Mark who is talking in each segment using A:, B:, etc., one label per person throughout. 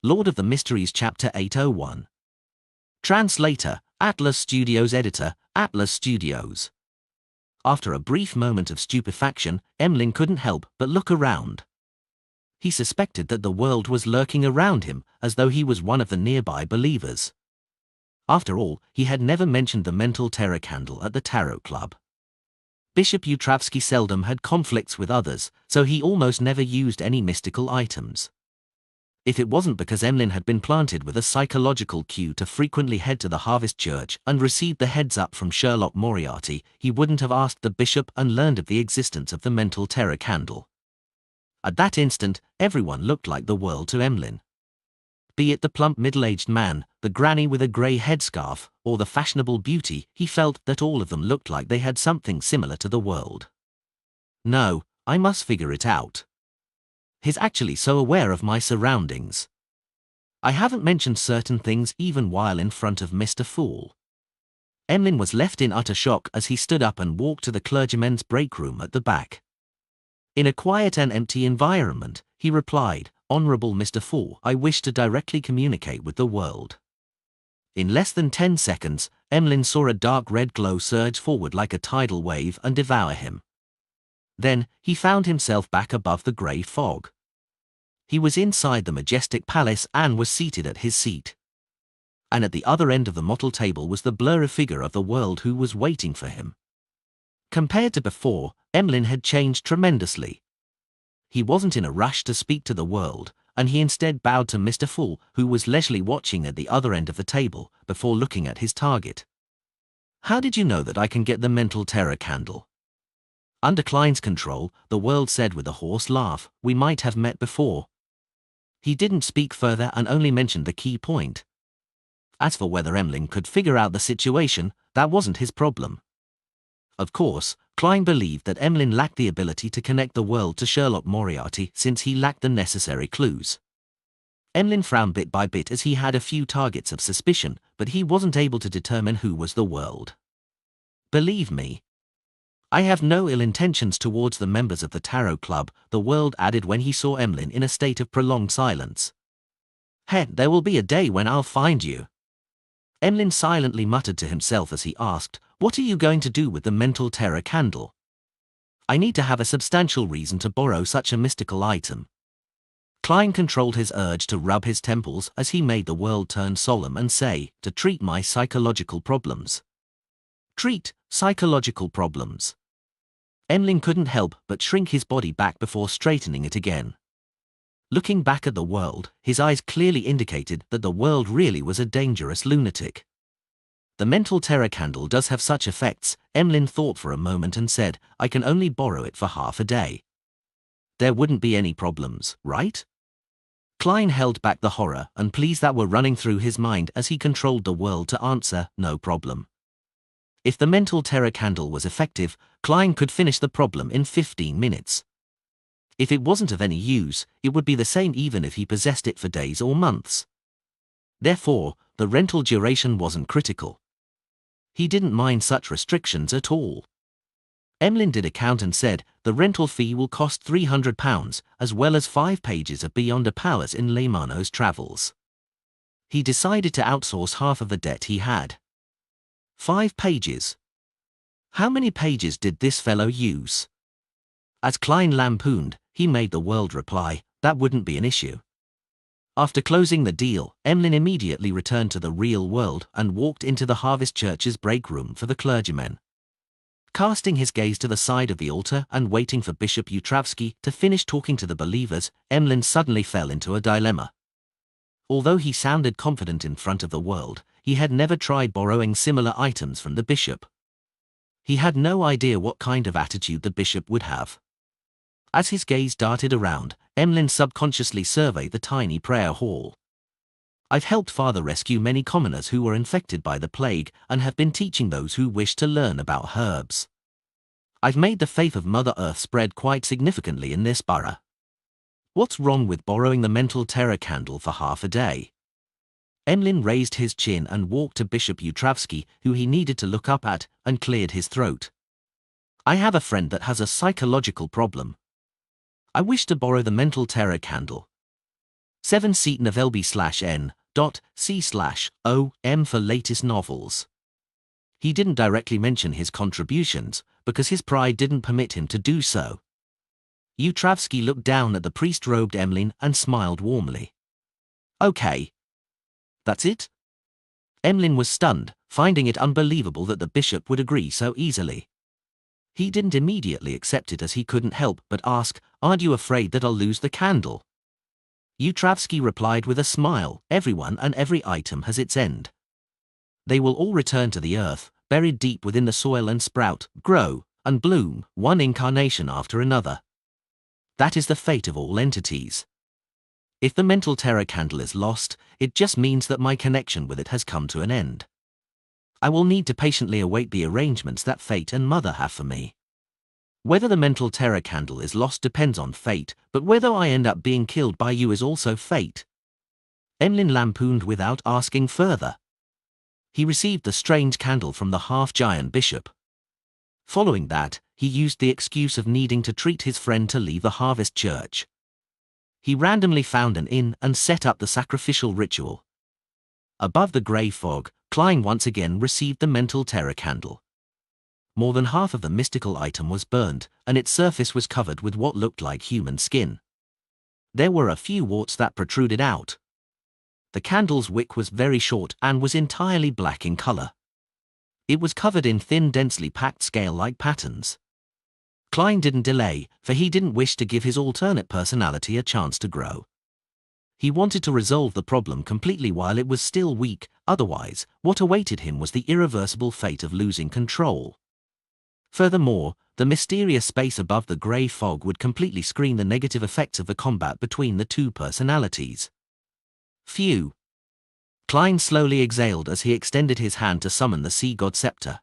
A: Lord of the Mysteries Chapter 801. Translator, Atlas Studios. Editor, Atlas Studios. After a brief moment of stupefaction, Emlyn couldn't help but look around. He suspected that the world was lurking around him, as though he was one of the nearby believers. After all, he had never mentioned the mental terror candle at the Tarot Club. Bishop Utravsky seldom had conflicts with others, so he almost never used any mystical items. If it wasn't because Emlyn had been planted with a psychological cue to frequently head to the Harvest Church and received the heads-up from Sherlock Moriarty, he wouldn't have asked the bishop and learned of the existence of the mental terror candle. At that instant, everyone looked like the world to Emlyn. Be it the plump middle-aged man, the granny with a grey headscarf, or the fashionable beauty, he felt that all of them looked like they had something similar to the world. No, I must figure it out. He's actually so aware of my surroundings. I haven't mentioned certain things even while in front of Mr. Fool. Emlyn was left in utter shock as he stood up and walked to the clergyman's break room at the back. In a quiet and empty environment, he replied, "Honourable Mr. Fool, I wish to directly communicate with the world." In less than 10 seconds, Emlyn saw a dark red glow surge forward like a tidal wave and devour him. Then, he found himself back above the grey fog. He was inside the majestic palace and was seated at his seat. And at the other end of the mottled table was the blurry figure of the world who was waiting for him. Compared to before, Emlyn had changed tremendously. He wasn't in a rush to speak to the world, and he instead bowed to Mr. Fool, who was leisurely watching at the other end of the table, before looking at his target. "How did you know that I can get the mental terror candle?" "Under Klein's control," the world said with a hoarse laugh. "We might have met before." He didn't speak further and only mentioned the key point. As for whether Emlyn could figure out the situation, that wasn't his problem. Of course, Klein believed that Emlyn lacked the ability to connect the world to Sherlock Moriarty since he lacked the necessary clues. Emlyn frowned bit by bit as he had a few targets of suspicion, but he wasn't able to determine who was the world. "Believe me, I have no ill intentions towards the members of the Tarot Club," the world added when he saw Emlyn in a state of prolonged silence. "Heck, there will be a day when I'll find you." Emlyn silently muttered to himself as he asked, "What are you going to do with the mental terror candle?" "I need to have a substantial reason to borrow such a mystical item." Klein controlled his urge to rub his temples as he made the world turn solemn and say, "To treat my psychological problems." Treat psychological problems. Emlyn couldn't help but shrink his body back before straightening it again. Looking back at the world, his eyes clearly indicated that the world really was a dangerous lunatic. "The mental terror candle does have such effects," Emlyn thought for a moment and said, "I can only borrow it for half a day. There wouldn't be any problems, right?" Klein held back the horror and pleas that were running through his mind as he controlled the world to answer, "No problem." If the mental terror candle was effective, Klein could finish the problem in 15 minutes. If it wasn't of any use, it would be the same even if he possessed it for days or months. Therefore, the rental duration wasn't critical. He didn't mind such restrictions at all. Emlyn did a count and said, "The rental fee will cost £300, as well as 5 pages of Beyond a Powers in Leymano's Travels." He decided to outsource half of the debt he had. 5 pages. How many pages did this fellow use? As Klein lampooned, he made the world reply, "That wouldn't be an issue." After closing the deal, Emlyn immediately returned to the real world and walked into the Harvest Church's break room for the clergymen. Casting his gaze to the side of the altar and waiting for Bishop Utravsky to finish talking to the believers, Emlyn suddenly fell into a dilemma. Although he sounded confident in front of the world, he had never tried borrowing similar items from the bishop. He had no idea what kind of attitude the bishop would have. As his gaze darted around, Emlyn subconsciously surveyed the tiny prayer hall. "I've helped Father rescue many commoners who were infected by the plague and have been teaching those who wish to learn about herbs. I've made the faith of Mother Earth spread quite significantly in this borough. What's wrong with borrowing the mental terror candle for half a day?" Emlyn raised his chin and walked to Bishop Utravsky, who he needed to look up at, and cleared his throat. "I have a friend that has a psychological problem. I wish to borrow the mental terror candle." 7 Seaton of LB/N.C/OM for latest novels. He didn't directly mention his contributions, because his pride didn't permit him to do so. Utravsky looked down at the priest-robed Emlyn and smiled warmly. Okay. That's it? Emlyn was stunned, finding it unbelievable that the bishop would agree so easily. He didn't immediately accept it as he couldn't help but ask, "Aren't you afraid that I'll lose the candle?" Utravsky replied with a smile, "Everyone and every item has its end. They will all return to the earth, buried deep within the soil and sprout, grow, and bloom, one incarnation after another. That is the fate of all entities. If the mental terror candle is lost, it just means that my connection with it has come to an end. I will need to patiently await the arrangements that fate and mother have for me. Whether the mental terror candle is lost depends on fate, but whether I end up being killed by you is also fate." Emlyn lampooned without asking further. He received the strange candle from the half-giant bishop. Following that, he used the excuse of needing to treat his friend to leave the harvest church. He randomly found an inn and set up the sacrificial ritual. Above the grey fog, Klein once again received the mental terror candle. More than half of the mystical item was burned, and its surface was covered with what looked like human skin. There were a few warts that protruded out. The candle's wick was very short and was entirely black in color. It was covered in thin, densely packed scale-like patterns. Klein didn't delay, for he didn't wish to give his alternate personality a chance to grow. He wanted to resolve the problem completely while it was still weak, otherwise, what awaited him was the irreversible fate of losing control. Furthermore, the mysterious space above the grey fog would completely screen the negative effects of the combat between the two personalities. Phew. Klein slowly exhaled as he extended his hand to summon the sea god scepter.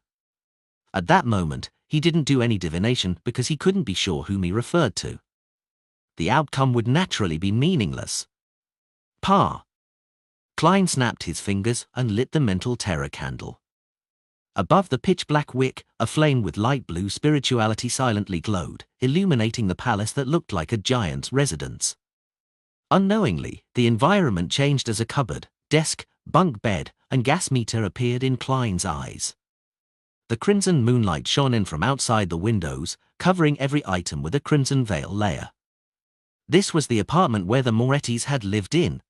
A: At that moment, he didn't do any divination because he couldn't be sure whom he referred to. The outcome would naturally be meaningless. Pa. Klein snapped his fingers and lit the mental terror candle. Above the pitch-black wick, a flame with light blue spirituality silently glowed, illuminating the palace that looked like a giant's residence. Unknowingly, the environment changed as a cupboard, desk, bunk bed, and gas meter appeared in Klein's eyes. The crimson moonlight shone in from outside the windows, covering every item with a crimson veil layer. This was the apartment where the Morettis had lived in.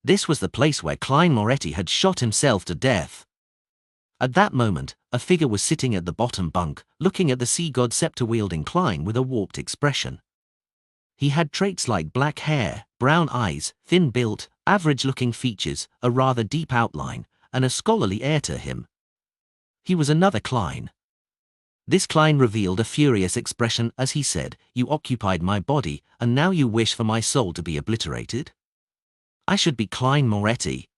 A: This was the place where Klein Moretti had shot himself to death. At that moment, a figure was sitting at the bottom bunk, looking at the sea god scepter-wielding Klein with a warped expression. He had traits like black hair, brown eyes, thin built, average-looking features, a rather deep outline, and a scholarly air to him. He was another Klein. This Klein revealed a furious expression as he said, "You occupied my body, and now you wish for my soul to be obliterated? I should be Klein Moretti.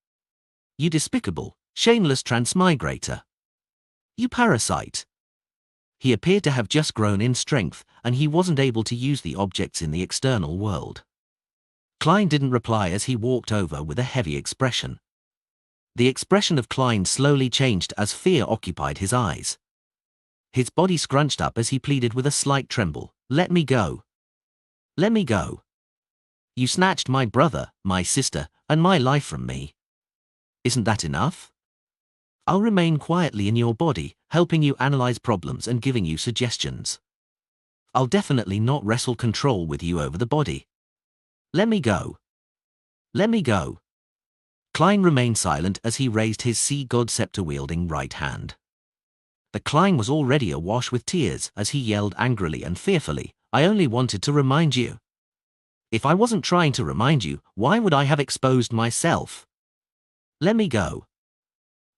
A: You despicable, shameless transmigrator. You parasite." He appeared to have just grown in strength, and he wasn't able to use the objects in the external world. Klein didn't reply as he walked over with a heavy expression. The expression of Klein slowly changed as fear occupied his eyes. His body scrunched up as he pleaded with a slight tremble, "Let me go. Let me go. You snatched my brother, my sister, and my life from me. Isn't that enough? I'll remain quietly in your body, helping you analyze problems and giving you suggestions. I'll definitely not wrestle control with you over the body. Let me go. Let me go." Klein remained silent as he raised his sea god scepter-wielding right hand. The Klein was already awash with tears as he yelled angrily and fearfully, "I only wanted to remind you. If I wasn't trying to remind you, why would I have exposed myself? Let me go.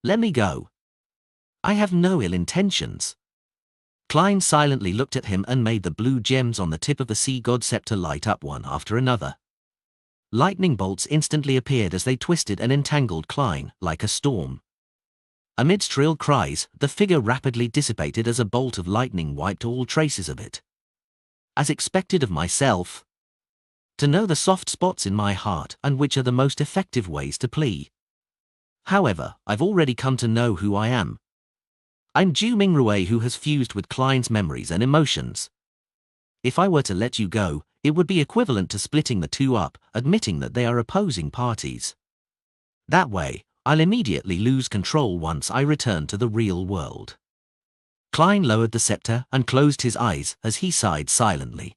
A: Let me go. I have no ill intentions." Klein silently looked at him and made the blue gems on the tip of the sea god scepter light up one after another. Lightning bolts instantly appeared as they twisted and entangled Klein, like a storm. Amid shrill cries, the figure rapidly dissipated as a bolt of lightning wiped all traces of it. As expected of myself. To know the soft spots in my heart and which are the most effective ways to plea. However, I've already come to know who I am. I'm Ju Mingrue, who has fused with Klein's memories and emotions. If I were to let you go, it would be equivalent to splitting the two up, admitting that they are opposing parties. That way, I'll immediately lose control once I return to the real world. Klein lowered the scepter and closed his eyes as he sighed silently.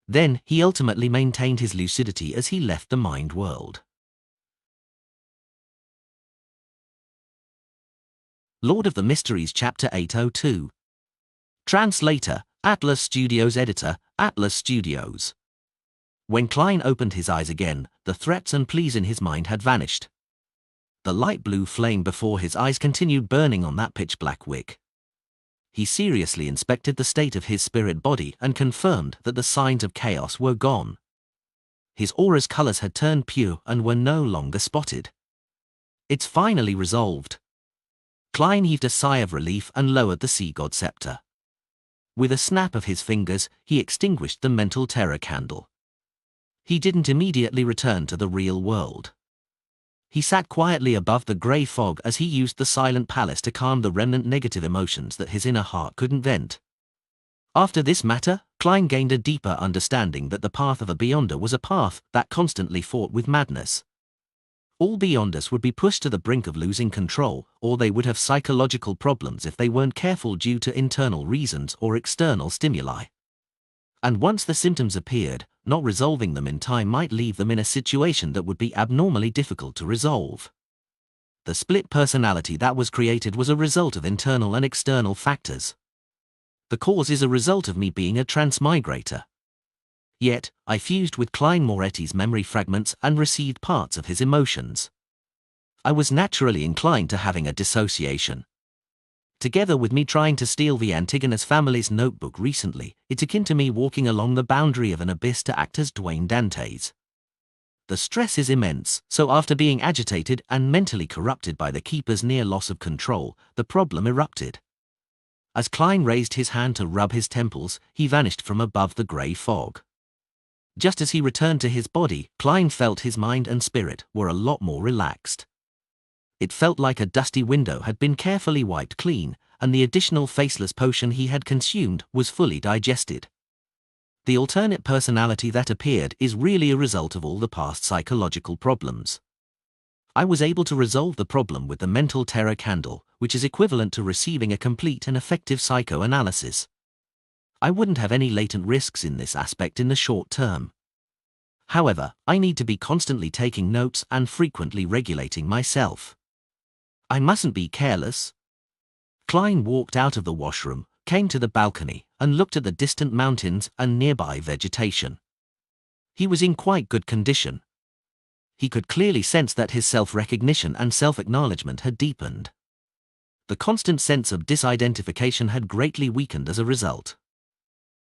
A: Then he ultimately maintained his lucidity as he left the mind world. Lord of the Mysteries Chapter 802. Translator, Atlas Studios. Editor, Atlas Studios. When Klein opened his eyes again, the threats and pleas in his mind had vanished. The light blue flame before his eyes continued burning on that pitch-black wick. He seriously inspected the state of his spirit body and confirmed that the signs of chaos were gone. His aura's colors had turned pure and were no longer spotted. It's finally resolved. Klein heaved a sigh of relief and lowered the sea god scepter. With a snap of his fingers, he extinguished the mental terror candle. He didn't immediately return to the real world. He sat quietly above the grey fog as he used the silent palace to calm the remnant negative emotions that his inner heart couldn't vent. After this matter, Klein gained a deeper understanding that the path of a Beyonder was a path that constantly fought with madness. All Beyonders would be pushed to the brink of losing control, or they would have psychological problems if they weren't careful due to internal reasons or external stimuli. And once the symptoms appeared, not resolving them in time might leave them in a situation that would be abnormally difficult to resolve. The split personality that was created was a result of internal and external factors. The cause is a result of me being a transmigrator. Yet, I fused with Klein Moretti's memory fragments and received parts of his emotions. I was naturally inclined to having a dissociation. Together with me trying to steal the Antigonus family's notebook recently, it's akin to me walking along the boundary of an abyss to act as Dwayne Dantes. The stress is immense, so after being agitated and mentally corrupted by the Keeper's near loss of control, the problem erupted. As Klein raised his hand to rub his temples, he vanished from above the grey fog. Just as he returned to his body, Klein felt his mind and spirit were a lot more relaxed. It felt like a dusty window had been carefully wiped clean, and the additional faceless potion he had consumed was fully digested. The alternate personality that appeared is really a result of all the past psychological problems. I was able to resolve the problem with the mental terror candle, which is equivalent to receiving a complete and effective psychoanalysis. I wouldn't have any latent risks in this aspect in the short term. However, I need to be constantly taking notes and frequently regulating myself. I mustn't be careless. Klein walked out of the washroom, came to the balcony, and looked at the distant mountains and nearby vegetation. He was in quite good condition. He could clearly sense that his self-recognition and self-acknowledgement had deepened. The constant sense of disidentification had greatly weakened as a result.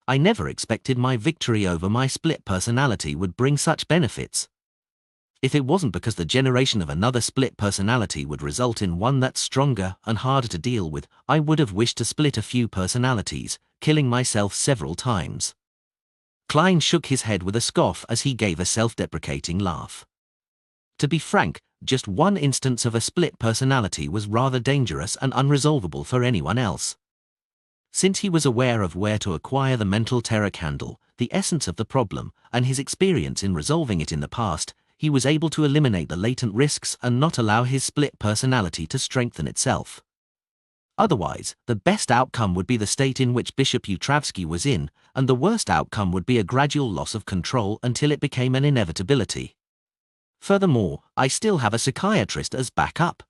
A: I never expected my victory over my split personality would bring such benefits. If it wasn't because the generation of another split personality would result in one that's stronger and harder to deal with, I would have wished to split a few personalities, killing myself several times. Klein shook his head with a scoff as he gave a self-deprecating laugh. To be frank, just one instance of a split personality was rather dangerous and unresolvable for anyone else. Since he was aware of where to acquire the mental terror candle, the essence of the problem, and his experience in resolving it in the past, he was able to eliminate the latent risks and not allow his split personality to strengthen itself. Otherwise, the best outcome would be the state in which Bishop Utravsky was in, and the worst outcome would be a gradual loss of control until it became an inevitability. Furthermore, I still have a psychiatrist as backup.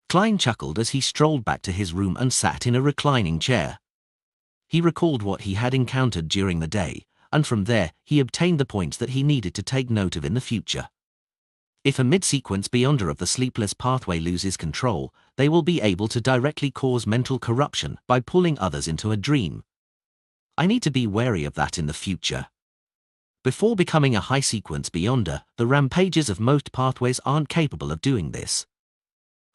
A: Klein chuckled as he strolled back to his room and sat in a reclining chair. He recalled what he had encountered during the day, and from there, he obtained the points that he needed to take note of in the future. If a mid-sequence Beyonder of the sleepless pathway loses control, they will be able to directly cause mental corruption by pulling others into a dream. I need to be wary of that in the future. Before becoming a high-sequence Beyonder, the rampages of most pathways aren't capable of doing this.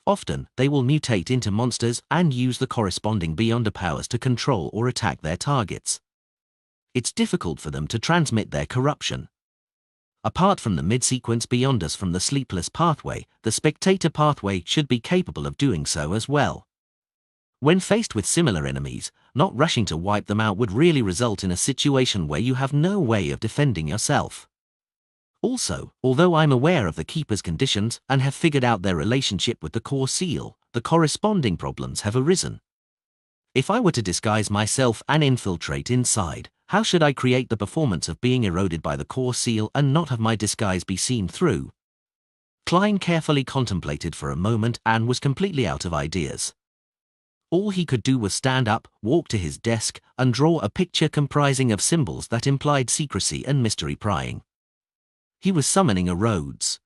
A: Often, they will mutate into monsters and use the corresponding Beyonder powers to control or attack their targets. It's difficult for them to transmit their corruption. Apart from the mid-sequence Beyonders from the sleepless pathway, the spectator pathway should be capable of doing so as well. When faced with similar enemies, not rushing to wipe them out would really result in a situation where you have no way of defending yourself. Also, although I'm aware of the keeper's conditions and have figured out their relationship with the core seal, the corresponding problems have arisen. If I were to disguise myself and infiltrate inside, how should I create the performance of being eroded by the core seal and not have my disguise be seen through? Klein carefully contemplated for a moment and was completely out of ideas. All he could do was stand up, walk to his desk, and draw a picture comprising of symbols that implied secrecy and mystery prying. He was summoning a Rhodes.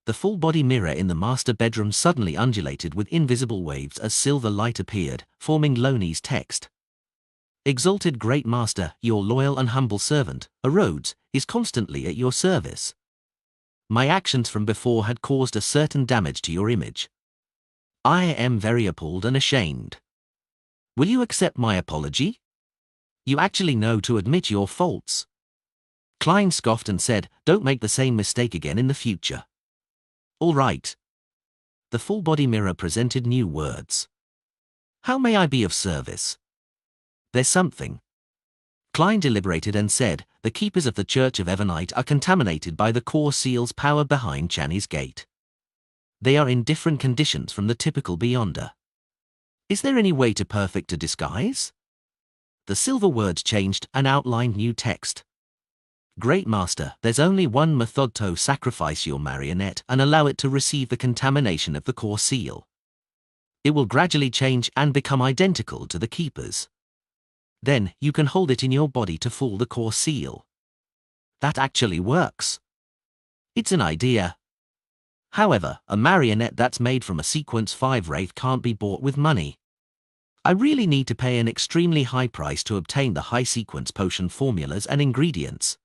A: The full-body mirror in the master bedroom suddenly undulated with invisible waves as silver light appeared, forming Loney's text. Exalted Great Master, your loyal and humble servant, a Rhodes, is constantly at your service. My actions from before had caused a certain damage to your image. I am very appalled and ashamed. Will you accept my apology? You actually know to admit your faults. Klein scoffed and said, don't make the same mistake again in the future. All right. The full-body mirror presented new words. How may I be of service? There's something. Klein deliberated and said, the keepers of the Church of Evernite are contaminated by the core seal's power behind Channy's gate. They are in different conditions from the typical Beyonder. Is there any way to perfect a disguise? The silver words changed and outlined new text. Great Master, there's only one method to sacrifice your marionette and allow it to receive the contamination of the core seal. It will gradually change and become identical to the keeper's. Then, you can hold it in your body to fool the core seal. That actually works. It's an idea. However, a marionette that's made from a Sequence 5 wraith can't be bought with money. I really need to pay an extremely high price to obtain the high sequence potion formulas and ingredients.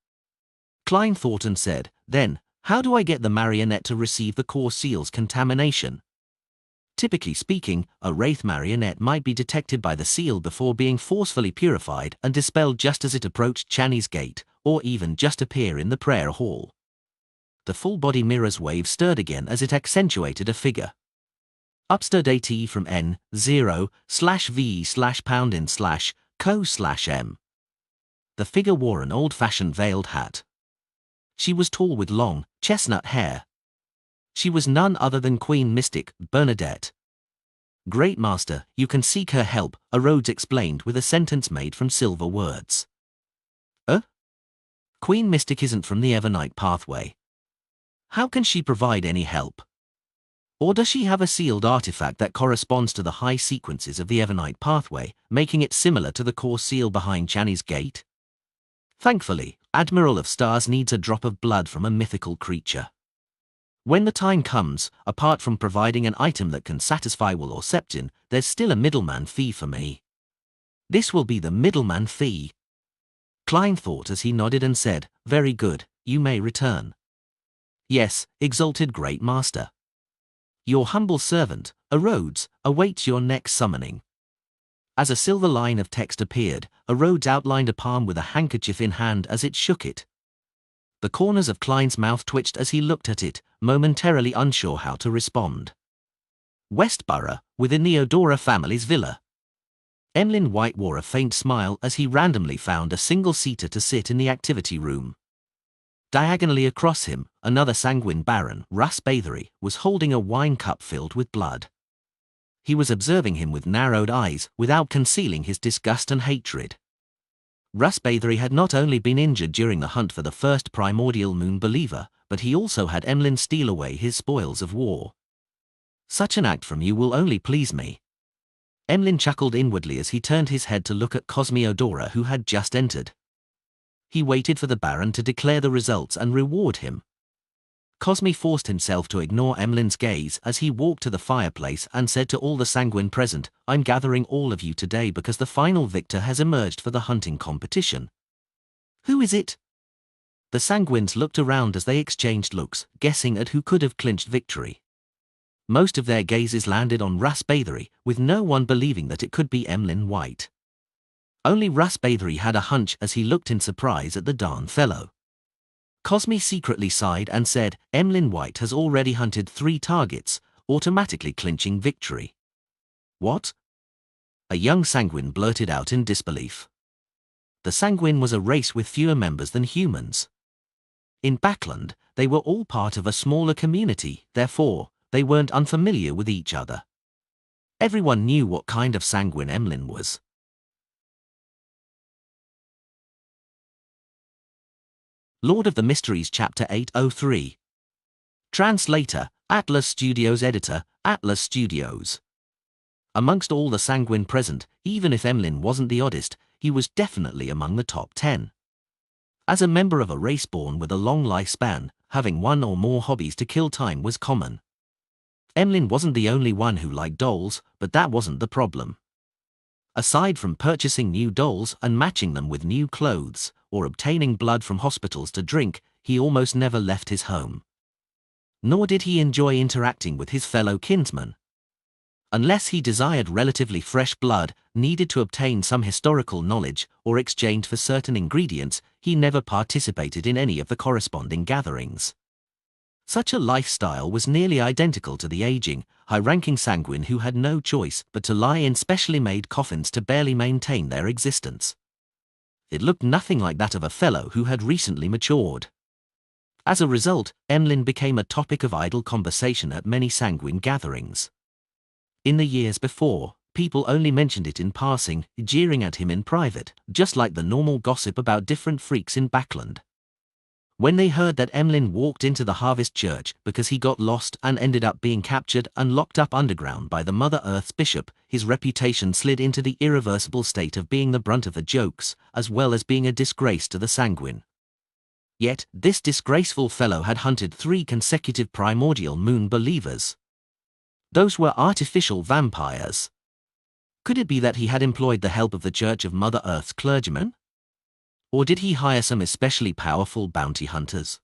A: Klein thought and said, then, how do I get the marionette to receive the core seal's contamination? Typically speaking, a wraith marionette might be detected by the seal before being forcefully purified and dispelled just as it approached Channy's gate, or even just appear in the prayer hall. The full-body mirror's wave stirred again as it accentuated a figure. Upstirred AT from N0/V/pound/co/M. The figure wore an old-fashioned veiled hat. She was tall with long, chestnut hair. She was none other than Queen Mystic, Bernadette. Great Master, you can seek her help, a Rhodes explained with a sentence made from silver words. Queen Mystic isn't from the Evernite pathway. How can she provide any help? Or does she have a sealed artifact that corresponds to the high sequences of the Evernite pathway, making it similar to the core seal behind Channy's gate? Thankfully, Admiral of Stars needs a drop of blood from a mythical creature. When the time comes, apart from providing an item that can satisfy Will or Septin, there's still a middleman fee for me. This will be the middleman fee. Klein thought as he nodded and said, very good, you may return. Yes, exalted Great Master. Your humble servant, a Rhodes, awaits your next summoning. As a silver line of text appeared, a Rhodes outlined a palm with a handkerchief in hand as it shook it. The corners of Klein's mouth twitched as he looked at it, momentarily unsure how to respond. Westborough, within the Odora family's villa. Emlyn White wore a faint smile as he randomly found a single-seater to sit in the activity room. Diagonally across him, another sanguine baron, Russ Bathory, was holding a wine cup filled with blood. He was observing him with narrowed eyes, without concealing his disgust and hatred. Russ Bathory had not only been injured during the hunt for the first primordial moon believer, but he also had Emlyn steal away his spoils of war. Such an act from you will only please me. Emlyn chuckled inwardly as he turned his head to look at Cosme Odora, who had just entered. He waited for the Baron to declare the results and reward him. Cosme forced himself to ignore Emlyn's gaze as he walked to the fireplace and said to all the sanguine present, I'm gathering all of you today because the final victor has emerged for the hunting competition. Who is it? The sanguines looked around as they exchanged looks, guessing at who could have clinched victory. Most of their gazes landed on Russ Bathory, with no one believing that it could be Emlyn White. Only Russ Bathory had a hunch as he looked in surprise at the darn fellow. Cosme secretly sighed and said, Emlyn White has already hunted 3 targets, automatically clinching victory. What? a young sanguine blurted out in disbelief. The sanguine was a race with fewer members than humans. In Backland, they were all part of a smaller community, therefore, they weren't unfamiliar with each other. Everyone knew what kind of sanguine Emlyn was. Lord of the Mysteries Chapter 803. Translator, Atlas Studios. Editor, Atlas Studios. Amongst all the sanguine present, even if Emlyn wasn't the oddest, he was definitely among the top 10. As a member of a race born with a long lifespan, having one or more hobbies to kill time was common. Emlyn wasn't the only one who liked dolls, but that wasn't the problem. Aside from purchasing new dolls and matching them with new clothes, or obtaining blood from hospitals to drink, he almost never left his home. Nor did he enjoy interacting with his fellow kinsmen. Unless he desired relatively fresh blood, needed to obtain some historical knowledge, or exchanged for certain ingredients, he never participated in any of the corresponding gatherings. Such a lifestyle was nearly identical to the aging, high-ranking sanguine who had no choice but to lie in specially made coffins to barely maintain their existence. It looked nothing like that of a fellow who had recently matured. As a result, Emlyn became a topic of idle conversation at many sanguine gatherings. In the years before, people only mentioned it in passing, jeering at him in private, just like the normal gossip about different freaks in Backland. When they heard that Emlyn walked into the Harvest Church because he got lost and ended up being captured and locked up underground by the Mother Earth's bishop, his reputation slid into the irreversible state of being the brunt of the jokes, as well as being a disgrace to the sanguine. Yet, this disgraceful fellow had hunted 3 consecutive primordial moon believers. Those were artificial vampires. Could it be that he had employed the help of the Church of Mother Earth's clergymen? Or did he hire some especially powerful bounty hunters?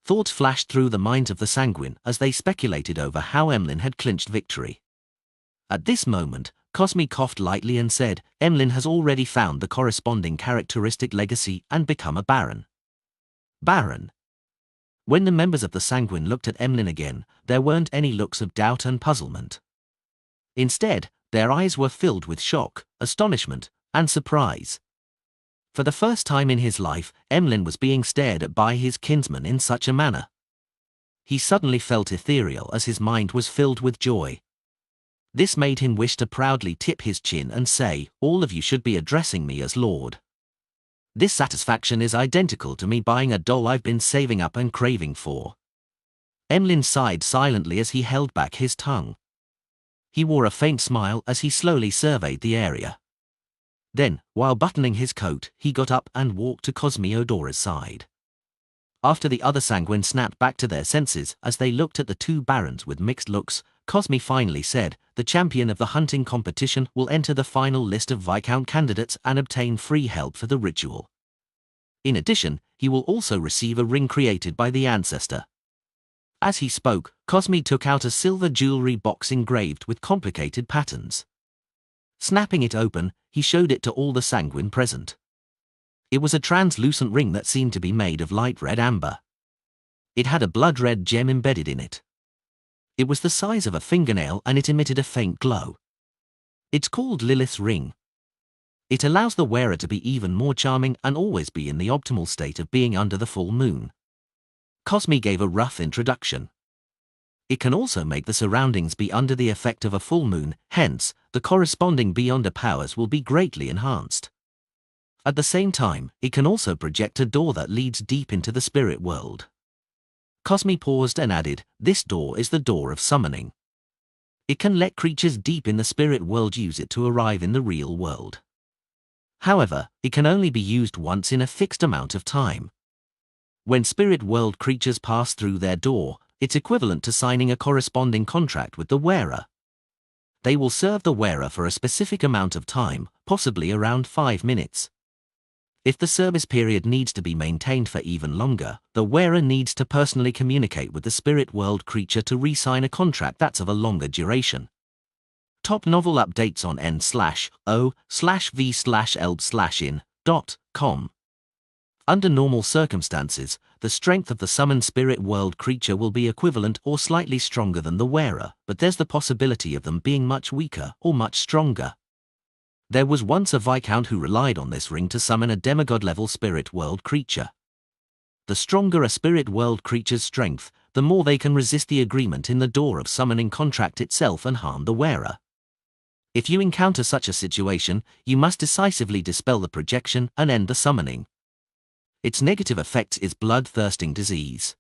A: Thoughts flashed through the minds of the sanguine as they speculated over how Emlyn had clinched victory. At this moment, Cosme coughed lightly and said, "Emlyn has already found the corresponding characteristic legacy and become a baron." Baron. When the members of the sanguine looked at Emlyn again, there weren't any looks of doubt and puzzlement. Instead, their eyes were filled with shock, astonishment, and surprise. For the first time in his life, Emlyn was being stared at by his kinsman in such a manner. He suddenly felt ethereal as his mind was filled with joy. This made him wish to proudly tip his chin and say, "All of you should be addressing me as Lord." This satisfaction is identical to me buying a doll I've been saving up and craving for. Emlyn sighed silently as he held back his tongue. He wore a faint smile as he slowly surveyed the area. Then, while buttoning his coat, he got up and walked to Cosmiodora's side. After the other sanguine snapped back to their senses as they looked at the 2 barons with mixed looks, Cosme finally said, "The champion of the hunting competition will enter the final list of Viscount candidates and obtain free help for the ritual. In addition, he will also receive a ring created by the ancestor." As he spoke, Cosme took out a silver jewelry box engraved with complicated patterns. Snapping it open, he showed it to all the sanguine present. It was a translucent ring that seemed to be made of light red amber. It had a blood-red gem embedded in it. It was the size of a fingernail and it emitted a faint glow. It's called Lilith's ring. It allows the wearer to be even more charming and always be in the optimal state of being under the full moon. Cosme gave a rough introduction. It can also make the surroundings be under the effect of a full moon, hence, the corresponding beyonder powers will be greatly enhanced. At the same time, it can also project a door that leads deep into the spirit world. Cosme paused and added, "This door is the door of summoning. It can let creatures deep in the spirit world use it to arrive in the real world. However, it can only be used once in a fixed amount of time. When spirit world creatures pass through their door, it's equivalent to signing a corresponding contract with the wearer. They will serve the wearer for a specific amount of time, possibly around 5 minutes. If the service period needs to be maintained for even longer, the wearer needs to personally communicate with the spirit world creature to re-sign a contract that's of a longer duration." Top novel updates on n/o/v/elb/in.com. Under normal circumstances, the strength of the summoned spirit world creature will be equivalent or slightly stronger than the wearer, but there's the possibility of them being much weaker or much stronger. There was once a Viscount who relied on this ring to summon a demigod-level spirit world creature. The stronger a spirit world creature's strength, the more they can resist the agreement in the door of summoning contract itself and harm the wearer. If you encounter such a situation, you must decisively dispel the projection and end the summoning. Its negative effect is bloodthirsting disease.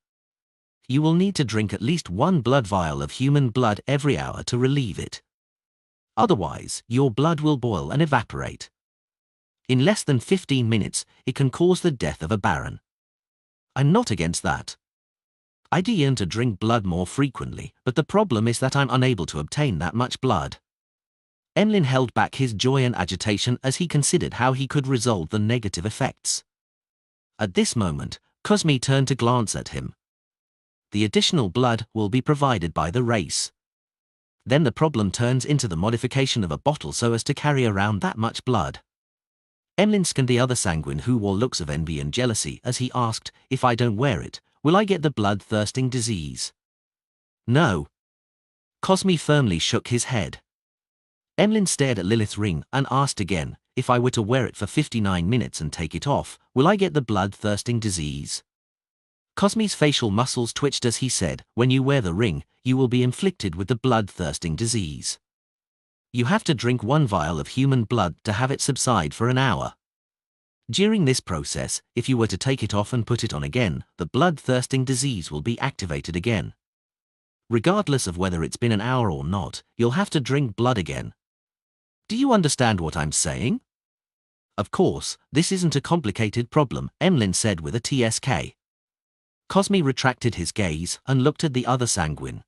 A: You will need to drink at least 1 blood vial of human blood every hour to relieve it. Otherwise, your blood will boil and evaporate. In less than 15 minutes, it can cause the death of a baron. I'm not against that. I'd yearn to drink blood more frequently, but the problem is that I'm unable to obtain that much blood. Emlyn held back his joy and agitation as he considered how he could resolve the negative effects. At this moment, Cosme turned to glance at him. The additional blood will be provided by the race. Then the problem turns into the modification of a bottle so as to carry around that much blood. Emlyn scanned the other sanguine who wore looks of envy and jealousy as he asked, "If I don't wear it, will I get the bloodthirsting disease?" "No." Cosme firmly shook his head. Emlyn stared at Lilith's ring and asked again, "If I were to wear it for 59 minutes and take it off, will I get the bloodthirsting disease?" Cosme's facial muscles twitched as he said, "When you wear the ring, you will be inflicted with the bloodthirsting disease. You have to drink 1 vial of human blood to have it subside for an hour. During this process, if you were to take it off and put it on again, the bloodthirsting disease will be activated again. Regardless of whether it's been an hour or not, you'll have to drink blood again. Do you understand what I'm saying?" "Of course, this isn't a complicated problem," Emlyn said with a TSK. Cosme retracted his gaze and looked at the other sanguine.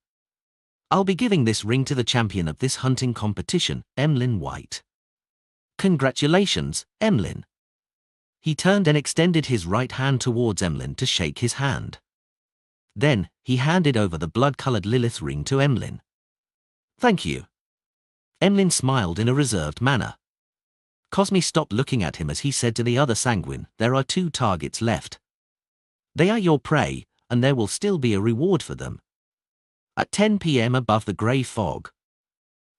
A: "I'll be giving this ring to the champion of this hunting competition, Emlyn White." "Congratulations, Emlyn." He turned and extended his right hand towards Emlyn to shake his hand. Then, he handed over the blood-colored Lilith ring to Emlyn. "Thank you." Emlyn smiled in a reserved manner. Cosme stopped looking at him as he said to the other sanguine, "There are 2 targets left. They are your prey, and there will still be a reward for them." At 10 p.m. above the grey fog,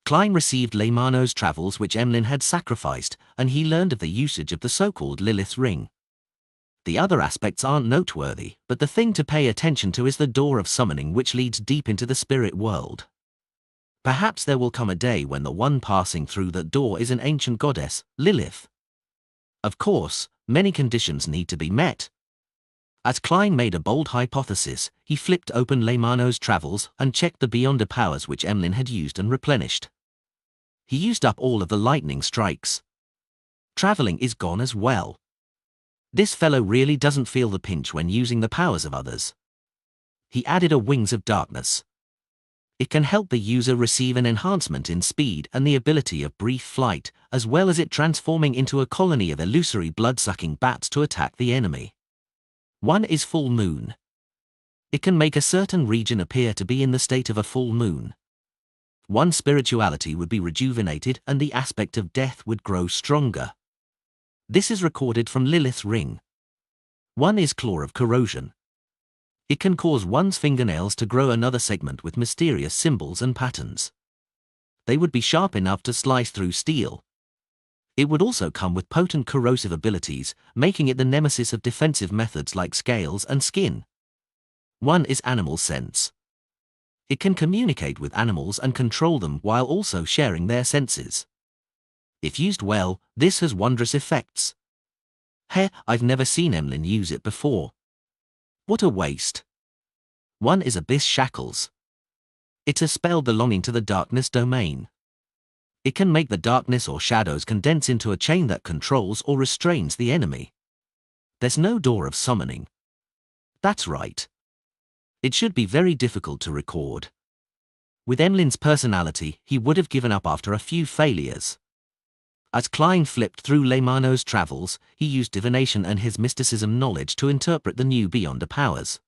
A: Klein received Leymano's travels which Emlyn had sacrificed, and he learned of the usage of the so-called Lilith ring. The other aspects aren't noteworthy, but the thing to pay attention to is the door of summoning which leads deep into the spirit world. Perhaps there will come a day when the one passing through that door is an ancient goddess, Lilith. Of course, many conditions need to be met. As Klein made a bold hypothesis, he flipped open Leymano's travels and checked the Beyond the powers which Emlyn had used and replenished. He used up all of the lightning strikes. Traveling is gone as well. This fellow really doesn't feel the pinch when using the powers of others. He added a Wings of Darkness. It can help the user receive an enhancement in speed and the ability of brief flight, as well as it transforming into a colony of illusory blood-sucking bats to attack the enemy. 1 is Full Moon. It can make a certain region appear to be in the state of a full moon. 1 spirituality would be rejuvenated and the aspect of death would grow stronger. This is recorded from Lilith's ring. 1 is Claw of Corrosion. It can cause one's fingernails to grow another segment with mysterious symbols and patterns. They would be sharp enough to slice through steel. It would also come with potent corrosive abilities, making it the nemesis of defensive methods like scales and skin. 1 is Animal Sense. It can communicate with animals and control them while also sharing their senses. If used well, this has wondrous effects. I've never seen Emlyn use it before. What a waste. 1 is Abyss Shackles. It's a spell belonging to the darkness domain. It can make the darkness or shadows condense into a chain that controls or restrains the enemy. There's no door of summoning. That's right. It should be very difficult to record. With Emlyn's personality, he would have given up after a few failures. As Klein flipped through Leymano's travels, he used divination and his mysticism knowledge to interpret the new Beyond the powers.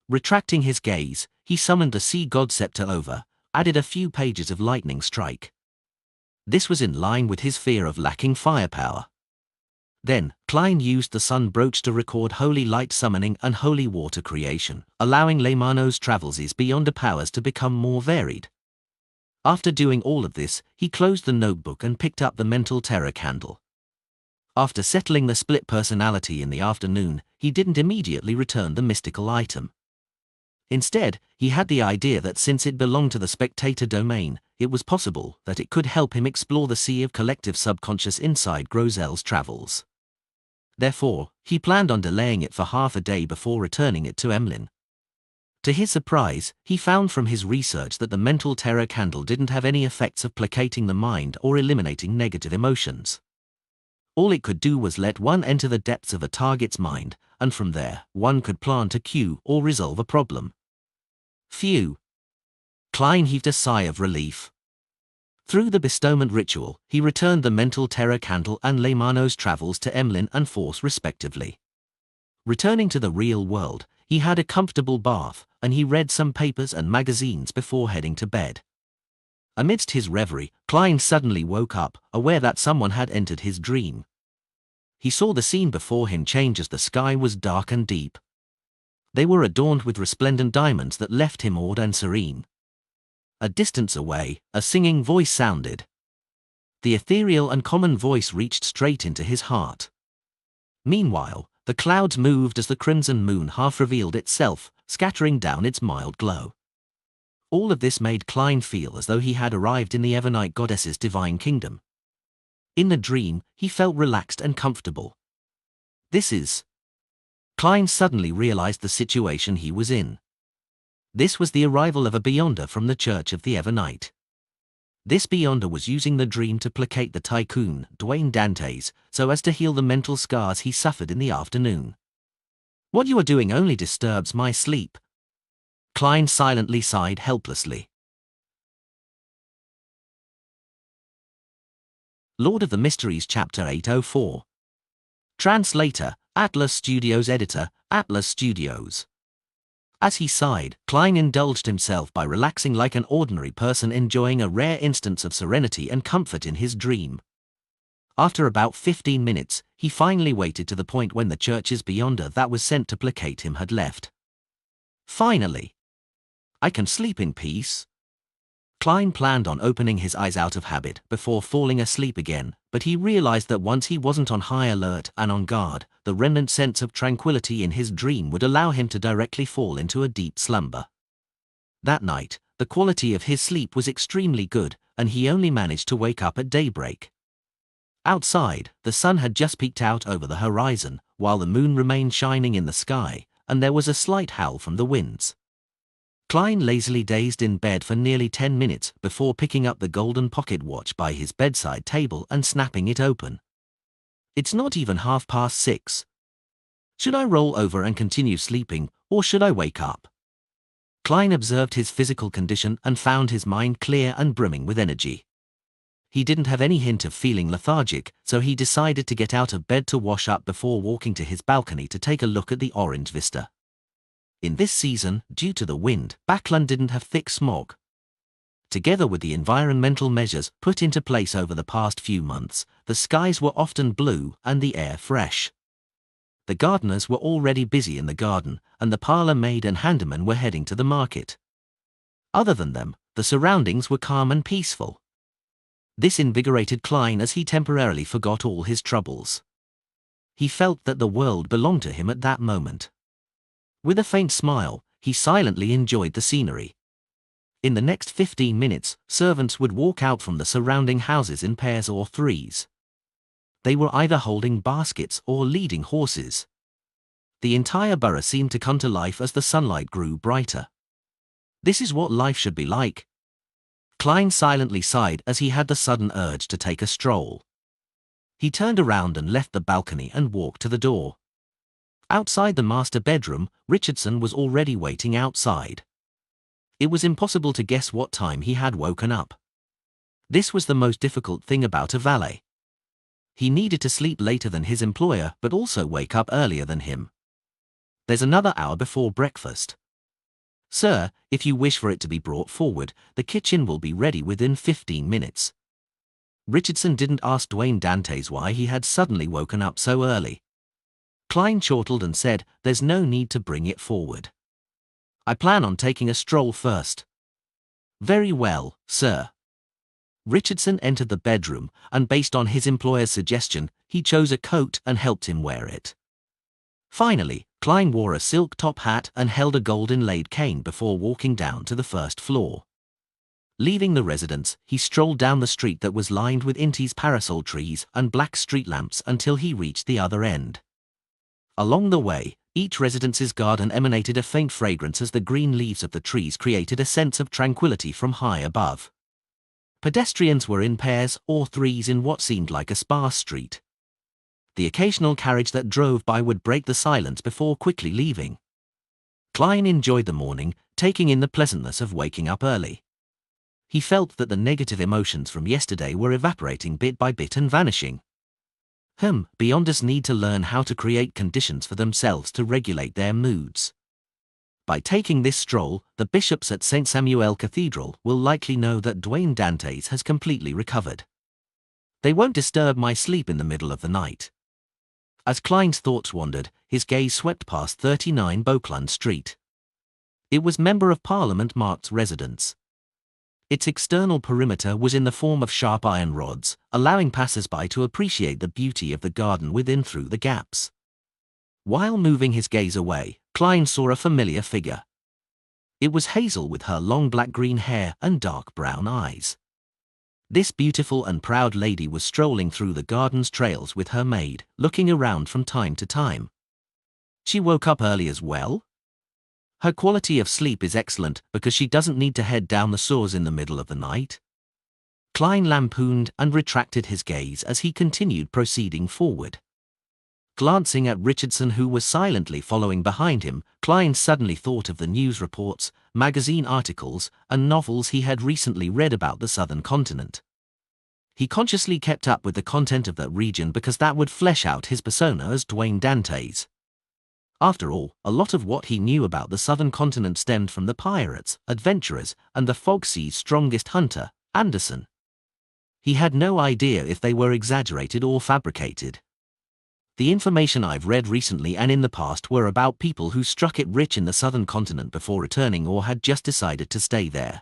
A: Retracting his gaze, he summoned the Sea God Scepter over, added a few pages of Lightning Strike. This was in line with his fear of lacking firepower. Then, Klein used the Sun Brooch to record Holy Light Summoning and Holy Water Creation, allowing Leymano's travels' Beyond the powers to become more varied. After doing all of this, he closed the notebook and picked up the mental terror candle. After settling the split personality in the afternoon, he didn't immediately return the mystical item. Instead, he had the idea that since it belonged to the spectator domain, it was possible that it could help him explore the sea of collective subconscious inside Grozel's travels. Therefore, he planned on delaying it for half a day before returning it to Emlyn. To his surprise, he found from his research that the mental terror candle didn't have any effects of placating the mind or eliminating negative emotions. All it could do was let one enter the depths of a target's mind, and from there, one could plant a cue or resolve a problem. Phew! Klein heaved a sigh of relief. Through the bestowment ritual, he returned the mental terror candle and Leymano's travels to Emlyn and Force respectively. Returning to the real world, he had a comfortable bath, and he read some papers and magazines before heading to bed. Amidst his reverie, Klein suddenly woke up, aware that someone had entered his dream. He saw the scene before him change as the sky was dark and deep. They were adorned with resplendent diamonds that left him awed and serene. A distance away, a singing voice sounded. The ethereal and common voice reached straight into his heart. Meanwhile, the clouds moved as the crimson moon half revealed itself, scattering down its mild glow. All of this made Klein feel as though he had arrived in the Evernite goddess's divine kingdom. In the dream, he felt relaxed and comfortable. Klein suddenly realized the situation he was in. This was the arrival of a Beyonder from the Church of the Evernite. This Beyonder was using the dream to placate the tycoon, Dwayne Dantes, so as to heal the mental scars he suffered in the afternoon. "What you are doing only disturbs my sleep." Klein silently sighed helplessly. Lord of the Mysteries Chapter 804. Translator, Atlas Studios. Editor, Atlas Studios. As he sighed, Klein indulged himself by relaxing like an ordinary person enjoying a rare instance of serenity and comfort in his dream. After about 15 minutes, he finally waited to the point when the church's Beyonder that was sent to placate him had left. Finally! I can sleep in peace. Klein planned on opening his eyes out of habit before falling asleep again, but he realized that once he wasn't on high alert and on guard, the remnant sense of tranquility in his dream would allow him to directly fall into a deep slumber. That night, the quality of his sleep was extremely good, and he only managed to wake up at daybreak. Outside, the sun had just peeked out over the horizon, while the moon remained shining in the sky, and there was a slight howl from the winds. Klein lazily dazed in bed for nearly 10 minutes before picking up the golden pocket watch by his bedside table and snapping it open. It's not even 6:30. Should I roll over and continue sleeping, or should I wake up? Klein observed his physical condition and found his mind clear and brimming with energy. He didn't have any hint of feeling lethargic, so he decided to get out of bed to wash up before walking to his balcony to take a look at the orange vista. In this season, due to the wind, Backlund didn't have thick smog. Together with the environmental measures put into place over the past few months, the skies were often blue and the air fresh. The gardeners were already busy in the garden, and the parlour maid and handyman were heading to the market. Other than them, the surroundings were calm and peaceful. This invigorated Klein as he temporarily forgot all his troubles. He felt that the world belonged to him at that moment. With a faint smile, he silently enjoyed the scenery. In the next 15 minutes, servants would walk out from the surrounding houses in pairs or threes. They were either holding baskets or leading horses. The entire borough seemed to come to life as the sunlight grew brighter. This is what life should be like. Klein silently sighed as he had the sudden urge to take a stroll. He turned around and left the balcony and walked to the door. Outside the master bedroom, Richardson was already waiting outside. It was impossible to guess what time he had woken up. This was the most difficult thing about a valet. He needed to sleep later than his employer but also wake up earlier than him. There's another hour before breakfast. Sir, if you wish for it to be brought forward, the kitchen will be ready within 15 minutes. Richardson didn't ask Dwayne Dantes why he had suddenly woken up so early. Klein chortled and said, "There's no need to bring it forward. I plan on taking a stroll first." "Very well, sir," Richardson entered the bedroom, and based on his employer's suggestion, he chose a coat and helped him wear it. Finally, Klein wore a silk top hat and held a gold-inlaid cane before walking down to the first floor. Leaving the residence, he strolled down the street that was lined with Inti's parasol trees and black street lamps until he reached the other end. Along the way, each residence's garden emanated a faint fragrance as the green leaves of the trees created a sense of tranquility from high above. Pedestrians were in pairs or threes in what seemed like a sparse street. The occasional carriage that drove by would break the silence before quickly leaving. Klein enjoyed the morning, taking in the pleasantness of waking up early. He felt that the negative emotions from yesterday were evaporating bit by bit and vanishing. Beyonders need to learn how to create conditions for themselves to regulate their moods. By taking this stroll, the bishops at St. Samuel Cathedral will likely know that Dwayne Dantes has completely recovered. They won't disturb my sleep in the middle of the night. As Klein's thoughts wandered, his gaze swept past 39 Beauclund Street. It was Member of Parliament Mark's residence. Its external perimeter was in the form of sharp iron rods, allowing passers-by to appreciate the beauty of the garden within through the gaps. While moving his gaze away, Klein saw a familiar figure. It was Hazel with her long black-green hair and dark brown eyes. This beautiful and proud lady was strolling through the garden's trails with her maid, looking around from time to time. She woke up early as well? Her quality of sleep is excellent because she doesn't need to head down the stairs in the middle of the night. Klein lampooned and retracted his gaze as he continued proceeding forward. Glancing at Richardson, who was silently following behind him, Klein suddenly thought of the news reports, magazine articles, and novels he had recently read about the southern continent. He consciously kept up with the content of that region because that would flesh out his persona as Dwayne Dantes. After all, a lot of what he knew about the southern continent stemmed from the pirates, adventurers, and the fog sea's strongest hunter, Anderson. He had no idea if they were exaggerated or fabricated. The information I've read recently and in the past were about people who struck it rich in the southern continent before returning or had just decided to stay there.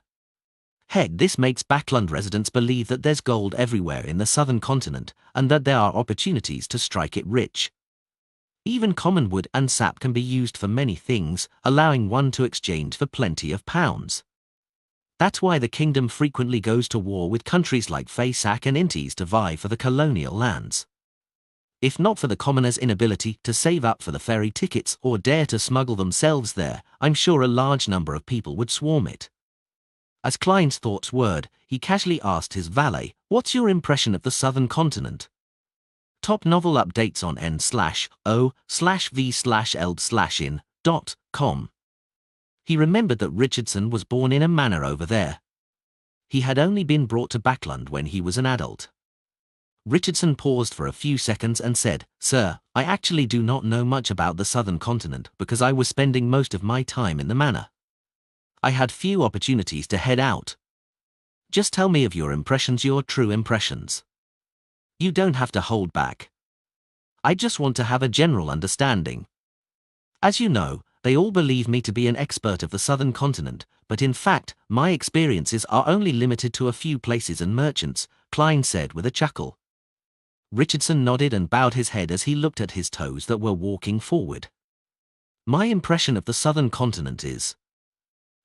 A: Heck, this makes Beauclund residents believe that there's gold everywhere in the southern continent and that there are opportunities to strike it rich. Even common wood and sap can be used for many things, allowing one to exchange for plenty of pounds. That's why the kingdom frequently goes to war with countries like Faysac and Intis to vie for the colonial lands. If not for the commoners' inability to save up for the ferry tickets or dare to smuggle themselves there, I'm sure a large number of people would swarm it. As Klein's thoughts whirred, he casually asked his valet, "What's your impression of the southern continent?" Top novel updates on n/o/v/eld/in.com. He remembered that Richardson was born in a manor over there. He had only been brought to Beauclund when he was an adult. Richardson paused for a few seconds and said, "Sir, I actually do not know much about the southern continent because I was spending most of my time in the manor. I had few opportunities to head out. Just tell me of your impressions, your true impressions. You don't have to hold back. I just want to have a general understanding. As you know, they all believe me to be an expert of the southern continent, but in fact, my experiences are only limited to a few places and merchants," Klein said with a chuckle. Richardson nodded and bowed his head as he looked at his toes that were walking forward. "My impression of the southern continent is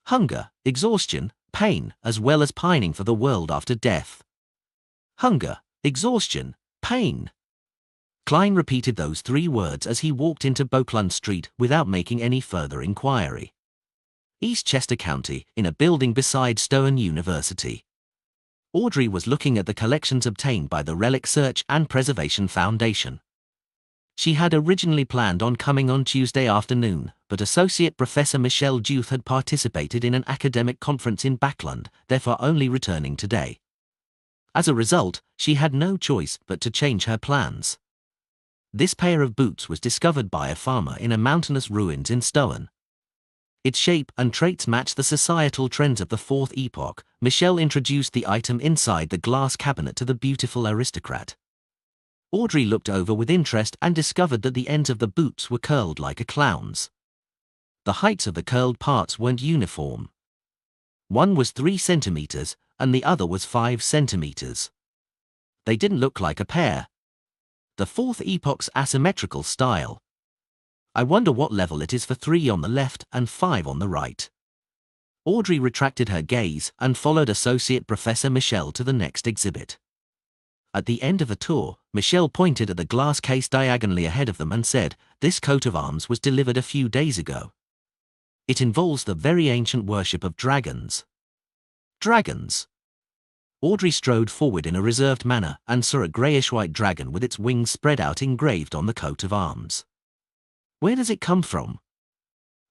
A: hunger, exhaustion, pain, as well as pining for the world after death. Hunger, exhaustion, pain." Klein repeated those 3 words as he walked into Beauclund Street without making any further inquiry. East Chester County, in a building beside Stone University. Audrey was looking at the collections obtained by the Relic Search and Preservation Foundation. She had originally planned on coming on Tuesday afternoon, but Associate Professor Michelle Duth had participated in an academic conference in Beauclund, therefore only returning today. As a result, she had no choice but to change her plans. This pair of boots was discovered by a farmer in a mountainous ruins in Stone. Its shape and traits matched the societal trends of the 4th epoch. Michelle introduced the item inside the glass cabinet to the beautiful aristocrat. Audrey looked over with interest and discovered that the ends of the boots were curled like a clown's. The heights of the curled parts weren't uniform. One was 3 centimeters, and the other was 5 centimeters. They didn't look like a pair. The fourth epoch's asymmetrical style. I wonder what level it is for 3 on the left and 5 on the right. Audrey retracted her gaze and followed Associate Professor Michelle to the next exhibit. At the end of the tour, Michelle pointed at the glass case diagonally ahead of them and said, "This coat of arms was delivered a few days ago. It involves the very ancient worship of dragons." Dragons? Audrey strode forward in a reserved manner and saw a greyish-white dragon with its wings spread out engraved on the coat of arms. "Where does it come from?"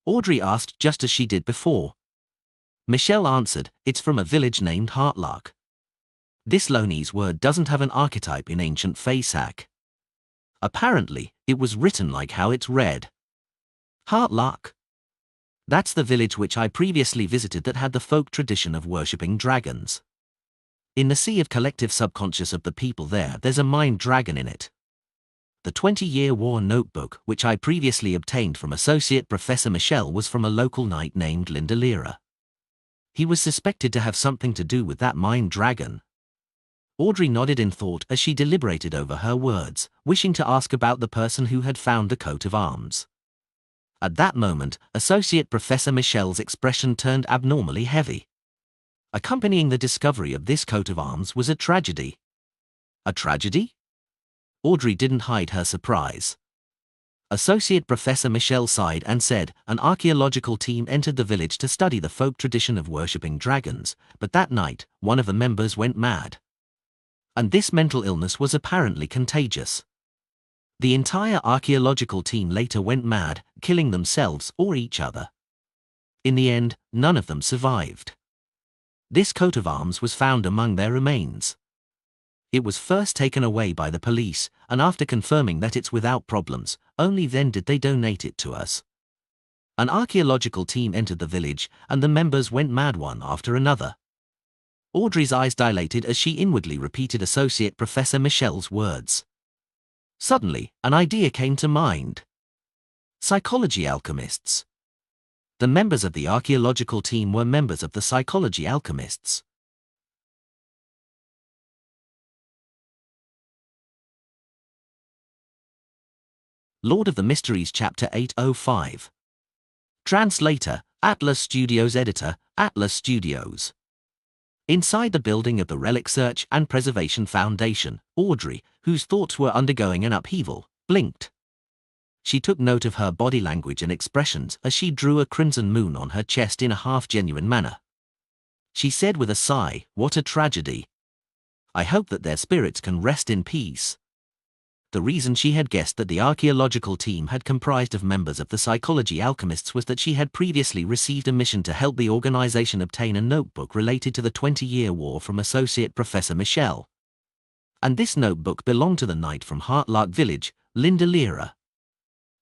A: Audrey asked just as she did before. Michelle answered, "It's from a village named Heartlark." This Lonese word doesn't have an archetype in ancient Faesac. Apparently, it was written like how it's read. Heartlark? That's the village which I previously visited that had the folk tradition of worshipping dragons. In the sea of collective subconscious of the people there's a mind dragon in it. The 20-Year War notebook which I previously obtained from Associate Professor Michelle was from a local knight named Linda Lira. He was suspected to have something to do with that mind dragon. Audrey nodded in thought as she deliberated over her words, wishing to ask about the person who had found the coat of arms. At that moment, Associate Professor Michelle's expression turned abnormally heavy. Accompanying the discovery of this coat of arms was a tragedy. A tragedy? Audrey didn't hide her surprise. Associate Professor Michelle sighed and said, "An archaeological team entered the village to study the folk tradition of worshipping dragons, but that night, one of the members went mad. And this mental illness was apparently contagious. The entire archaeological team later went mad, killing themselves or each other. In the end, none of them survived. This coat of arms was found among their remains. It was first taken away by the police, and after confirming that it's without problems, only then did they donate it to us. An archaeological team entered the village, and the members went mad one after another." Audrey's eyes dilated as she inwardly repeated Associate Professor Michelle's words. Suddenly, an idea came to mind. Psychology alchemists. The members of the archaeological team were members of the psychology alchemists. Lord of the Mysteries Chapter 805. Translator, Atlas Studios. Editor, Atlas Studios. Inside the building of the Relic Search and Preservation Foundation, Audrey, whose thoughts were undergoing an upheaval, blinked. She took note of her body language and expressions as she drew a crimson moon on her chest in a half-genuine manner. She said with a sigh, "What a tragedy. I hope that their spirits can rest in peace." The reason she had guessed that the archaeological team had comprised of members of the psychology alchemists was that she had previously received a mission to help the organization obtain a notebook related to the 20-Year War from Associate Professor Michelle. And this notebook belonged to the knight from Heartlark Village, Linda Lira.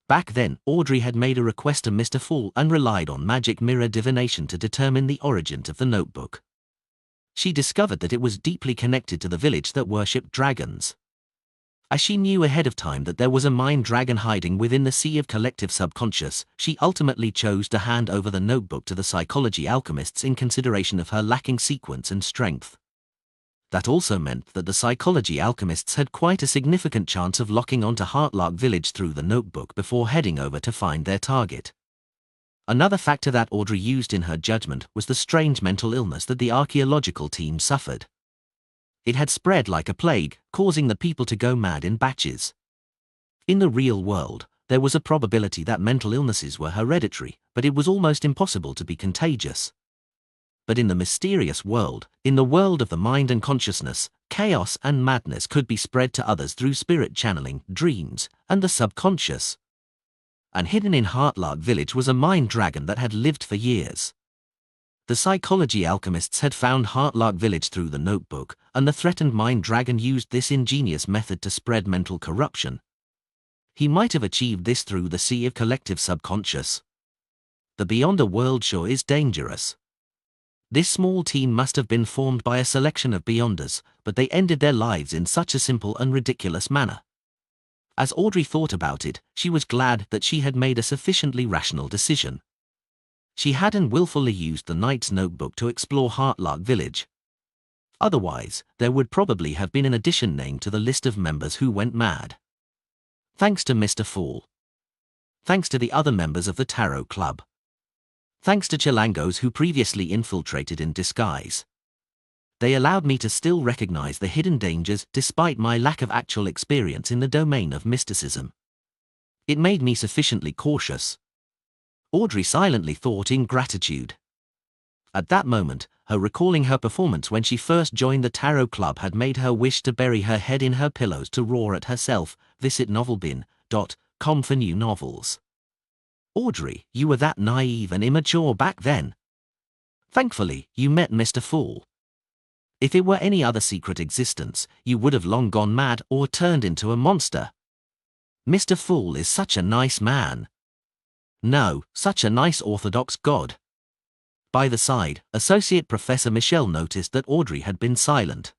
A: Back then, Audrey had made a request to Mr. Fool and relied on magic mirror divination to determine the origin of the notebook. She discovered that it was deeply connected to the village that worshipped dragons. As she knew ahead of time that there was a mind dragon hiding within the sea of collective subconscious, she ultimately chose to hand over the notebook to the psychology alchemists in consideration of her lacking sequence and strength. That also meant that the psychology alchemists had quite a significant chance of locking onto Heartlark Village through the notebook before heading over to find their target. Another factor that Audrey used in her judgment was the strange mental illness that the archaeological team suffered. It had spread like a plague, causing the people to go mad in batches. In the real world, there was a probability that mental illnesses were hereditary, but it was almost impossible to be contagious. But in the mysterious world, in the world of the mind and consciousness, chaos and madness could be spread to others through spirit channeling, dreams, and the subconscious. And hidden in Heartlark Village was a mind dragon that had lived for years. The psychology alchemists had found Heartlark Village through the notebook, and the threatened mind dragon used this ingenious method to spread mental corruption. He might have achieved this through the sea of collective subconscious. The Beyonder world sure is dangerous. This small team must have been formed by a selection of Beyonders, but they ended their lives in such a simple and ridiculous manner. As Audrey thought about it, she was glad that she had made a sufficiently rational decision. She hadn't willfully used the knight's notebook to explore Heartlark Village. Otherwise, there would probably have been an addition named to the list of members who went mad. Thanks to Mr. Fool. Thanks to the other members of the Tarot Club. Thanks to Chilangos who previously infiltrated in disguise. They allowed me to still recognize the hidden dangers despite my lack of actual experience in the domain of mysticism. It made me sufficiently cautious. Audrey silently thought in gratitude. At that moment, her recalling her performance when she first joined the Tarot Club had made her wish to bury her head in her pillows to roar at herself. Visit novelbin.com for new novels. Audrey, you were that naive and immature back then. Thankfully, you met Mr. Fool. If it were any other secret existence, you would have long gone mad or turned into a monster. Mr. Fool is such a nice man. No, such a nice orthodox god. By the side, Associate Professor Michel noticed that Audrey had been silent.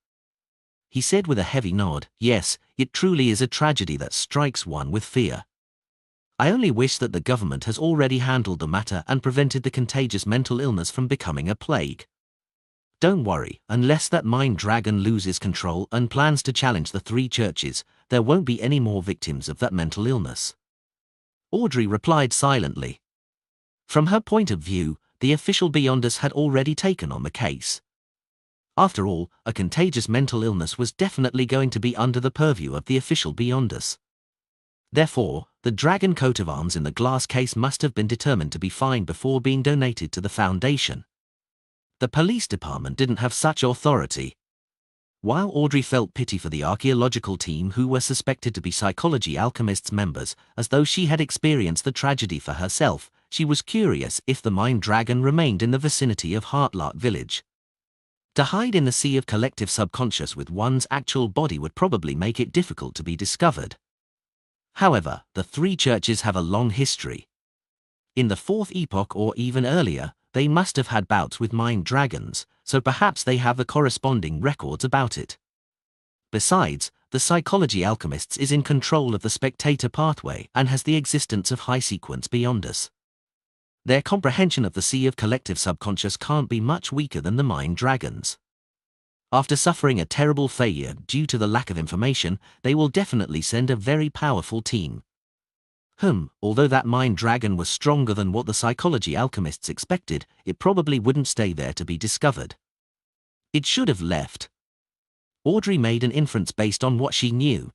A: He said with a heavy nod, yes, it truly is a tragedy that strikes one with fear. I only wish that the government has already handled the matter and prevented the contagious mental illness from becoming a plague. Don't worry, unless that mind dragon loses control and plans to challenge the three churches, there won't be any more victims of that mental illness. Audrey replied silently. From her point of view, the official Beyonders had already taken on the case. After all, a contagious mental illness was definitely going to be under the purview of the official Beyonders. Therefore, the dragon coat of arms in the glass case must have been determined to be fine before being donated to the Foundation. The police department didn't have such authority. While Audrey felt pity for the archaeological team who were suspected to be Psychology Alchemists members, as though she had experienced the tragedy for herself, she was curious if the mind dragon remained in the vicinity of Heartlark Village. To hide in the sea of collective subconscious with one's actual body would probably make it difficult to be discovered. However, the three churches have a long history. In the Fourth Epoch or even earlier, they must have had bouts with mind dragons, so perhaps they have the corresponding records about it. Besides, the Psychology Alchemists is in control of the spectator pathway and has the existence of high-sequence Beyonders. Their comprehension of the sea of collective subconscious can't be much weaker than the mind dragons. After suffering a terrible failure due to the lack of information, they will definitely send a very powerful team. Although that mind dragon was stronger than what the Psychology Alchemists expected, it probably wouldn't stay there to be discovered. It should have left. Audrey made an inference based on what she knew.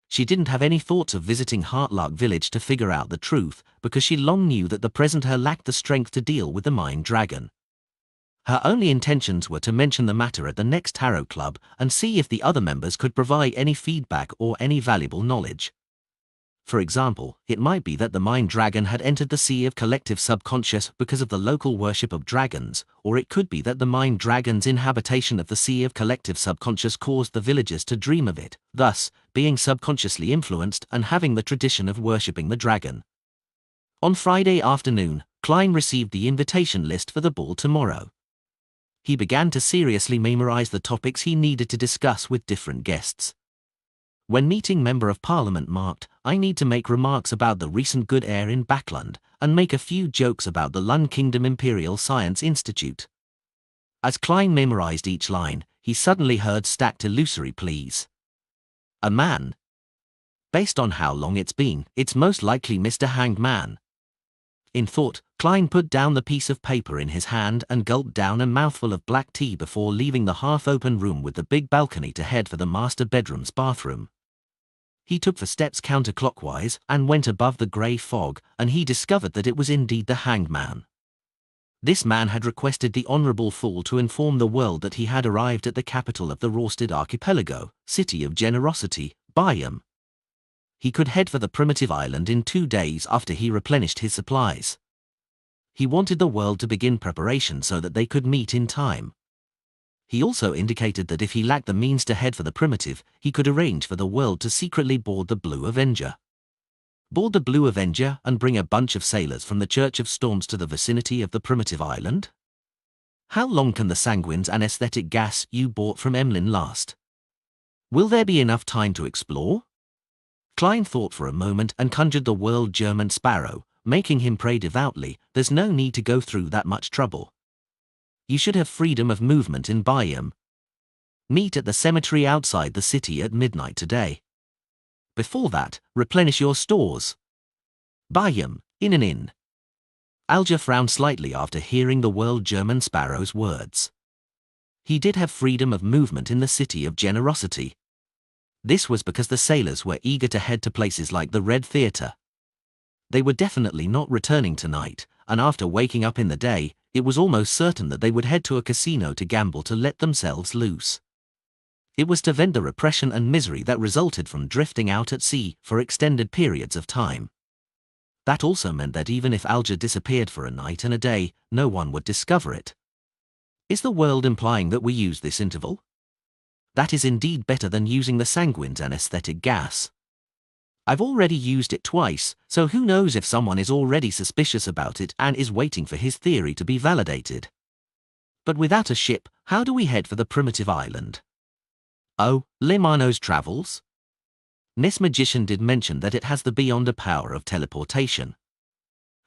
A: She didn't have any thoughts of visiting Heartlark Village to figure out the truth, because she long knew that the present her lacked the strength to deal with the mind dragon. Her only intentions were to mention the matter at the next Tarot Club and see if the other members could provide any feedback or any valuable knowledge. For example, it might be that the mind dragon had entered the sea of collective subconscious because of the local worship of dragons, or it could be that the mind dragon's inhabitation of the sea of collective subconscious caused the villagers to dream of it, thus, being subconsciously influenced and having the tradition of worshipping the dragon. On Friday afternoon, Klein received the invitation list for the ball tomorrow. He began to seriously memorize the topics he needed to discuss with different guests. When meeting Member of Parliament marked, I need to make remarks about the recent good air in Backland, and make a few jokes about the Lund Kingdom Imperial Science Institute. As Klein memorized each line, he suddenly heard stacked illusory pleas. A man. Based on how long it's been, it's most likely Mr. Hanged Man. In thought, Klein put down the piece of paper in his hand and gulped down a mouthful of black tea before leaving the half-open room with the big balcony to head for the master bedroom's bathroom. He took the steps counterclockwise and went above the grey fog, and he discovered that it was indeed the Hanged Man. This man had requested the Honourable Fool to inform the world that he had arrived at the capital of the Rorsted Archipelago, City of Generosity, Bayam. He could head for the primitive island in 2 days after he replenished his supplies. He wanted the world to begin preparation so that they could meet in time. He also indicated that if he lacked the means to head for the primitive, he could arrange for the world to secretly board the Blue Avenger. Board the Blue Avenger and bring a bunch of sailors from the Church of Storms to the vicinity of the primitive island? How long can the sanguines anesthetic gas you bought from Emlyn last? Will there be enough time to explore? Klein thought for a moment and conjured the world German sparrow, making him pray devoutly. There's no need to go through that much trouble. You should have freedom of movement in Bayam. Meet at the cemetery outside the city at midnight today. Before that, replenish your stores. Bayam, in an inn. Alger frowned slightly after hearing the World German Sparrow's words. He did have freedom of movement in the City of Generosity. This was because the sailors were eager to head to places like the Red Theatre. They were definitely not returning tonight, and after waking up in the day, it was almost certain that they would head to a casino to gamble to let themselves loose. It was to vent the repression and misery that resulted from drifting out at sea for extended periods of time. That also meant that even if Alger disappeared for a night and a day, no one would discover it. Is the world implying that we use this interval? That is indeed better than using the sanguine's anesthetic gas. I've already used it twice, so who knows if someone is already suspicious about it and is waiting for his theory to be validated. But without a ship, how do we head for the primitive island? Oh, Limano's travels? This magician did mention that it has the beyonder power of teleportation.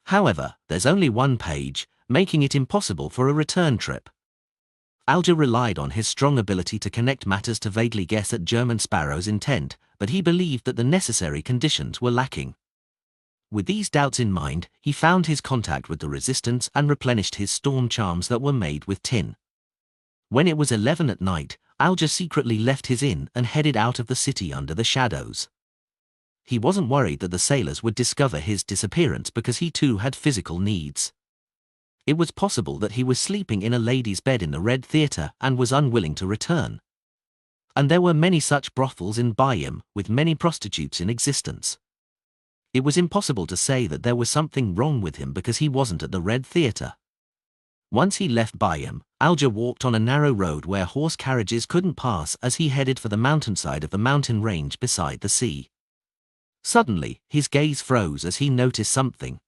A: However, there's only one page, making it impossible for a return trip. Alger relied on his strong ability to connect matters to vaguely guess at German Sparrow's intent, but he believed that the necessary conditions were lacking. With these doubts in mind, he found his contact with the resistance and replenished his storm charms that were made with tin. When it was 11 at night, Alger secretly left his inn and headed out of the city under the shadows. He wasn't worried that the sailors would discover his disappearance because he too had physical needs. It was possible that he was sleeping in a lady's bed in the Red Theatre and was unwilling to return. And there were many such brothels in Bayam, with many prostitutes in existence. It was impossible to say that there was something wrong with him because he wasn't at the Red Theatre. Once he left Bayam, Alger walked on a narrow road where horse carriages couldn't pass as he headed for the mountainside of the mountain range beside the sea. Suddenly, his gaze froze as he noticed something.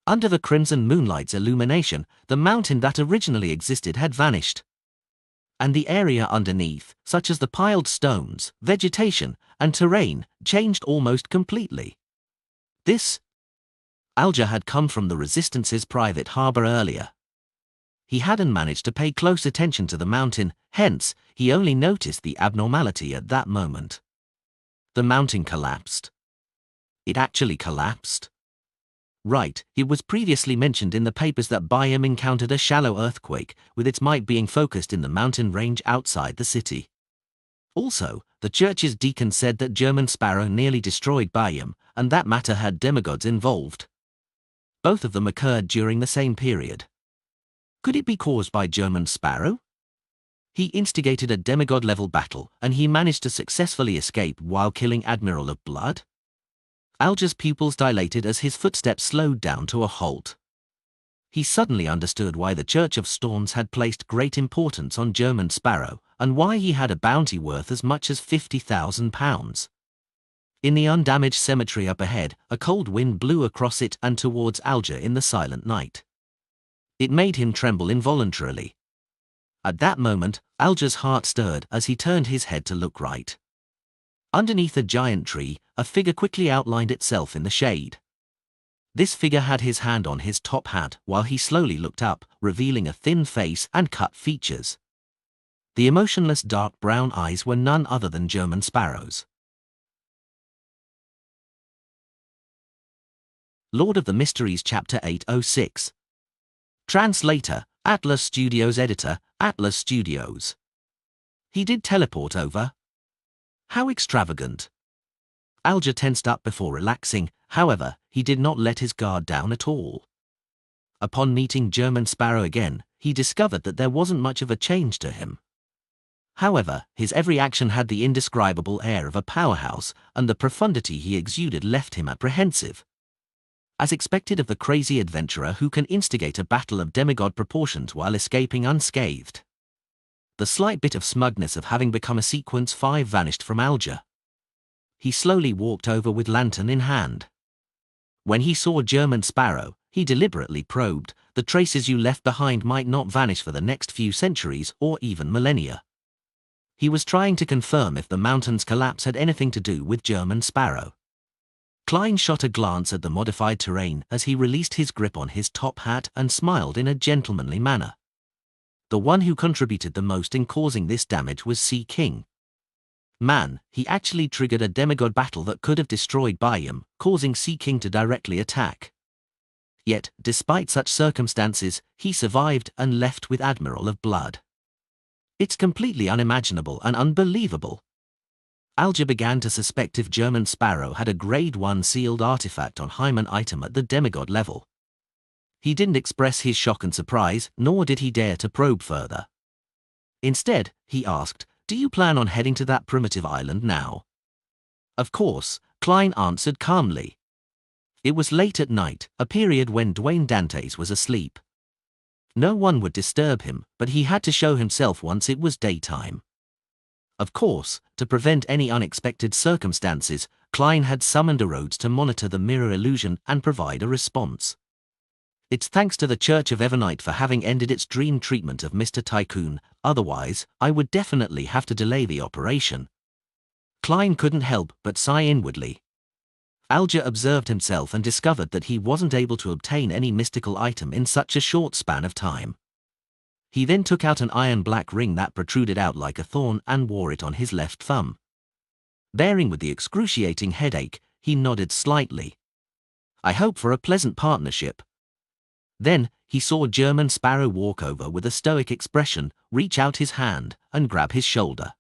A: Under the crimson moonlight's illumination, the mountain that originally existed had vanished. And the area underneath, such as the piled stones, vegetation, and terrain, changed almost completely. Alger had come from the Resistance's private harbour earlier. He hadn't managed to pay close attention to the mountain, hence, he only noticed the abnormality at that moment. The mountain collapsed. It actually collapsed. Right, it was previously mentioned in the papers that Bayam encountered a shallow earthquake, with its might being focused in the mountain range outside the city. Also, the church's deacon said that German Sparrow nearly destroyed Bayam, and that matter had demigods involved. Both of them occurred during the same period. Could it be caused by German Sparrow? He instigated a demigod-level battle, and he managed to successfully escape while killing Admiral of Blood? Alger's pupils dilated as his footsteps slowed down to a halt. He suddenly understood why the Church of Storms had placed great importance on German Sparrow, and why he had a bounty worth as much as £50,000. In the undamaged cemetery up ahead, a cold wind blew across it and towards Alger in the silent night. It made him tremble involuntarily. At that moment, Alger's heart stirred as he turned his head to look right. Underneath a giant tree, a figure quickly outlined itself in the shade. This figure had his hand on his top hat while he slowly looked up, revealing a thin face and cut features. The emotionless dark brown eyes were none other than German Sparrow's. Lord of the Mysteries Chapter 806. Translator, Atlas Studios. Editor, Atlas Studios. He did teleport over. How extravagant. Alger tensed up before relaxing, however, he did not let his guard down at all. Upon meeting German Sparrow again, he discovered that there wasn't much of a change to him. However, his every action had the indescribable air of a powerhouse, and the profundity he exuded left him apprehensive. As expected of the crazy adventurer who can instigate a battle of demigod proportions while escaping unscathed. The slight bit of smugness of having become a Sequence 5 vanished from Alger. He slowly walked over with lantern in hand. When he saw German Sparrow, he deliberately probed, the traces you left behind might not vanish for the next few centuries or even millennia. He was trying to confirm if the mountain's collapse had anything to do with German Sparrow. Klein shot a glance at the modified terrain as he released his grip on his top hat and smiled in a gentlemanly manner. The one who contributed the most in causing this damage was Sea King. Man, he actually triggered a demigod battle that could have destroyed Biome, causing Sea King to directly attack. Yet, despite such circumstances, he survived and left with Admiral of Blood. It's completely unimaginable and unbelievable. Alger began to suspect if German Sparrow had a Grade 1 sealed artifact on Hyman item at the demigod level. He didn't express his shock and surprise, nor did he dare to probe further. Instead, he asked, "Do you plan on heading to that primitive island now?" "Of course," Klein answered calmly. It was late at night, a period when Dwayne Dantes was asleep. No one would disturb him, but he had to show himself once it was daytime. Of course, to prevent any unexpected circumstances, Klein had summoned a Rhodes to monitor the mirror illusion and provide a response. It's thanks to the Church of Evernight for having ended its dream treatment of Mr. Tycoon, otherwise, I would definitely have to delay the operation. Klein couldn't help but sigh inwardly. Alger observed himself and discovered that he wasn't able to obtain any mystical item in such a short span of time. He then took out an iron black ring that protruded out like a thorn and wore it on his left thumb. Bearing with the excruciating headache, he nodded slightly. "I hope for a pleasant partnership." Then, he saw German Sparrow walk over with a stoic expression, reach out his hand, and grab his shoulder.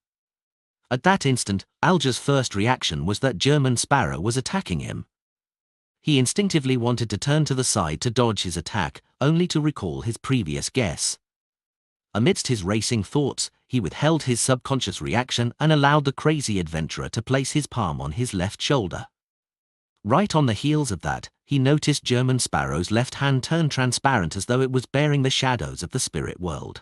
A: At that instant, Alger's first reaction was that German Sparrow was attacking him. He instinctively wanted to turn to the side to dodge his attack, only to recall his previous guess. Amidst his racing thoughts, he withheld his subconscious reaction and allowed the crazy adventurer to place his palm on his left shoulder. Right on the heels of that, he noticed German Sparrow's left hand turn transparent as though it was bearing the shadows of the spirit world.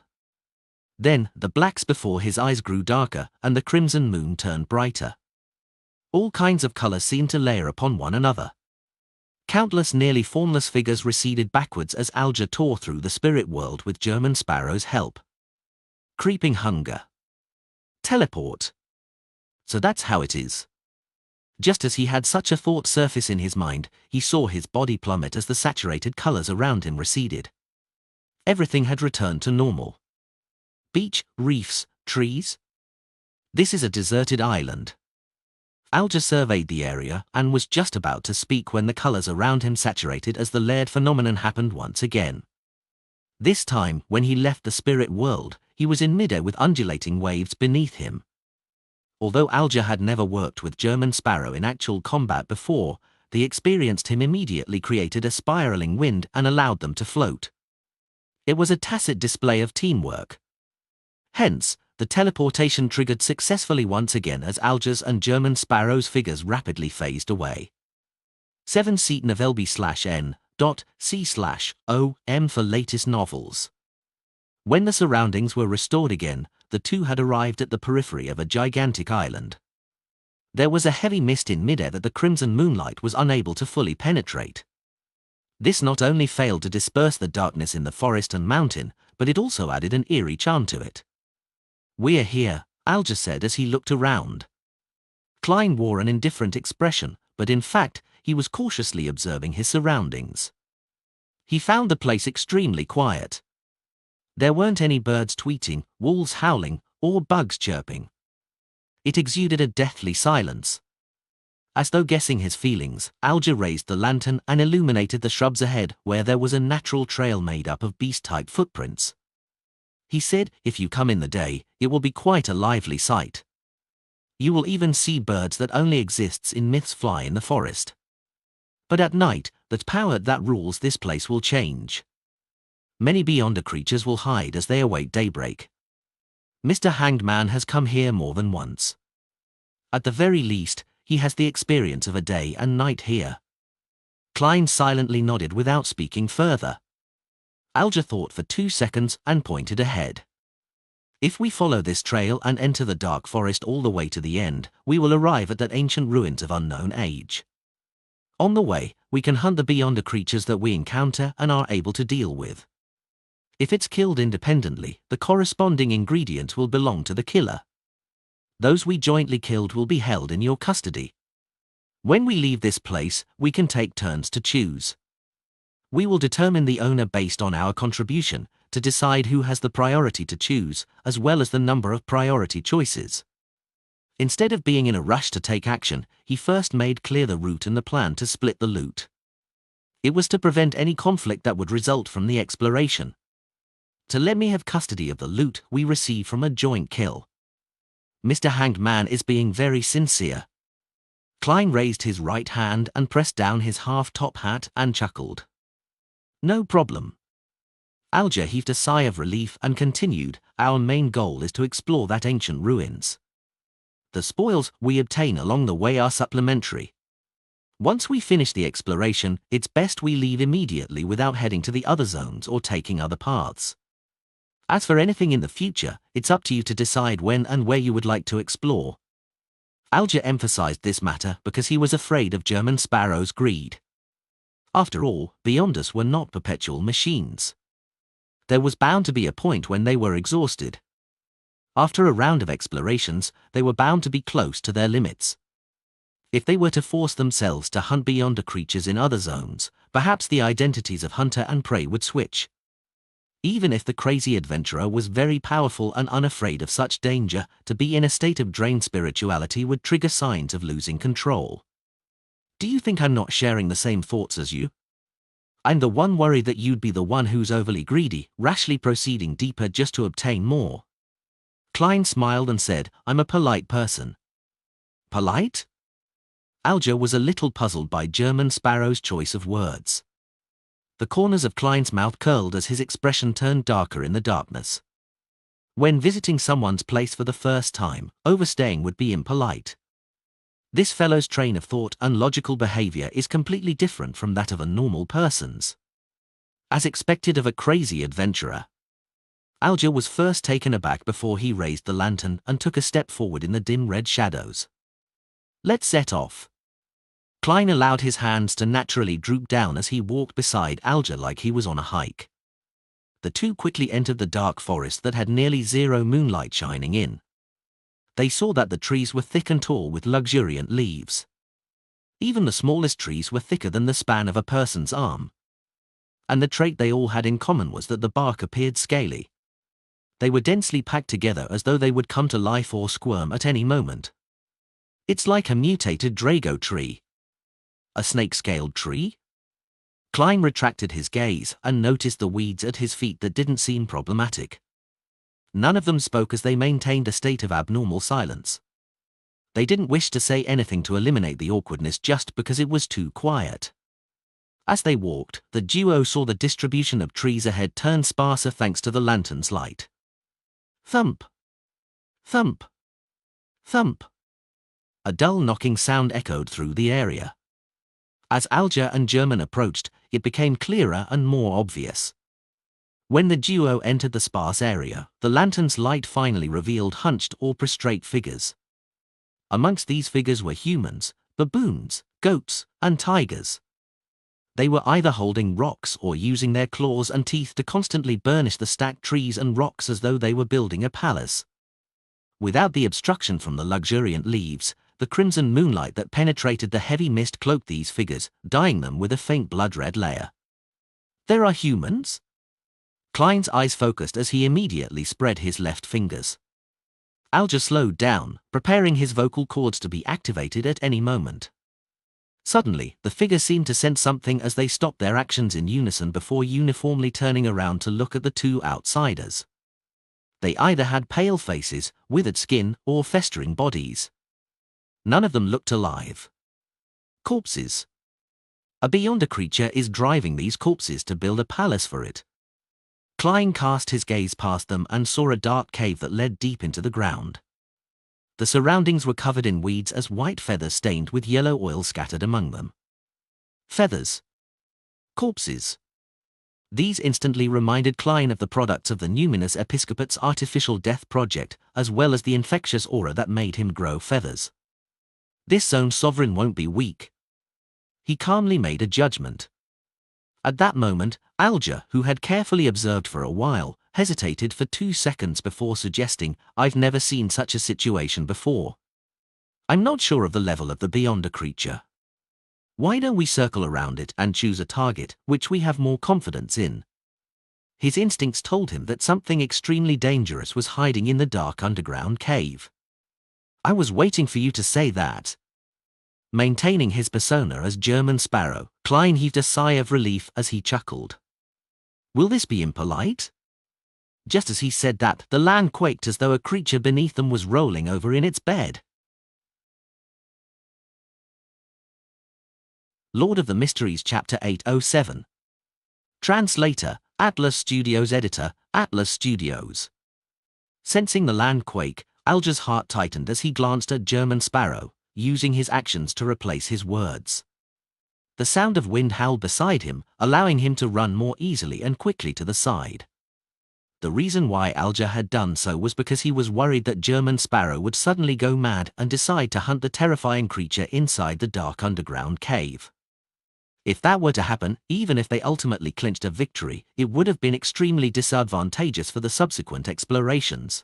A: Then, the blacks before his eyes grew darker, and the crimson moon turned brighter. All kinds of color seemed to layer upon one another. Countless nearly formless figures receded backwards as Alger tore through the spirit world with German Sparrow's help. Creeping hunger. Teleport. So that's how it is. Just as he had such a thought surface in his mind, he saw his body plummet as the saturated colors around him receded. Everything had returned to normal. Beach, reefs, trees. This is a deserted island. Alger surveyed the area and was just about to speak when the colors around him saturated as the layered phenomenon happened once again. This time, when he left the spirit world, he was in midair with undulating waves beneath him. Although Alger had never worked with German Sparrow in actual combat before, the experienced him immediately created a spiraling wind and allowed them to float. It was a tacit display of teamwork. Hence, the teleportation triggered successfully once again as Alger's and German Sparrow's figures rapidly phased away. 7-seat novelby/n.c/om for latest novels. When the surroundings were restored again, the two had arrived at the periphery of a gigantic island. There was a heavy mist in midair that the crimson moonlight was unable to fully penetrate. This not only failed to disperse the darkness in the forest and mountain, but it also added an eerie charm to it. "We're here," Alger said as he looked around. Klein wore an indifferent expression, but in fact, he was cautiously observing his surroundings. He found the place extremely quiet. There weren't any birds tweeting, wolves howling, or bugs chirping. It exuded a deathly silence. As though guessing his feelings, Alger raised the lantern and illuminated the shrubs ahead where there was a natural trail made up of beast-type footprints. He said, "If you come in the day, it will be quite a lively sight. You will even see birds that only exists in myths fly in the forest. But at night, the power that rules this place will change. Many Beyonder creatures will hide as they await daybreak. Mr. Hanged Man has come here more than once. At the very least, he has the experience of a day and night here." Klein silently nodded without speaking further. Alger thought for 2 seconds and pointed ahead. "If we follow this trail and enter the dark forest all the way to the end, we will arrive at that ancient ruins of unknown age. On the way, we can hunt the Beyonder creatures that we encounter and are able to deal with. If it's killed independently, the corresponding ingredient will belong to the killer. Those we jointly killed will be held in your custody. When we leave this place, we can take turns to choose. We will determine the owner based on our contribution, to decide who has the priority to choose, as well as the number of priority choices. Instead of being in a rush to take action, he first made clear the route and the plan to split the loot. It was to prevent any conflict that would result from the exploration. To let me have custody of the loot we receive from a joint kill. Mr. Hanged Man is being very sincere. Klein raised his right hand and pressed down his half-top hat and chuckled. No problem. Alger heaved a sigh of relief and continued, our main goal is to explore that ancient ruins. The spoils we obtain along the way are supplementary. Once we finish the exploration, it's best we leave immediately without heading to the other zones or taking other paths. As for anything in the future, it's up to you to decide when and where you would like to explore. Alger emphasized this matter because he was afraid of German Sparrow's greed. After all, Beyond Us were not perpetual machines. There was bound to be a point when they were exhausted. After a round of explorations, they were bound to be close to their limits. If they were to force themselves to hunt beyond creatures in other zones, perhaps the identities of hunter and prey would switch. Even if the crazy adventurer was very powerful and unafraid of such danger, to be in a state of drained spirituality would trigger signs of losing control. Do you think I'm not sharing the same thoughts as you? I'm the one worried that you'd be the one who's overly greedy, rashly proceeding deeper just to obtain more. Klein smiled and said, I'm a polite person. Polite? Alger was a little puzzled by German Sparrow's choice of words. The corners of Klein's mouth curled as his expression turned darker in the darkness. When visiting someone's place for the first time, overstaying would be impolite. This fellow's train of thought and logical behavior is completely different from that of a normal person's. As expected of a crazy adventurer. Alger was first taken aback before he raised the lantern and took a step forward in the dim red shadows. Let's set off. Klein allowed his hands to naturally droop down as he walked beside Alger like he was on a hike. The two quickly entered the dark forest that had nearly zero moonlight shining in. They saw that the trees were thick and tall with luxuriant leaves. Even the smallest trees were thicker than the span of a person's arm. And the trait they all had in common was that the bark appeared scaly. They were densely packed together as though they would come to life or squirm at any moment. It's like a mutated Drago tree. A snake-scaled tree? Klein retracted his gaze and noticed the weeds at his feet that didn't seem problematic. None of them spoke as they maintained a state of abnormal silence. They didn't wish to say anything to eliminate the awkwardness just because it was too quiet. As they walked, the duo saw the distribution of trees ahead turn sparser thanks to the lantern's light. Thump! Thump! Thump! A dull knocking sound echoed through the area. As Alger and German approached, it became clearer and more obvious. When the duo entered the sparse area, the lantern's light finally revealed hunched or prostrate figures. Amongst these figures were humans, baboons, goats, and tigers. They were either holding rocks or using their claws and teeth to constantly burnish the stacked trees and rocks as though they were building a palace. Without the obstruction from the luxuriant leaves, the crimson moonlight that penetrated the heavy mist cloaked these figures, dyeing them with a faint blood-red layer. There are humans? Klein's eyes focused as he immediately spread his left fingers. Alger slowed down, preparing his vocal cords to be activated at any moment. Suddenly, the figures seemed to sense something as they stopped their actions in unison before uniformly turning around to look at the two outsiders. They either had pale faces, withered skin, or festering bodies. None of them looked alive. Corpses. A Beyonder creature is driving these corpses to build a palace for it. Klein cast his gaze past them and saw a dark cave that led deep into the ground. The surroundings were covered in weeds as white feathers stained with yellow oil scattered among them. Feathers. Corpses. These instantly reminded Klein of the products of the Numinous Episcopate's artificial death project, as well as the infectious aura that made him grow feathers. This zone's sovereign won't be weak. He calmly made a judgment. At that moment, Alger, who had carefully observed for a while, hesitated for 2 seconds before suggesting, I've never seen such a situation before. I'm not sure of the level of the Beyonder creature. Why don't we circle around it and choose a target which we have more confidence in? His instincts told him that something extremely dangerous was hiding in the dark underground cave. I was waiting for you to say that. Maintaining his persona as German Sparrow, Klein heaved a sigh of relief as he chuckled. Will this be impolite? Just as he said that, the land quaked as though a creature beneath them was rolling over in its bed. Lord of the Mysteries Chapter 807. Translator, Atlas Studios. Editor, Atlas Studios. Sensing the land quake, Alger's heart tightened as he glanced at German Sparrow, using his actions to replace his words. The sound of wind howled beside him, allowing him to run more easily and quickly to the side. The reason why Alger had done so was because he was worried that German Sparrow would suddenly go mad and decide to hunt the terrifying creature inside the dark underground cave. If that were to happen, even if they ultimately clinched a victory, it would have been extremely disadvantageous for the subsequent explorations.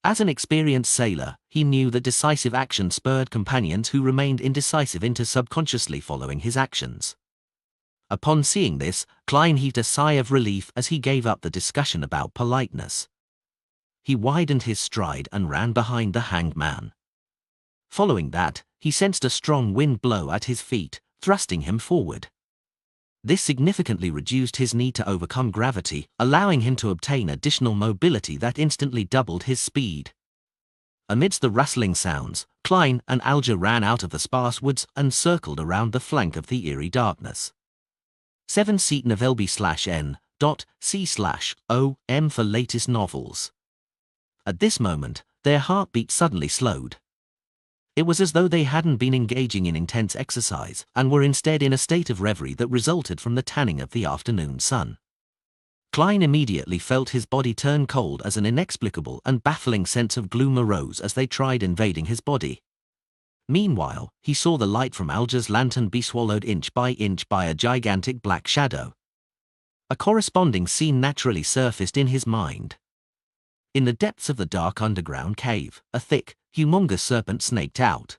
A: As an experienced sailor, he knew that decisive action spurred companions who remained indecisive into subconsciously following his actions. Upon seeing this, Klein heaved a sigh of relief as he gave up the discussion about politeness. He widened his stride and ran behind the hanged man. Following that, he sensed a strong wind blow at his feet, thrusting him forward. This significantly reduced his need to overcome gravity, allowing him to obtain additional mobility that instantly doubled his speed. Amidst the rustling sounds, Klein and Alger ran out of the sparse woods and circled around the flank of the eerie darkness. 7-seat novelb/n.c/om for latest novels. At this moment, their heartbeat suddenly slowed. It was as though they hadn't been engaging in intense exercise and were instead in a state of reverie that resulted from the tanning of the afternoon sun. Klein immediately felt his body turn cold as an inexplicable and baffling sense of gloom arose as they tried invading his body. Meanwhile, he saw the light from Alger's lantern be swallowed inch by a gigantic black shadow. A corresponding scene naturally surfaced in his mind. In the depths of the dark underground cave, a thick, humongous serpent snaked out.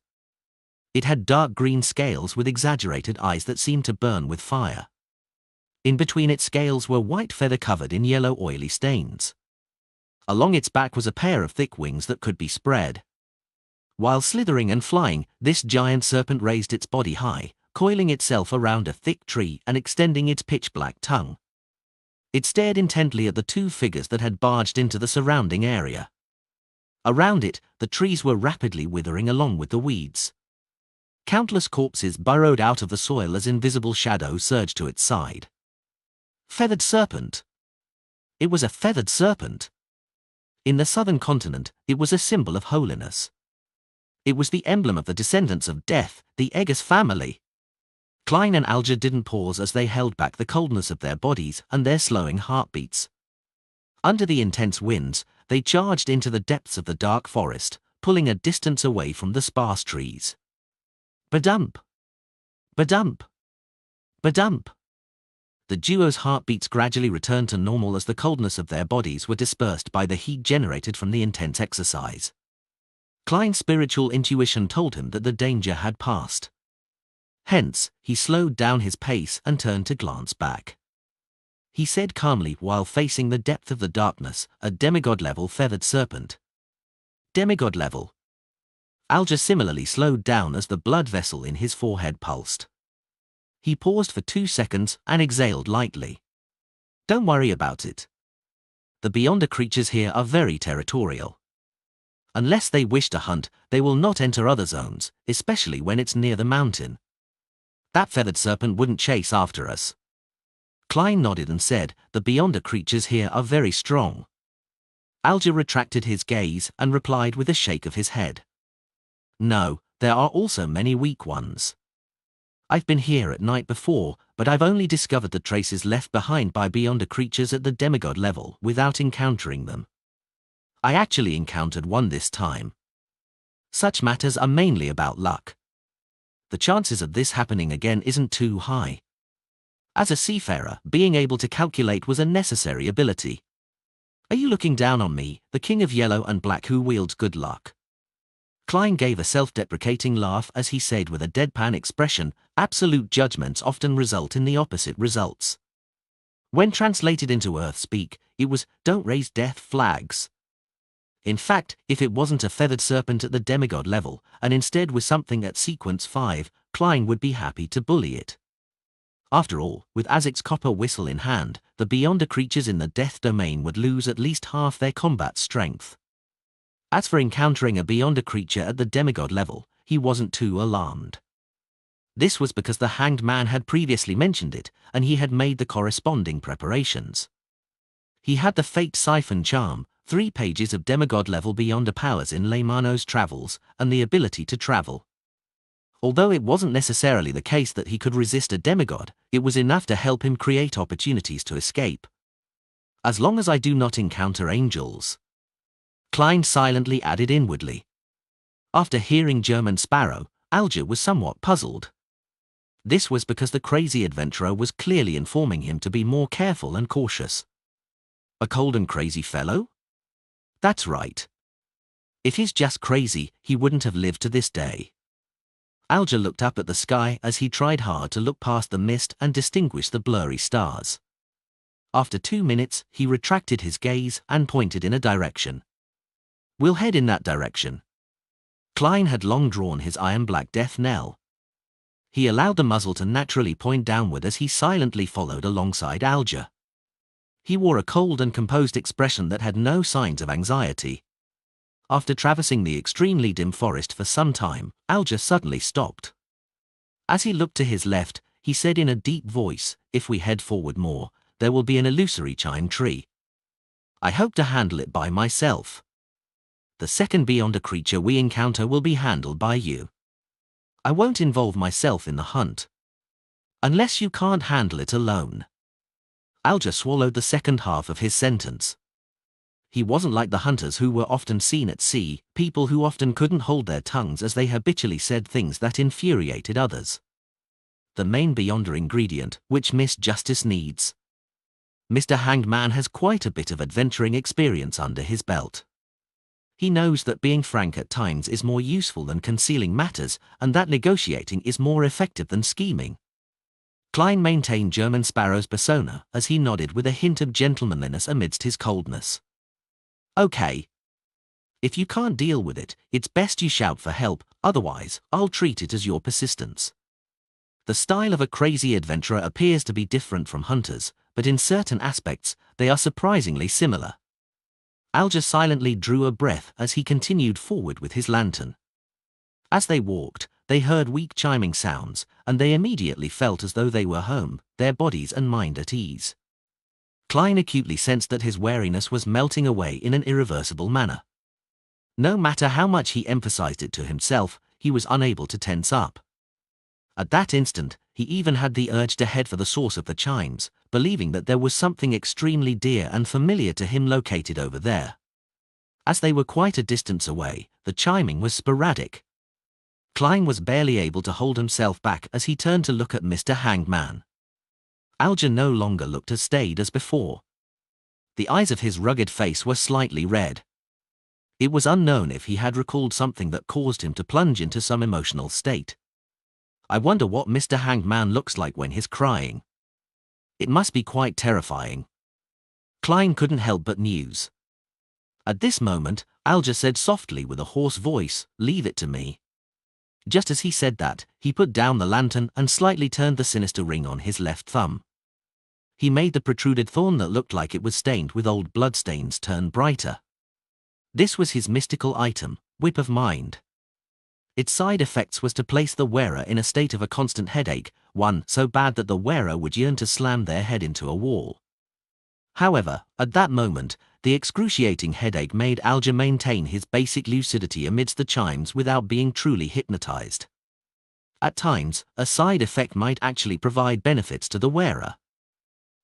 A: It had dark green scales with exaggerated eyes that seemed to burn with fire. In between its scales were white feather covered in yellow oily stains. Along its back was a pair of thick wings that could be spread. While slithering and flying, this giant serpent raised its body high, coiling itself around a thick tree and extending its pitch-black tongue. It stared intently at the two figures that had barged into the surrounding area. Around it, the trees were rapidly withering along with the weeds. Countless corpses burrowed out of the soil as invisible shadows surged to its side. Feathered serpent. It was a feathered serpent. In the southern continent, it was a symbol of holiness. It was the emblem of the descendants of death, the Eggers family. Klein and Alger didn't pause as they held back the coldness of their bodies and their slowing heartbeats. Under the intense winds, they charged into the depths of the dark forest, pulling a distance away from the sparse trees. Badump! Badump! Badump! The duo's heartbeats gradually returned to normal as the coldness of their bodies were dispersed by the heat generated from the intense exercise. Klein's spiritual intuition told him that the danger had passed. Hence, he slowed down his pace and turned to glance back. He said calmly while facing the depth of the darkness, a demigod-level feathered serpent. Demigod level. Alger similarly slowed down as the blood vessel in his forehead pulsed. He paused for 2 seconds and exhaled lightly. Don't worry about it. The Beyonder creatures here are very territorial. Unless they wish to hunt, they will not enter other zones, especially when it's near the mountain. That feathered serpent wouldn't chase after us. Klein nodded and said, the Beyonder creatures here are very strong. Alger retracted his gaze and replied with a shake of his head. No, there are also many weak ones. I've been here at night before, but I've only discovered the traces left behind by Beyonder creatures at the demigod level without encountering them. I actually encountered one this time. Such matters are mainly about luck. The chances of this happening again isn't too high. As a seafarer, being able to calculate was a necessary ability. Are you looking down on me, the king of yellow and black who wields good luck? Klein gave a self-deprecating laugh as he said with a deadpan expression, absolute judgments often result in the opposite results. When translated into Earth speak, it was, "Don't raise death flags." In fact, if it wasn't a feathered serpent at the demigod level, and instead was something at sequence 5, Klein would be happy to bully it. After all, with Azic's copper whistle in hand, the Beyonder creatures in the death domain would lose at least half their combat strength. As for encountering a Beyonder creature at the demigod level, he wasn't too alarmed. This was because the Hanged Man had previously mentioned it, and he had made the corresponding preparations. He had the Fate Siphon Charm, 3 pages of demigod-level Beyonder powers in Leymano's Travels, and the ability to travel. Although it wasn't necessarily the case that he could resist a demigod, it was enough to help him create opportunities to escape. As long as I do not encounter angels, Klein silently added inwardly. After hearing German Sparrow, Alger was somewhat puzzled. This was because the crazy adventurer was clearly informing him to be more careful and cautious. A cold and crazy fellow? That's right. If he's just crazy, he wouldn't have lived to this day. Alger looked up at the sky as he tried hard to look past the mist and distinguish the blurry stars. After 2 minutes, he retracted his gaze and pointed in a direction. "We'll head in that direction." Klein had long drawn his iron-black death knell. He allowed the muzzle to naturally point downward as he silently followed alongside Alger. He wore a cold and composed expression that had no signs of anxiety. After traversing the extremely dim forest for some time, Alger suddenly stopped. As he looked to his left, he said in a deep voice, "If we head forward more, there will be an illusory chime tree. I hope to handle it by myself. The second Beyonder creature we encounter will be handled by you. I won't involve myself in the hunt. Unless you can't handle it alone." Alger swallowed the second half of his sentence. He wasn't like the hunters who were often seen at sea, people who often couldn't hold their tongues as they habitually said things that infuriated others. The main Beyonder ingredient, which Miss Justice needs. Mr. Hanged Man has quite a bit of adventuring experience under his belt. He knows that being frank at times is more useful than concealing matters, and that negotiating is more effective than scheming. Klein maintained German Sparrow's persona as he nodded with a hint of gentlemanliness amidst his coldness. "Okay. If you can't deal with it, it's best you shout for help, otherwise, I'll treat it as your persistence." The style of a crazy adventurer appears to be different from hunters, but in certain aspects, they are surprisingly similar. Alger silently drew a breath as he continued forward with his lantern. As they walked, they heard weak chiming sounds, and they immediately felt as though they were home, their bodies and mind at ease. Klein acutely sensed that his wariness was melting away in an irreversible manner. No matter how much he emphasized it to himself, he was unable to tense up. At that instant, he even had the urge to head for the source of the chimes, believing that there was something extremely dear and familiar to him located over there. As they were quite a distance away, the chiming was sporadic. Klein was barely able to hold himself back as he turned to look at Mr. Hanged Man. Alger no longer looked as staid as before. The eyes of his rugged face were slightly red. It was unknown if he had recalled something that caused him to plunge into some emotional state. I wonder what Mr. Hanged Man looks like when he's crying. It must be quite terrifying. Klein couldn't help but muse. At this moment, Alger said softly with a hoarse voice, "Leave it to me." Just as he said that, he put down the lantern and slightly turned the sinister ring on his left thumb. He made the protruded thorn that looked like it was stained with old bloodstains turn brighter. This was his mystical item, Whip of Mind. Its side effects was to place the wearer in a state of a constant headache, one so bad that the wearer would yearn to slam their head into a wall. However, at that moment, the excruciating headache made Alger maintain his basic lucidity amidst the chimes without being truly hypnotized. At times, a side effect might actually provide benefits to the wearer.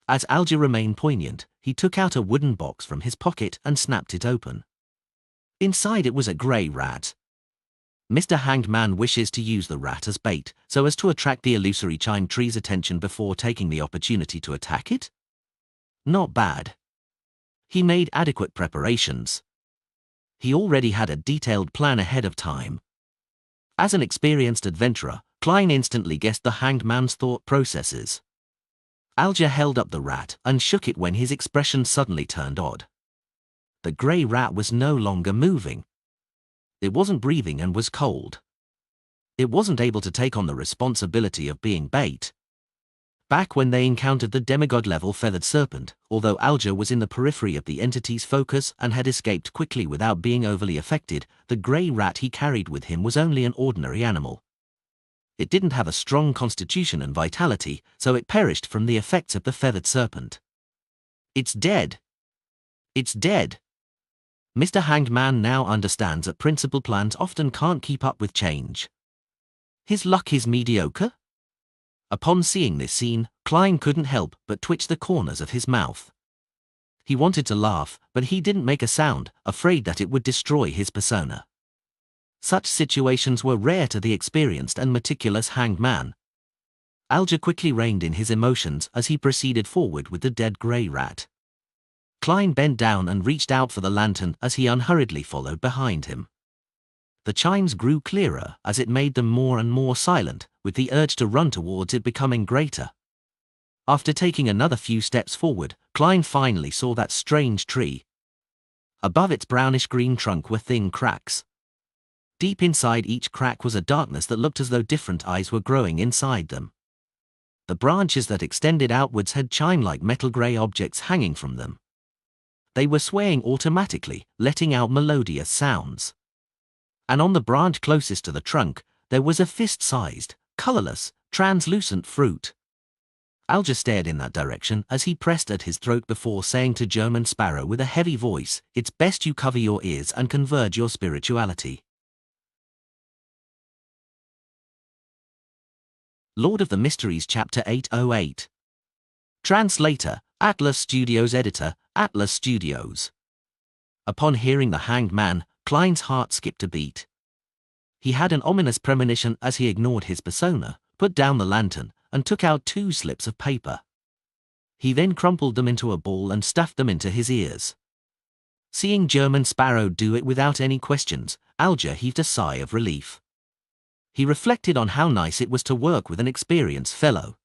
A: As Alger remained poignant, he took out a wooden box from his pocket and snapped it open. Inside it was a grey rat. Mr. Hanged Man wishes to use the rat as bait, so as to attract the illusory chime tree's attention before taking the opportunity to attack it? Not bad. He made adequate preparations. He already had a detailed plan ahead of time. As an experienced adventurer, Klein instantly guessed the hanged man's thought processes. Alger held up the rat and shook it when his expression suddenly turned odd. The grey rat was no longer moving. It wasn't breathing and was cold. It wasn't able to take on the responsibility of being bait. Back when they encountered the demigod-level feathered serpent, although Alger was in the periphery of the entity's focus and had escaped quickly without being overly affected, the grey rat he carried with him was only an ordinary animal. It didn't have a strong constitution and vitality, so it perished from the effects of the feathered serpent. It's dead. It's dead. Mr. Hanged Man now understands that principal plans often can't keep up with change. His luck is mediocre? Upon seeing this scene, Klein couldn't help but twitch the corners of his mouth. He wanted to laugh, but he didn't make a sound, afraid that it would destroy his persona. Such situations were rare to the experienced and meticulous Hanged Man. Alger quickly reined in his emotions as he proceeded forward with the dead grey rat. Klein bent down and reached out for the lantern as he unhurriedly followed behind him. The chimes grew clearer as it made them more and more silent, with the urge to run towards it becoming greater. After taking another few steps forward, Klein finally saw that strange tree. Above its brownish-green trunk were thin cracks. Deep inside each crack was a darkness that looked as though different eyes were growing inside them. The branches that extended outwards had chime-like metal-grey objects hanging from them. They were swaying automatically, letting out melodious sounds. And on the branch closest to the trunk, there was a fist-sized, colourless, translucent fruit. Alger stared in that direction as he pressed at his throat before saying to German Sparrow with a heavy voice, "It's best you cover your ears and converge your spirituality." Lord of the Mysteries Chapter 808. Translator, Atlas Studios. Editor, Atlas Studios. Upon hearing the Hanged Man, Klein's heart skipped a beat. He had an ominous premonition as he ignored his persona, put down the lantern, and took out 2 slips of paper. He then crumpled them into a ball and stuffed them into his ears. Seeing German Sparrow do it without any questions, Alger heaved a sigh of relief. He reflected on how nice it was to work with an experienced fellow.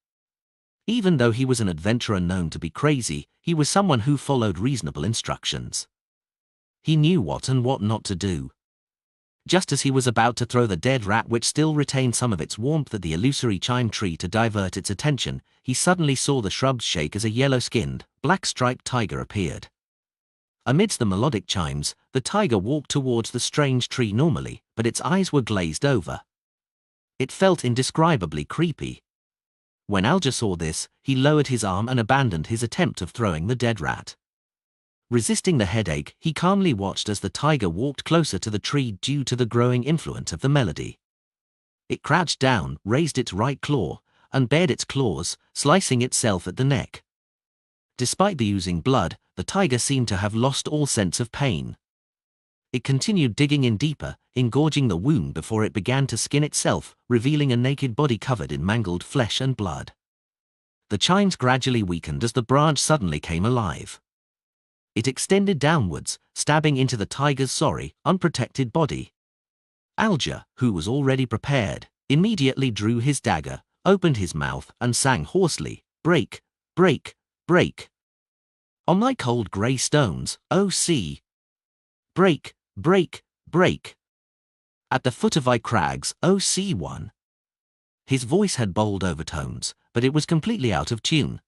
A: Even though he was an adventurer known to be crazy, he was someone who followed reasonable instructions. He knew what and what not to do. Just as he was about to throw the dead rat, which still retained some of its warmth, at the illusory chime tree to divert its attention, he suddenly saw the shrubs shake as a yellow-skinned, black-striped tiger appeared. Amidst the melodic chimes, the tiger walked towards the strange tree normally, but its eyes were glazed over. It felt indescribably creepy. When Alger saw this, he lowered his arm and abandoned his attempt of throwing the dead rat. Resisting the headache, he calmly watched as the tiger walked closer to the tree due to the growing influence of the melody. It crouched down, raised its right claw, and bared its claws, slicing itself at the neck. Despite the oozing blood, the tiger seemed to have lost all sense of pain. It continued digging in deeper, engorging the wound before it began to skin itself, revealing a naked body covered in mangled flesh and blood. The chimes gradually weakened as the branch suddenly came alive. It extended downwards, stabbing into the tiger's sorry, unprotected body. Alger, who was already prepared, immediately drew his dagger, opened his mouth, and sang hoarsely, "Break, break, break. On thy cold grey stones, O sea. Break, break, break. At the foot of thy crags, O sea one." His voice had bold overtones, but it was completely out of tune.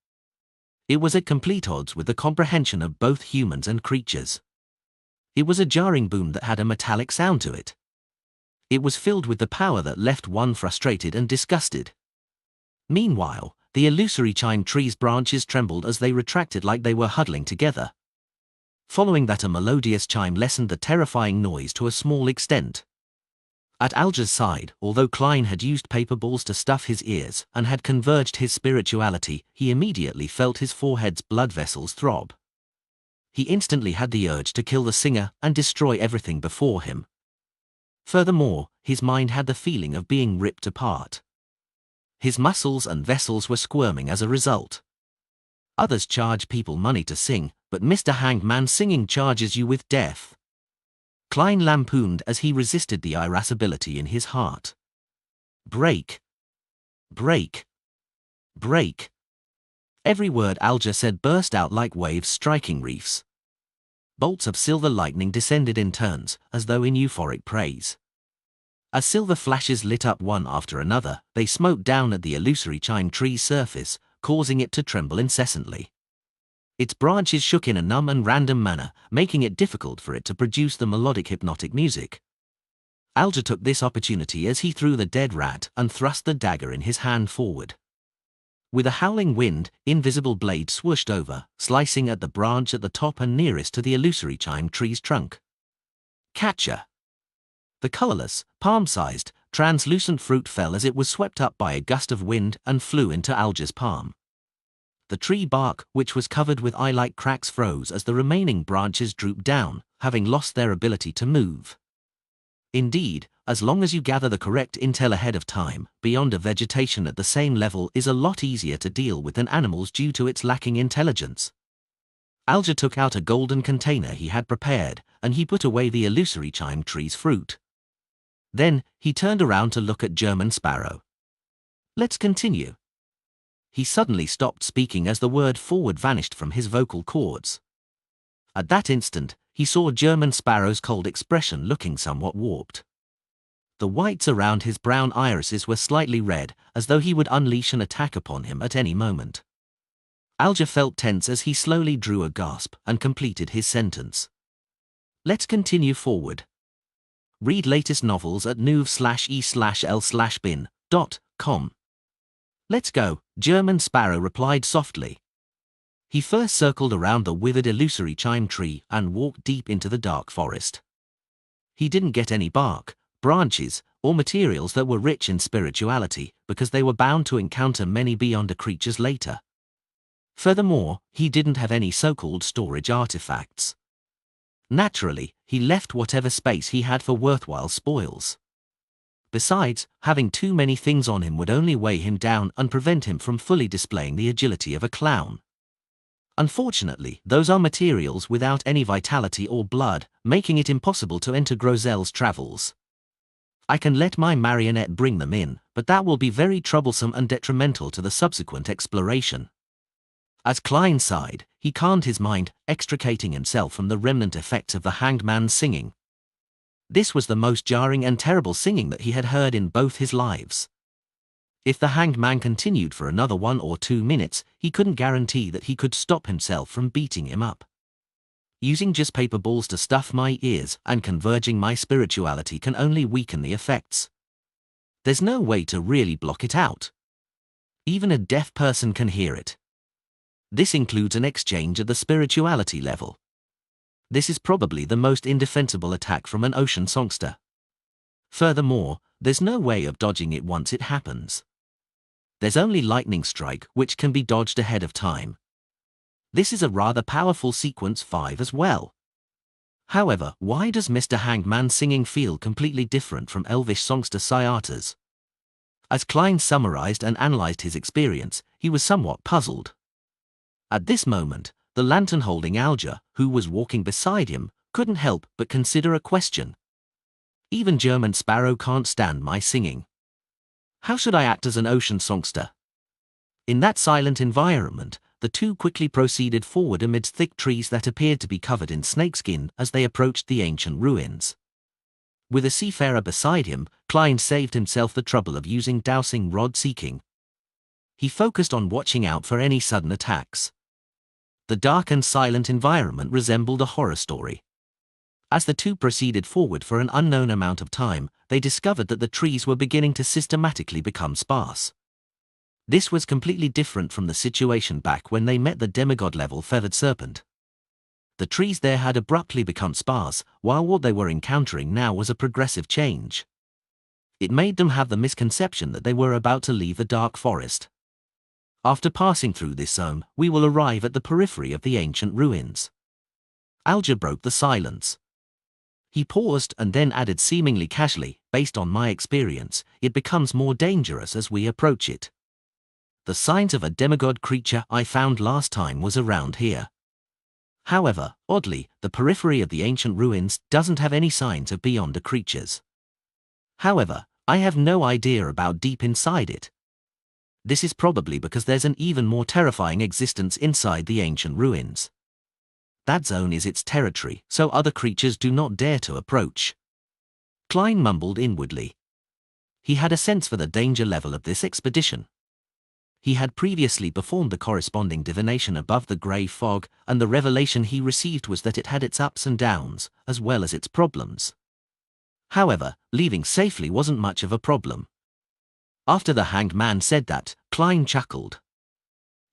A: It was at complete odds with the comprehension of both humans and creatures. It was a jarring boom that had a metallic sound to it. It was filled with the power that left one frustrated and disgusted. Meanwhile, the illusory chime tree's branches trembled as they retracted like they were huddling together. Following that, a melodious chime lessened the terrifying noise to a small extent. At Alger's side, although Klein had used paper balls to stuff his ears and had converged his spirituality, he immediately felt his forehead's blood vessels throb. He instantly had the urge to kill the singer and destroy everything before him. Furthermore, his mind had the feeling of being ripped apart. His muscles and vessels were squirming as a result. Others charge people money to sing, but Mr. Hanged Man singing charges you with death. Klein lampooned as he resisted the irascibility in his heart. Break, Break. Break. Every word Alger said burst out like waves striking reefs. Bolts of silver lightning descended in turns, as though in euphoric praise. As silver flashes lit up one after another, they smote down at the illusory chime tree's surface, causing it to tremble incessantly. Its branches shook in a numb and random manner, making it difficult for it to produce the melodic hypnotic music. Alger took this opportunity as he threw the dead rat and thrust the dagger in his hand forward. With a howling wind, invisible blade swooshed over, slicing at the branch at the top and nearest to the illusory chime tree's trunk. Catcher. The colorless, palm-sized, translucent fruit fell as it was swept up by a gust of wind and flew into Alger's palm. The tree bark, which was covered with eye-like cracks, froze as the remaining branches drooped down, having lost their ability to move. Indeed, as long as you gather the correct intel ahead of time, beyond a vegetation at the same level is a lot easier to deal with than animals due to its lacking intelligence. Alger took out a golden container he had prepared, and he put away the illusory chime tree's fruit. Then, he turned around to look at German Sparrow. "Let's continue." He suddenly stopped speaking as the word forward vanished from his vocal cords. At that instant, he saw German Sparrow's cold expression looking somewhat warped. The whites around his brown irises were slightly red, as though he would unleash an attack upon him at any moment. Alger felt tense as he slowly drew a gasp and completed his sentence. "Let's continue forward. Read latest novels at nouv/e/l/bin.com. "Let's go," German Sparrow replied softly. He first circled around the withered illusory chime tree and walked deep into the dark forest. He didn't get any bark, branches, or materials that were rich in spirituality, because they were bound to encounter many beyonder creatures later. Furthermore, he didn't have any so-called storage artifacts. Naturally, he left whatever space he had for worthwhile spoils. Besides, having too many things on him would only weigh him down and prevent him from fully displaying the agility of a clown. Unfortunately, those are materials without any vitality or blood, making it impossible to enter Grosel's travels. I can let my marionette bring them in, but that will be very troublesome and detrimental to the subsequent exploration. As Klein sighed, he calmed his mind, extricating himself from the remnant effects of the hanged man's singing. This was the most jarring and terrible singing that he had heard in both his lives. If the hanged man continued for another 1 or 2 minutes, he couldn't guarantee that he could stop himself from beating him up. Using just paper balls to stuff my ears and converging my spirituality can only weaken the effects. There's no way to really block it out. Even a deaf person can hear it. This includes an exchange at the spirituality level. This is probably the most indefensible attack from an ocean songster. Furthermore, there's no way of dodging it once it happens. There's only lightning strike, which can be dodged ahead of time. This is a rather powerful sequence 5 as well. However, why does Mr. Hangman's singing feel completely different from elvish songster Sciata's? As Klein summarized and analyzed his experience, he was somewhat puzzled. At this moment, the lantern-holding Alger, who was walking beside him, couldn't help but consider a question. Even German Sparrow can't stand my singing. How should I act as an ocean songster? In that silent environment, the two quickly proceeded forward amidst thick trees that appeared to be covered in snakeskin as they approached the ancient ruins. With a seafarer beside him, Klein saved himself the trouble of using dowsing rod seeking. He focused on watching out for any sudden attacks. The dark and silent environment resembled a horror story. As the two proceeded forward for an unknown amount of time, they discovered that the trees were beginning to systematically become sparse. This was completely different from the situation back when they met the demigod-level feathered serpent. The trees there had abruptly become sparse, while what they were encountering now was a progressive change. It made them have the misconception that they were about to leave the dark forest. After passing through this zone, we will arrive at the periphery of the ancient ruins. Alger broke the silence. He paused and then added seemingly casually, based on my experience, it becomes more dangerous as we approach it. The signs of a demigod creature I found last time was around here. However, oddly, the periphery of the ancient ruins doesn't have any signs of beyonder creatures. However, I have no idea about deep inside it. This is probably because there's an even more terrifying existence inside the ancient ruins. That zone is its territory, so other creatures do not dare to approach. Klein mumbled inwardly. He had a sense for the danger level of this expedition. He had previously performed the corresponding divination above the grey fog, and the revelation he received was that it had its ups and downs, as well as its problems. However, leaving safely wasn't much of a problem. After the hanged man said that, Klein chuckled.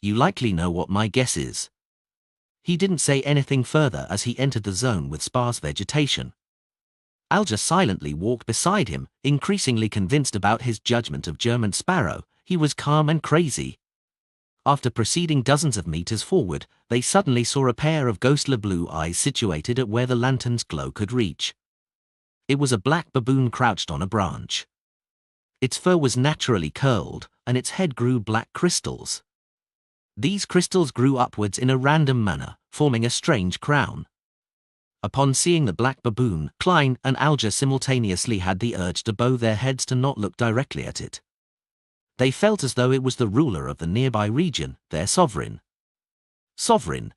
A: "You likely know what my guess is." He didn't say anything further as he entered the zone with sparse vegetation. Alger silently walked beside him, increasingly convinced about his judgment of German Sparrow. He was calm and crazy. After proceeding dozens of meters forward, they suddenly saw a pair of ghostly blue eyes situated at where the lantern's glow could reach. It was a black baboon crouched on a branch. Its fur was naturally curled, and its head grew black crystals. These crystals grew upwards in a random manner, forming a strange crown. Upon seeing the black baboon, Klein and Alger simultaneously had the urge to bow their heads to not look directly at it. They felt as though it was the ruler of the nearby region, their sovereign. Sovereign.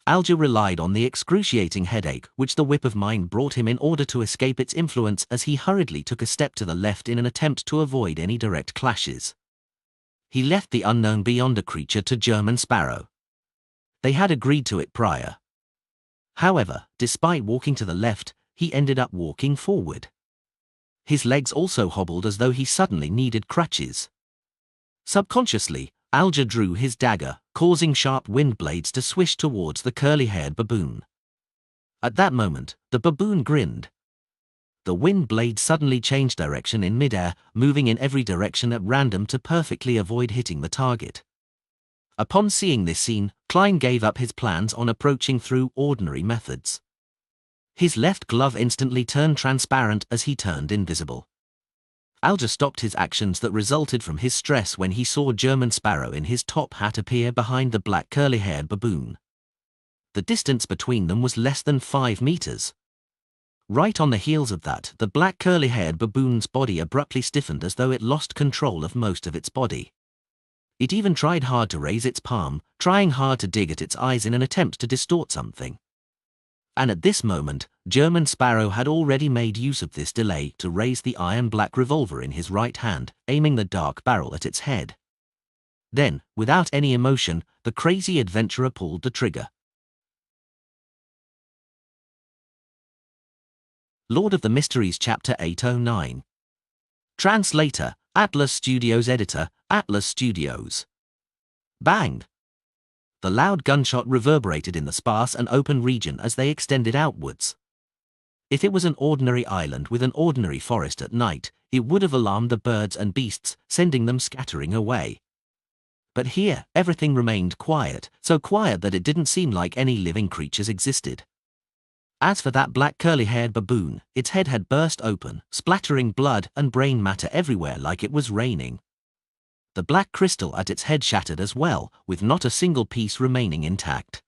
A: Alger relied on the excruciating headache which the whip of mind brought him in order to escape its influence as he hurriedly took a step to the left in an attempt to avoid any direct clashes. He left the unknown beyond a creature to German Sparrow. They had agreed to it prior. However, despite walking to the left, he ended up walking forward. His legs also hobbled as though he suddenly needed crutches. Subconsciously, Alger drew his dagger, causing sharp wind blades to swish towards the curly-haired baboon. At that moment, the baboon grinned. The wind blade suddenly changed direction in midair, moving in every direction at random to perfectly avoid hitting the target. Upon seeing this scene, Klein gave up his plans on approaching through ordinary methods. His left glove instantly turned transparent as he turned invisible. Alger stopped his actions that resulted from his stress when he saw German Sparrow in his top hat appear behind the black curly-haired baboon. The distance between them was less than 5 meters. Right on the heels of that, the black curly-haired baboon's body abruptly stiffened as though it lost control of most of its body. It even tried hard to raise its palm, trying hard to dig at its eyes in an attempt to distort something. And at this moment, German Sparrow had already made use of this delay to raise the iron-black revolver in his right hand, aiming the dark barrel at its head. Then, without any emotion, the crazy adventurer pulled the trigger. Lord of the Mysteries Chapter 809. Translator, Atlas Studios. Editor, Atlas Studios. Bang! The loud gunshot reverberated in the sparse and open region as they extended outwards. If it was an ordinary island with an ordinary forest at night, it would have alarmed the birds and beasts, sending them scattering away. But here, everything remained quiet, so quiet that it didn't seem like any living creatures existed. As for that black curly-haired baboon, its head had burst open, splattering blood and brain matter everywhere like it was raining. The black crystal at its head shattered as well, with not a single piece remaining intact.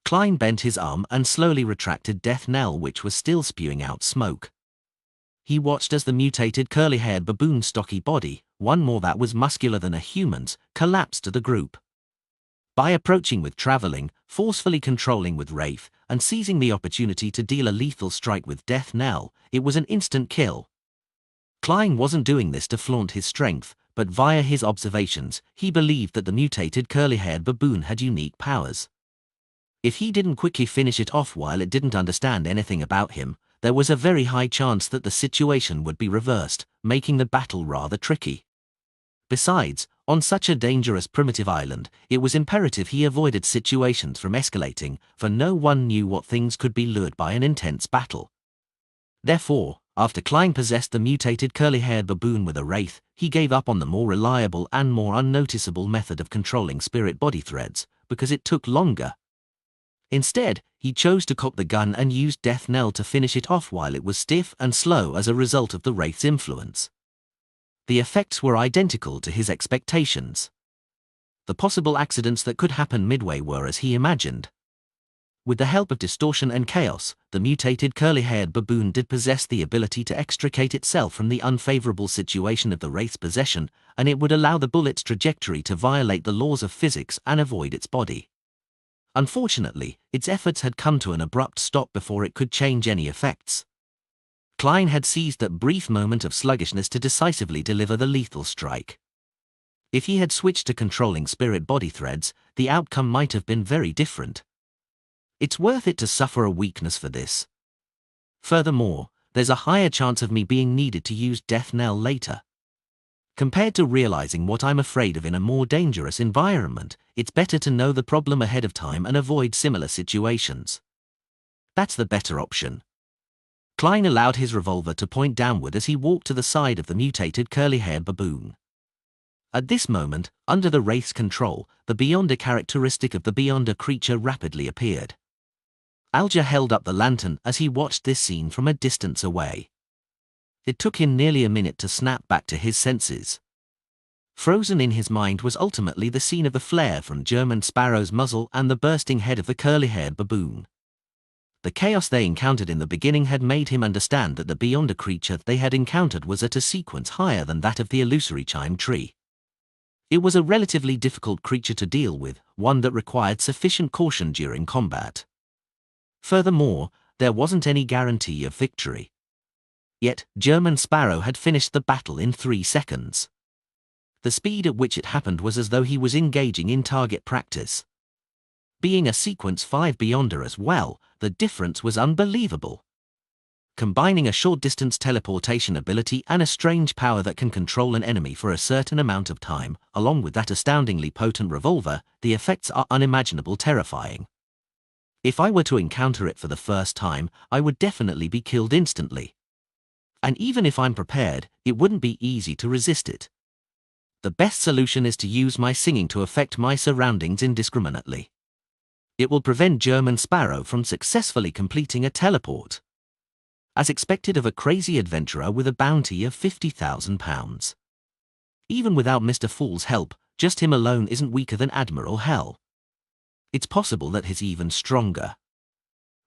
A: Klein bent his arm and slowly retracted Death Knell, which was still spewing out smoke. He watched as the mutated curly-haired baboon's stocky body, one more that was muscular than a human's, collapsed to the group. By approaching with traveling, forcefully controlling with Wraith, and seizing the opportunity to deal a lethal strike with Death Knell, it was an instant kill. Klein wasn't doing this to flaunt his strength, but via his observations, he believed that the mutated curly-haired baboon had unique powers. If he didn't quickly finish it off while it didn't understand anything about him, there was a very high chance that the situation would be reversed, making the battle rather tricky. Besides, on such a dangerous primitive island, it was imperative he avoided situations from escalating, for no one knew what things could be lured by an intense battle. Therefore, after Klein possessed the mutated curly-haired baboon with a wraith, he gave up on the more reliable and more unnoticeable method of controlling spirit body threads, because it took longer. Instead, he chose to cock the gun and used Death Knell to finish it off while it was stiff and slow as a result of the wraith's influence. The effects were identical to his expectations. The possible accidents that could happen midway were as he imagined. With the help of distortion and chaos, the mutated curly-haired baboon did possess the ability to extricate itself from the unfavorable situation of the wraith's possession, and it would allow the bullet's trajectory to violate the laws of physics and avoid its body. Unfortunately, its efforts had come to an abrupt stop before it could change any effects. Klein had seized that brief moment of sluggishness to decisively deliver the lethal strike. If he had switched to controlling spirit body threads, the outcome might have been very different. It's worth it to suffer a weakness for this. Furthermore, there's a higher chance of me being needed to use Death Knell later. Compared to realizing what I'm afraid of in a more dangerous environment, it's better to know the problem ahead of time and avoid similar situations. That's the better option. Klein allowed his revolver to point downward as he walked to the side of the mutated curly-haired baboon. At this moment, under the wraith's control, the Beyonder characteristic of the Beyonder creature rapidly appeared. Alger held up the lantern as he watched this scene from a distance away. It took him nearly a minute to snap back to his senses. Frozen in his mind was ultimately the scene of the flare from German Sparrow's muzzle and the bursting head of the curly-haired baboon. The chaos they encountered in the beginning had made him understand that the Beyonder creature they had encountered was at a sequence higher than that of the illusory chime tree. It was a relatively difficult creature to deal with, one that required sufficient caution during combat. Furthermore, there wasn't any guarantee of victory. Yet, German Sparrow had finished the battle in 3 seconds. The speed at which it happened was as though he was engaging in target practice. Being a Sequence 5 Beyonder as well, the difference was unbelievable. Combining a short-distance teleportation ability and a strange power that can control an enemy for a certain amount of time, along with that astoundingly potent revolver, the effects are unimaginable terrifying. If I were to encounter it for the first time, I would definitely be killed instantly. And even if I'm prepared, it wouldn't be easy to resist it. The best solution is to use my singing to affect my surroundings indiscriminately. It will prevent German Sparrow from successfully completing a teleport. As expected of a crazy adventurer with a bounty of £50,000. Even without Mr. Fool's help, just him alone isn't weaker than Admiral Hell. It's possible that he's even stronger.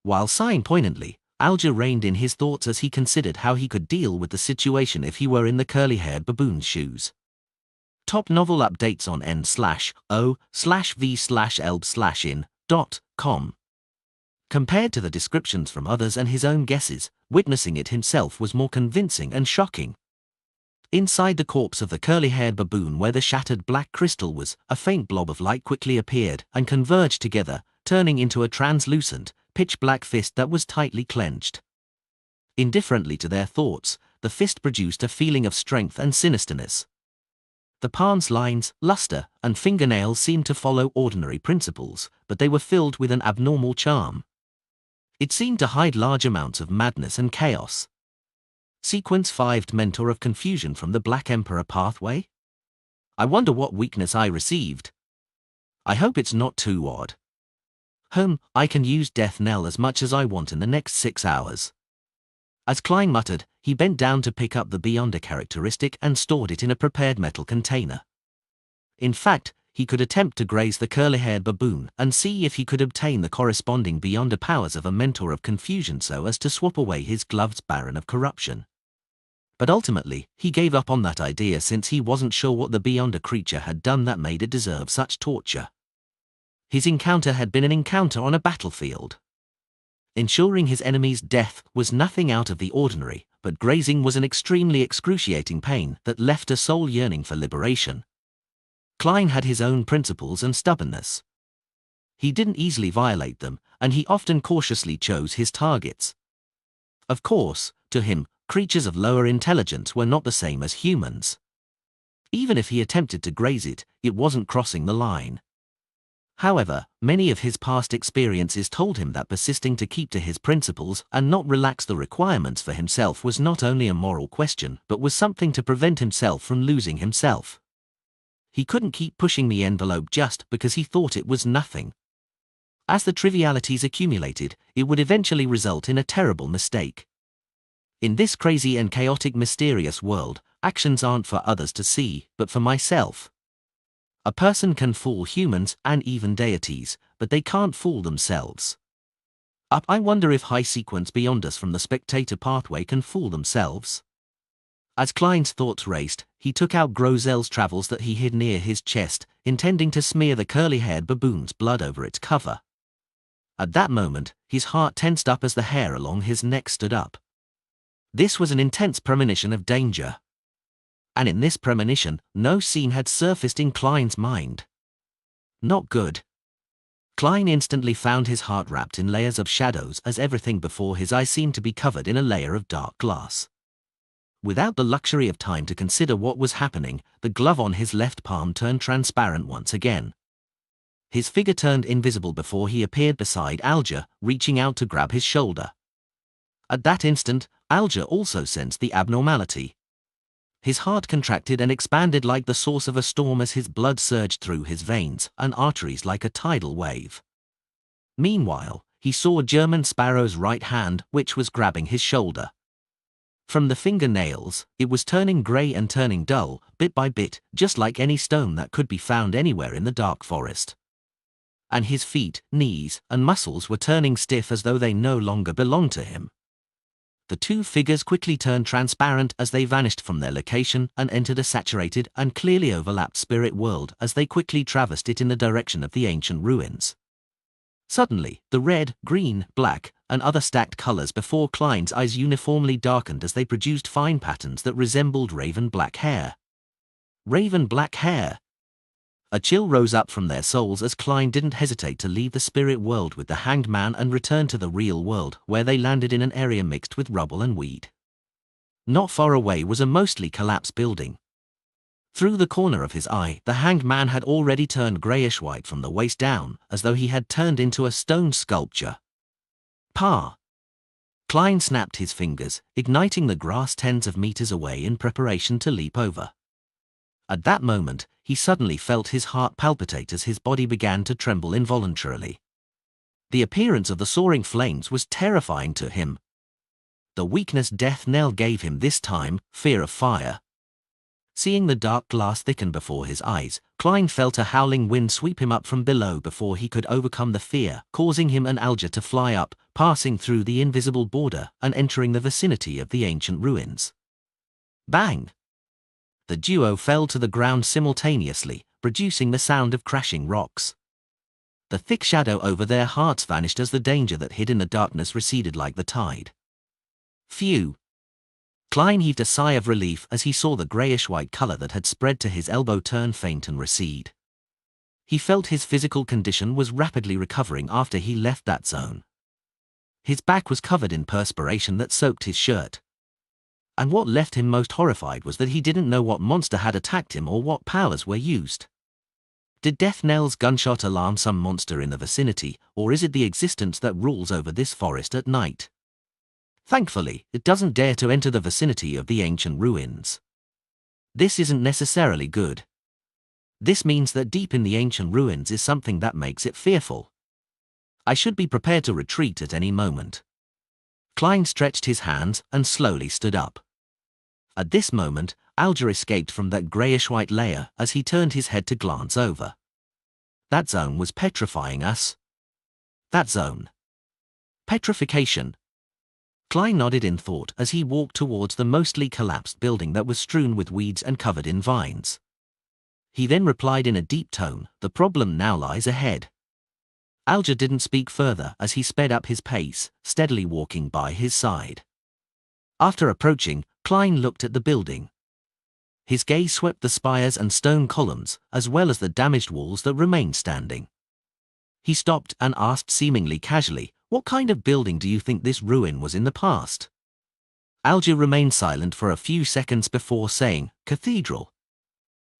A: While sighing poignantly, Alger reined in his thoughts as he considered how he could deal with the situation if he were in the curly-haired baboon's shoes. Top novel updates on n/o/v/elb/in.com. Compared to the descriptions from others and his own guesses, witnessing it himself was more convincing and shocking. Inside the corpse of the curly-haired baboon where the shattered black crystal was, a faint blob of light quickly appeared and converged together, turning into a translucent, pitch-black fist that was tightly clenched. Indifferently to their thoughts, the fist produced a feeling of strength and sinisterness. The palm's lines, luster, and fingernails seemed to follow ordinary principles, but they were filled with an abnormal charm. It seemed to hide large amounts of madness and chaos. Sequence 5 Mentor of Confusion from the Black Emperor pathway? I wonder what weakness I received. I hope it's not too odd. I can use Death Knell as much as I want in the next 6 hours. As Klein muttered, he bent down to pick up the Beyonder characteristic and stored it in a prepared metal container. In fact, he could attempt to graze the curly-haired baboon and see if he could obtain the corresponding Beyonder powers of a Mentor of Confusion so as to swap away his gloved Baron of Corruption. But ultimately, he gave up on that idea since he wasn't sure what the Beyonder creature had done that made it deserve such torture. His encounter had been an encounter on a battlefield. Ensuring his enemy's death was nothing out of the ordinary, but grazing was an extremely excruciating pain that left a soul yearning for liberation. Klein had his own principles and stubbornness. He didn't easily violate them, and he often cautiously chose his targets. Of course, to him, creatures of lower intelligence were not the same as humans. Even if he attempted to graze it, it wasn't crossing the line. However, many of his past experiences told him that persisting to keep to his principles and not relax the requirements for himself was not only a moral question but was something to prevent himself from losing himself. He couldn't keep pushing the envelope just because he thought it was nothing. As the trivialities accumulated, it would eventually result in a terrible mistake. In this crazy and chaotic mysterious world, actions aren't for others to see, but for myself. A person can fool humans and even deities, but they can't fool themselves. I wonder if high sequence beyond us from the spectator pathway can fool themselves. As Klein's thoughts raced, he took out Grozel's travels that he hid near his chest, intending to smear the curly-haired baboon's blood over its cover. At that moment, his heart tensed up as the hair along his neck stood up. This was an intense premonition of danger. And in this premonition, no scene had surfaced in Klein's mind. Not good. Klein instantly found his heart wrapped in layers of shadows as everything before his eyes seemed to be covered in a layer of dark glass. Without the luxury of time to consider what was happening, the glove on his left palm turned transparent once again. His figure turned invisible before he appeared beside Alger, reaching out to grab his shoulder. At that instant, Alger also sensed the abnormality. His heart contracted and expanded like the source of a storm as his blood surged through his veins and arteries like a tidal wave. Meanwhile, he saw German Sparrow's right hand, which was grabbing his shoulder. From the fingernails, it was turning grey and turning dull, bit by bit, just like any stone that could be found anywhere in the dark forest. And his feet, knees, and muscles were turning stiff as though they no longer belonged to him. The two figures quickly turned transparent as they vanished from their location and entered a saturated and clearly overlapped spirit world as they quickly traversed it in the direction of the ancient ruins. Suddenly, the red, green, black, and other stacked colors before Klein's eyes uniformly darkened as they produced fine patterns that resembled raven black hair. Raven black hair! A chill rose up from their souls as Klein didn't hesitate to leave the spirit world with the hanged man and return to the real world, where they landed in an area mixed with rubble and weed. Not far away was a mostly collapsed building. Through the corner of his eye, the hanged man had already turned grayish-white from the waist down, as though he had turned into a stone sculpture. Pa! Klein snapped his fingers, igniting the grass tens of meters away in preparation to leap over. At that moment, he suddenly felt his heart palpitate as his body began to tremble involuntarily. The appearance of the soaring flames was terrifying to him. The weakness death knell gave him this time, fear of fire. Seeing the dark glass thicken before his eyes, Klein felt a howling wind sweep him up from below before he could overcome the fear, causing him and Alger to fly up, passing through the invisible border and entering the vicinity of the ancient ruins. Bang! The duo fell to the ground simultaneously, producing the sound of crashing rocks. The thick shadow over their hearts vanished as the danger that hid in the darkness receded like the tide. Phew! Klein heaved a sigh of relief as he saw the grayish-white color that had spread to his elbow turn faint and recede. He felt his physical condition was rapidly recovering after he left that zone. His back was covered in perspiration that soaked his shirt. And what left him most horrified was that he didn't know what monster had attacked him or what powers were used. Did Death Knell's gunshot alarm some monster in the vicinity, or is it the existence that rules over this forest at night? Thankfully, it doesn't dare to enter the vicinity of the ancient ruins. This isn't necessarily good. This means that deep in the ancient ruins is something that makes it fearful. I should be prepared to retreat at any moment. Klein stretched his hands and slowly stood up. At this moment, Alger escaped from that grayish-white layer as he turned his head to glance over. That zone was petrifying us. That zone. Petrification. Klein nodded in thought as he walked towards the mostly collapsed building that was strewn with weeds and covered in vines. He then replied in a deep tone, "The problem now lies ahead." Alger didn't speak further as he sped up his pace, steadily walking by his side. After approaching, Klein looked at the building. His gaze swept the spires and stone columns, as well as the damaged walls that remained standing. He stopped and asked seemingly casually, "What kind of building do you think this ruin was in the past?" Alger remained silent for a few seconds before saying, "Cathedral."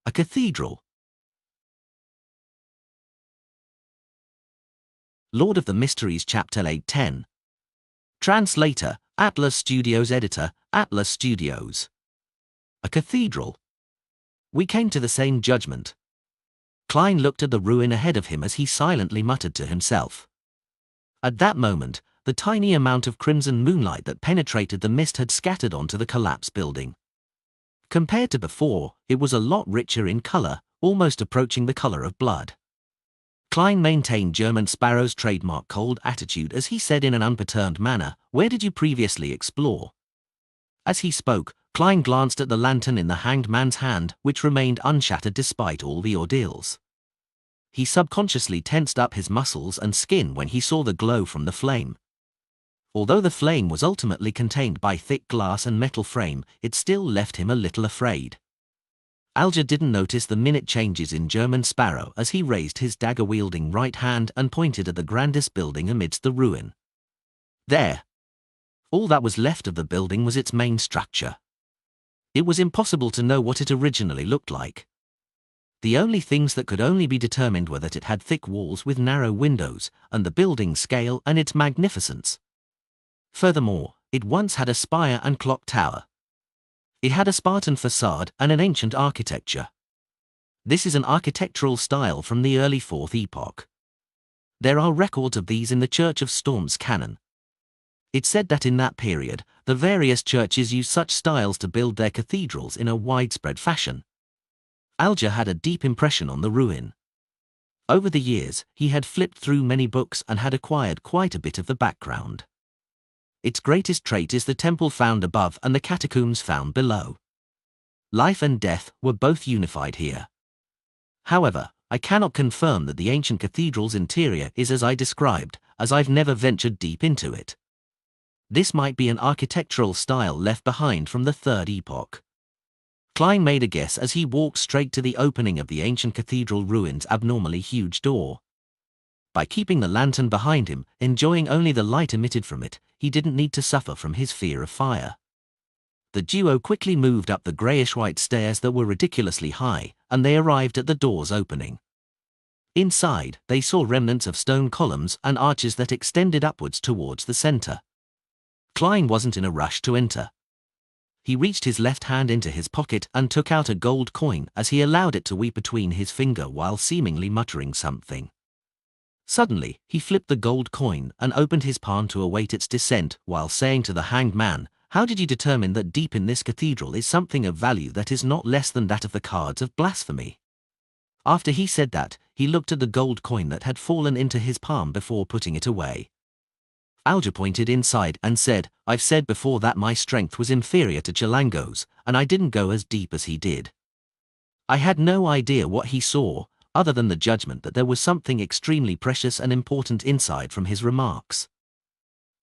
A: A cathedral. Lord of the Mysteries Chapter 810. Translator, Atlas Studios. Editor, Atlas Studios. A cathedral. We came to the same judgment. Klein looked at the ruin ahead of him as he silently muttered to himself. At that moment, the tiny amount of crimson moonlight that penetrated the mist had scattered onto the collapsed building. Compared to before, it was a lot richer in color, almost approaching the color of blood. Klein maintained German Sparrow's trademark cold attitude as he said in an unperturbed manner, "Where did you previously explore?" As he spoke, Klein glanced at the lantern in the hanged man's hand, which remained unshattered despite all the ordeals. He subconsciously tensed up his muscles and skin when he saw the glow from the flame. Although the flame was ultimately contained by thick glass and metal frame, it still left him a little afraid. Alger didn't notice the minute changes in German Sparrow as he raised his dagger-wielding right hand and pointed at the grandest building amidst the ruin. There! All that was left of the building was its main structure. It was impossible to know what it originally looked like. The only things that could only be determined were that it had thick walls with narrow windows, and the building's scale and its magnificence. Furthermore, it once had a spire and clock tower. It had a Spartan facade and an ancient architecture. This is an architectural style from the early 4th epoch. There are records of these in the Church of Storm's canon. It's said that in that period, the various churches used such styles to build their cathedrals in a widespread fashion. Alger had a deep impression on the ruin. Over the years, he had flipped through many books and had acquired quite a bit of the background. Its greatest trait is the temple found above and the catacombs found below. Life and death were both unified here. However, I cannot confirm that the ancient cathedral's interior is as I described, as I've never ventured deep into it. This might be an architectural style left behind from the 3rd epoch. Klein made a guess as he walked straight to the opening of the ancient cathedral ruin's abnormally huge door. By keeping the lantern behind him, enjoying only the light emitted from it, he didn't need to suffer from his fear of fire. The duo quickly moved up the greyish-white stairs that were ridiculously high, and they arrived at the door's opening. Inside, they saw remnants of stone columns and arches that extended upwards towards the centre. Klein wasn't in a rush to enter. He reached his left hand into his pocket and took out a gold coin as he allowed it to weep between his finger while seemingly muttering something. Suddenly, he flipped the gold coin and opened his palm to await its descent while saying to the hanged man, "How did you determine that deep in this cathedral is something of value that is not less than that of the cards of blasphemy?" After he said that, he looked at the gold coin that had fallen into his palm before putting it away. Alger pointed inside and said, "I've said before that my strength was inferior to Chilango's, and I didn't go as deep as he did." I had no idea what he saw, other than the judgment that there was something extremely precious and important inside from his remarks.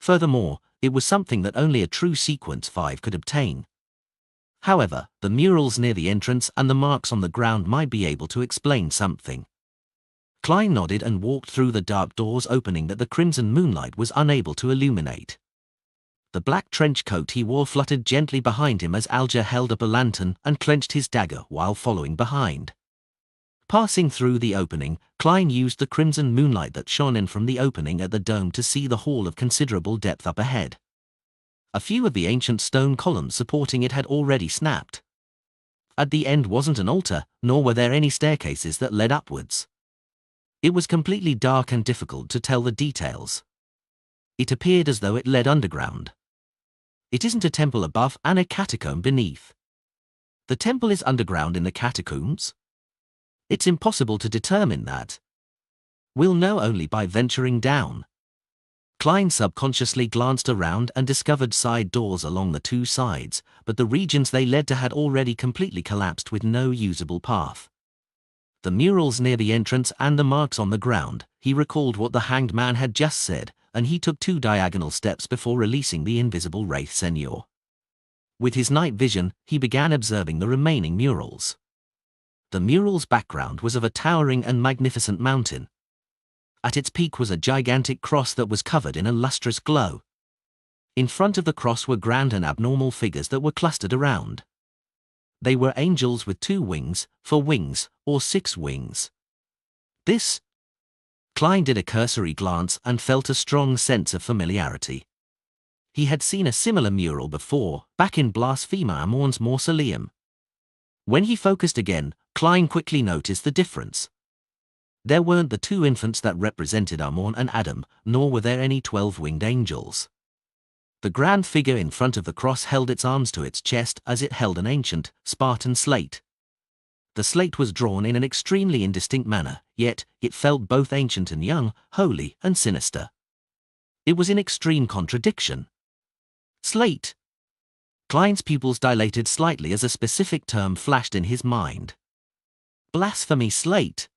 A: Furthermore, it was something that only a true Sequence 5 could obtain. However, the murals near the entrance and the marks on the ground might be able to explain something. Klein nodded and walked through the dark door's opening that the crimson moonlight was unable to illuminate. The black trench coat he wore fluttered gently behind him as Alger held up a lantern and clenched his dagger while following behind. Passing through the opening, Klein used the crimson moonlight that shone in from the opening at the dome to see the hall of considerable depth up ahead. A few of the ancient stone columns supporting it had already snapped. At the end wasn't an altar, nor were there any staircases that led upwards. It was completely dark and difficult to tell the details. It appeared as though it led underground. It isn't a temple above and a catacomb beneath. The temple is underground in the catacombs? It's impossible to determine that. We'll know only by venturing down. Klein subconsciously glanced around and discovered side doors along the two sides, but the regions they led to had already completely collapsed with no usable path. The murals near the entrance and the marks on the ground, he recalled what the hanged man had just said, and he took 2 diagonal steps before releasing the invisible Wraith Seigneur. With his night vision, he began observing the remaining murals. The mural's background was of a towering and magnificent mountain. At its peak was a gigantic cross that was covered in a lustrous glow. In front of the cross were grand and abnormal figures that were clustered around. They were angels with 2 wings, 4 wings, or 6 wings. This? Klein did a cursory glance and felt a strong sense of familiarity. He had seen a similar mural before, back in Blasphemer Amon's mausoleum. When he focused again, Klein quickly noticed the difference. There weren't the 2 infants that represented Amon and Adam, nor were there any 12-winged angels. The grand figure in front of the cross held its arms to its chest as it held an ancient, Spartan slate. The slate was drawn in an extremely indistinct manner, yet it felt both ancient and young, holy and sinister. It was in extreme contradiction. Slate. Klein's pupils dilated slightly as a specific term flashed in his mind. Blasphemy slate.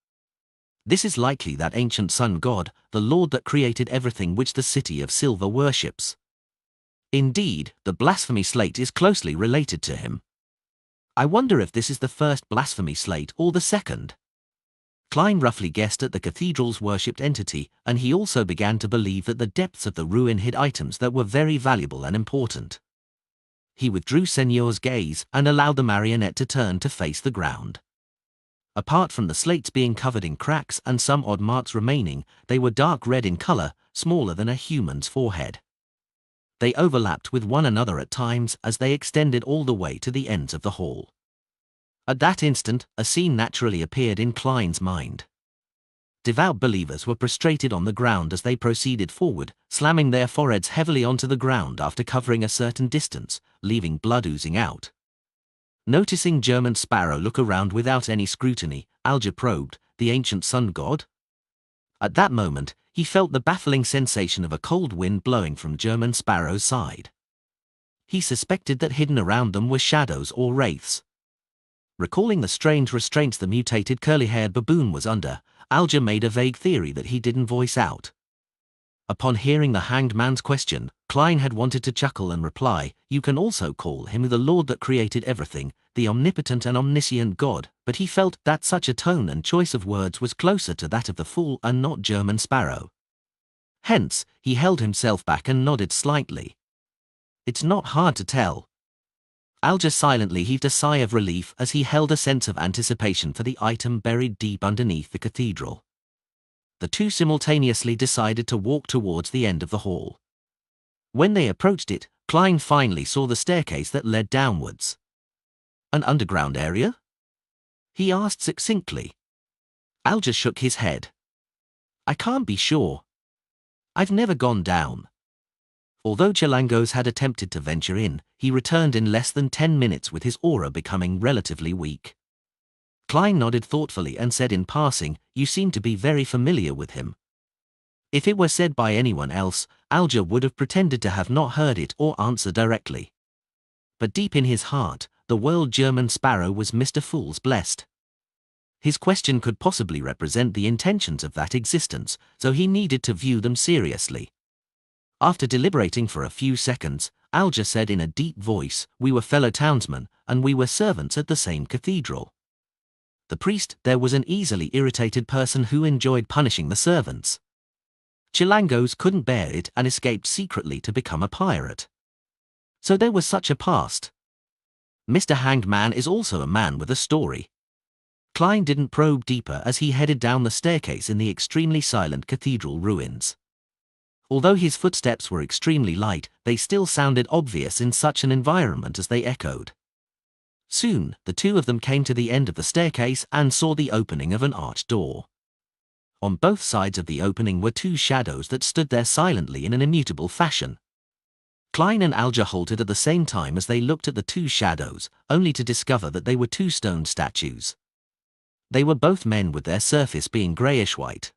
A: This is likely that ancient sun god, the lord that created everything which the city of silver worships. Indeed, the blasphemy slate is closely related to him. I wonder if this is the first blasphemy slate or the second. Klein roughly guessed at the cathedral's worshipped entity, and he also began to believe that the depths of the ruin hid items that were very valuable and important. He withdrew Señor's gaze and allowed the marionette to turn to face the ground. Apart from the slates being covered in cracks and some odd marks remaining, they were dark red in color, smaller than a human's forehead. They overlapped with one another at times as they extended all the way to the ends of the hall. At that instant, a scene naturally appeared in Klein's mind. Devout believers were prostrated on the ground as they proceeded forward, slamming their foreheads heavily onto the ground after covering a certain distance, leaving blood oozing out. Noticing German Sparrow look around without any scrutiny, Alger probed, the ancient sun god? At that moment, he felt the baffling sensation of a cold wind blowing from German Sparrow's side. He suspected that hidden around them were shadows or wraiths. Recalling the strange restraints the mutated curly-haired baboon was under, Alger made a vague theory that he didn't voice out. Upon hearing the hanged man's question, Klein had wanted to chuckle and reply, "You can also call him the Lord that created everything, the omnipotent and omniscient God," but he felt that such a tone and choice of words was closer to that of the fool and not German Sparrow. Hence, he held himself back and nodded slightly. It's not hard to tell. Alger silently heaved a sigh of relief as he held a sense of anticipation for the item buried deep underneath the cathedral. The two simultaneously decided to walk towards the end of the hall. When they approached it, Klein finally saw the staircase that led downwards. An underground area? He asked succinctly. Alger shook his head. I can't be sure. I've never gone down. Although Chilangos had attempted to venture in, he returned in less than 10 minutes with his aura becoming relatively weak. Klein nodded thoughtfully and said in passing, "You seem to be very familiar with him." If it were said by anyone else, Alger would have pretended to have not heard it or answer directly. But deep in his heart, the world German Sparrow was Mr. Fool's blessed. His question could possibly represent the intentions of that existence, so he needed to view them seriously. After deliberating for a few seconds, Alger said in a deep voice, "We were fellow townsmen, and we were servants at the same cathedral." The priest there was an easily irritated person who enjoyed punishing the servants. Chilangos couldn't bear it and escaped secretly to become a pirate. So there was such a past. Mr. Hanged Man is also a man with a story. Klein didn't probe deeper as he headed down the staircase in the extremely silent cathedral ruins. Although his footsteps were extremely light, they still sounded obvious in such an environment as they echoed. Soon, the two of them came to the end of the staircase and saw the opening of an arched door. On both sides of the opening were two shadows that stood there silently in an immutable fashion. Klein and Alger halted at the same time as they looked at the two shadows, only to discover that they were two stone statues. They were both men with their surface being greyish-white.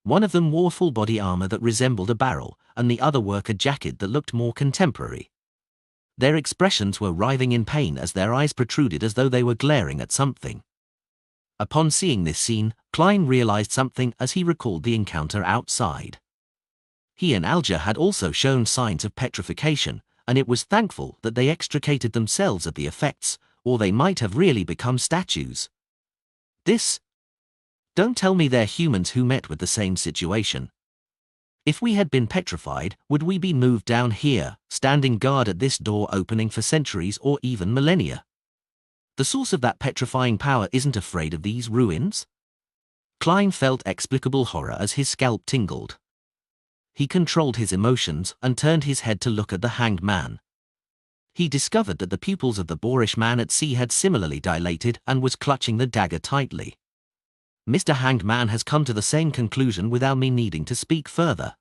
A: One of them wore full-body armor that resembled a barrel, and the other wore a jacket that looked more contemporary. Their expressions were writhing in pain as their eyes protruded as though they were glaring at something. Upon seeing this scene, Klein realized something as he recalled the encounter outside. He and Alger had also shown signs of petrification, and it was thankful that they extricated themselves of the effects, or they might have really become statues. Don't tell me they're humans who met with the same situation. If we had been petrified, would we be moved down here, standing guard at this door opening for centuries or even millennia? The source of that petrifying power isn't afraid of these ruins? Klein felt explicable horror as his scalp tingled. He controlled his emotions and turned his head to look at the hanged man. He discovered that the pupils of the boorish man at sea had similarly dilated and was clutching the dagger tightly. Mr. Hanged Man has come to the same conclusion without me needing to speak further.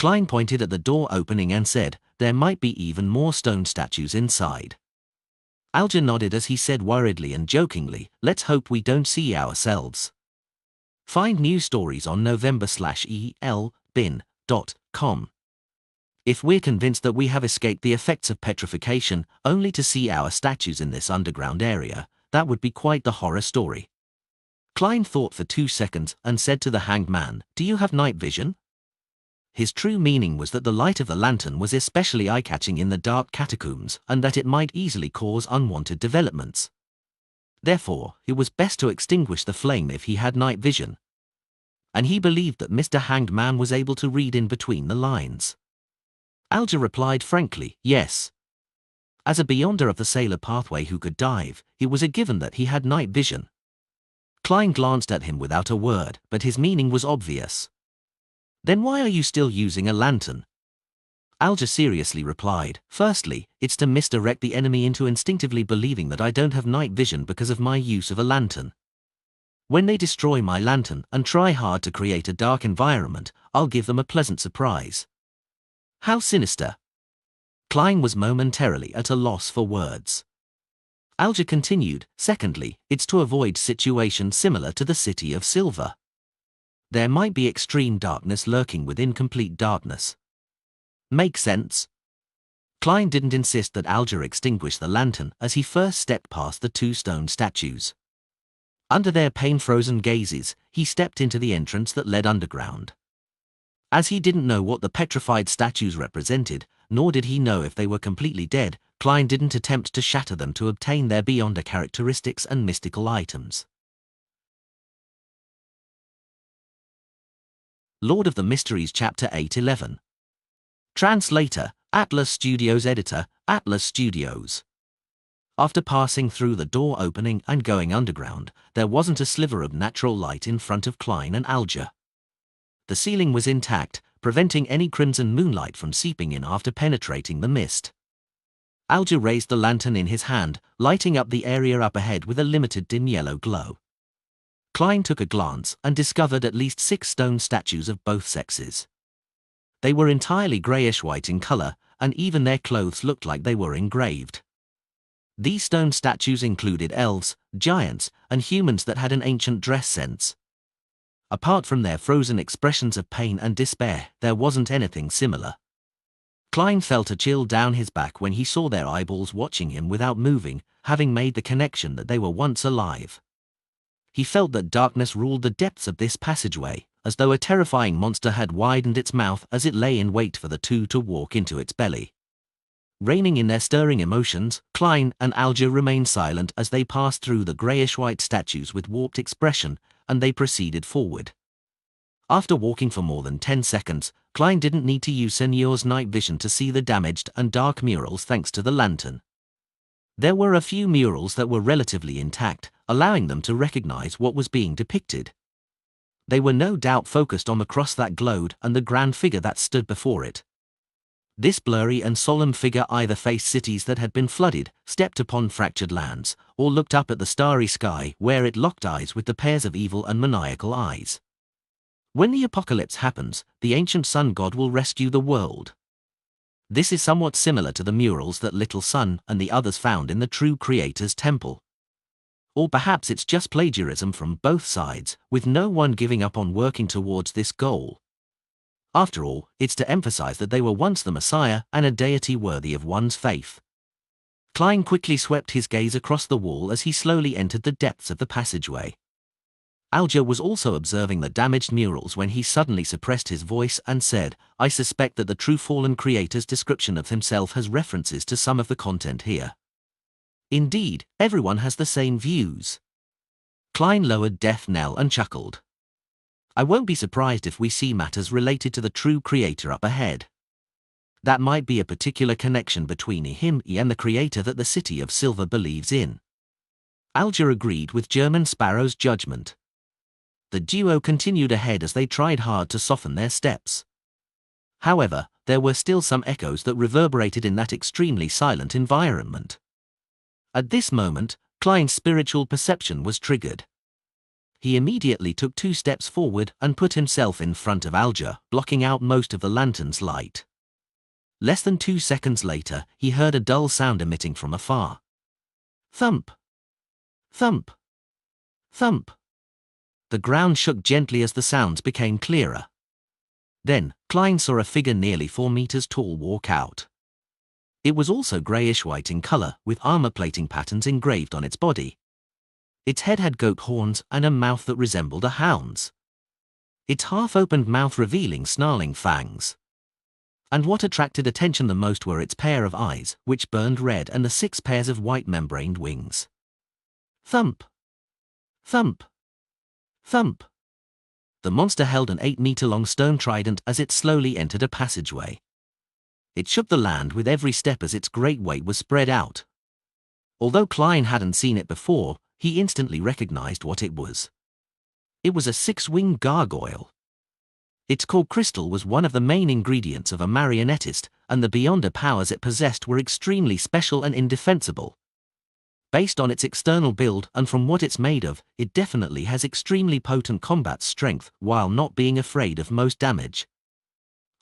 A: Klein pointed at the door opening and said, "There might be even more stone statues inside." Alger nodded as he said worriedly and jokingly, let's hope we don't see ourselves. Find news stories on november/elbin.com. If we're convinced that we have escaped the effects of petrification only to see our statues in this underground area, that would be quite the horror story. Klein thought for 2 seconds and said to the hanged man, do you have night vision? His true meaning was that the light of the lantern was especially eye-catching in the dark catacombs and that it might easily cause unwanted developments. Therefore, it was best to extinguish the flame if he had night vision. And he believed that Mr. Hanged Man was able to read in between the lines. Alger replied frankly, yes. As a beyonder of the sailor pathway who could dive, it was a given that he had night vision. Klein glanced at him without a word, but his meaning was obvious. Then why are you still using a lantern? Alger seriously replied, firstly, it's to misdirect the enemy into instinctively believing that I don't have night vision because of my use of a lantern. When they destroy my lantern and try hard to create a dark environment, I'll give them a pleasant surprise. How sinister. Klein was momentarily at a loss for words. Alger continued, secondly, it's to avoid situations similar to the City of Silver. There might be extreme darkness lurking within complete darkness. Make sense? Klein didn't insist that Alger extinguish the lantern as he first stepped past the 2 stone statues. Under their pain-frozen gazes, he stepped into the entrance that led underground. As he didn't know what the petrified statues represented, nor did he know if they were completely dead, Klein didn't attempt to shatter them to obtain their beyonder characteristics and mystical items. Lord of the Mysteries Chapter 8:11. Translator, Atlas Studios. Editor, Atlas Studios. After passing through the door opening and going underground, there wasn't a sliver of natural light in front of Klein and Alger. The ceiling was intact, preventing any crimson moonlight from seeping in after penetrating the mist. Alger raised the lantern in his hand, lighting up the area up ahead with a limited dim yellow glow. Klein took a glance and discovered at least 6 stone statues of both sexes. They were entirely greyish-white in color, and even their clothes looked like they were engraved. These stone statues included elves, giants, and humans that had an ancient dress sense. Apart from their frozen expressions of pain and despair, there wasn't anything similar. Klein felt a chill down his back when he saw their eyeballs watching him without moving, having made the connection that they were once alive. He felt that darkness ruled the depths of this passageway, as though a terrifying monster had widened its mouth as it lay in wait for the 2 to walk into its belly. Reining in their stirring emotions, Klein and Alger remained silent as they passed through the greyish-white statues with warped expression, and they proceeded forward. After walking for more than 10 seconds, Klein didn't need to use Señor's night vision to see the damaged and dark murals thanks to the lantern. There were a few murals that were relatively intact, allowing them to recognize what was being depicted. They were no doubt focused on the cross that glowed and the grand figure that stood before it. This blurry and solemn figure either faced cities that had been flooded, stepped upon fractured lands, or looked up at the starry sky where it locked eyes with the pairs of evil and maniacal eyes. When the apocalypse happens, the ancient sun god will rescue the world. This is somewhat similar to the murals that Little Sun and the others found in the true Creator's temple. Or perhaps it's just plagiarism from both sides, with no one giving up on working towards this goal. After all, it's to emphasize that they were once the Messiah and a deity worthy of one's faith. Klein quickly swept his gaze across the wall as he slowly entered the depths of the passageway. Alger was also observing the damaged murals when he suddenly suppressed his voice and said, I suspect that the true fallen creator's description of himself has references to some of the content here. Indeed, everyone has the same views. Klein lowered death knell and chuckled. I won't be surprised if we see matters related to the true creator up ahead. That might be a particular connection between him and the creator that the City of Silver believes in. Alger agreed with German Sparrow's judgment. The duo continued ahead as they tried hard to soften their steps. However, there were still some echoes that reverberated in that extremely silent environment. At this moment, Klein's spiritual perception was triggered. He immediately took 2 steps forward and put himself in front of Alger, blocking out most of the lantern's light. Less than 2 seconds later, he heard a dull sound emitting from afar. Thump! Thump! Thump! The ground shook gently as the sounds became clearer. Then, Klein saw a figure nearly 4 meters tall walk out. It was also greyish-white in color, with armor-plating patterns engraved on its body. Its head had goat horns and a mouth that resembled a hound's. Its half-opened mouth revealing snarling fangs. And what attracted attention the most were its pair of eyes, which burned red, and the 6 pairs of white membraned wings. Thump! Thump! Thump! The monster held an 8-meter-long stone trident as it slowly entered a passageway. It shook the land with every step as its great weight was spread out. Although Klein hadn't seen it before, he instantly recognized what it was. It was a 6-winged gargoyle. Its core crystal was one of the main ingredients of a marionettist, and the beyonder powers it possessed were extremely special and indefensible. Based on its external build and from what it's made of, it definitely has extremely potent combat strength while not being afraid of most damage.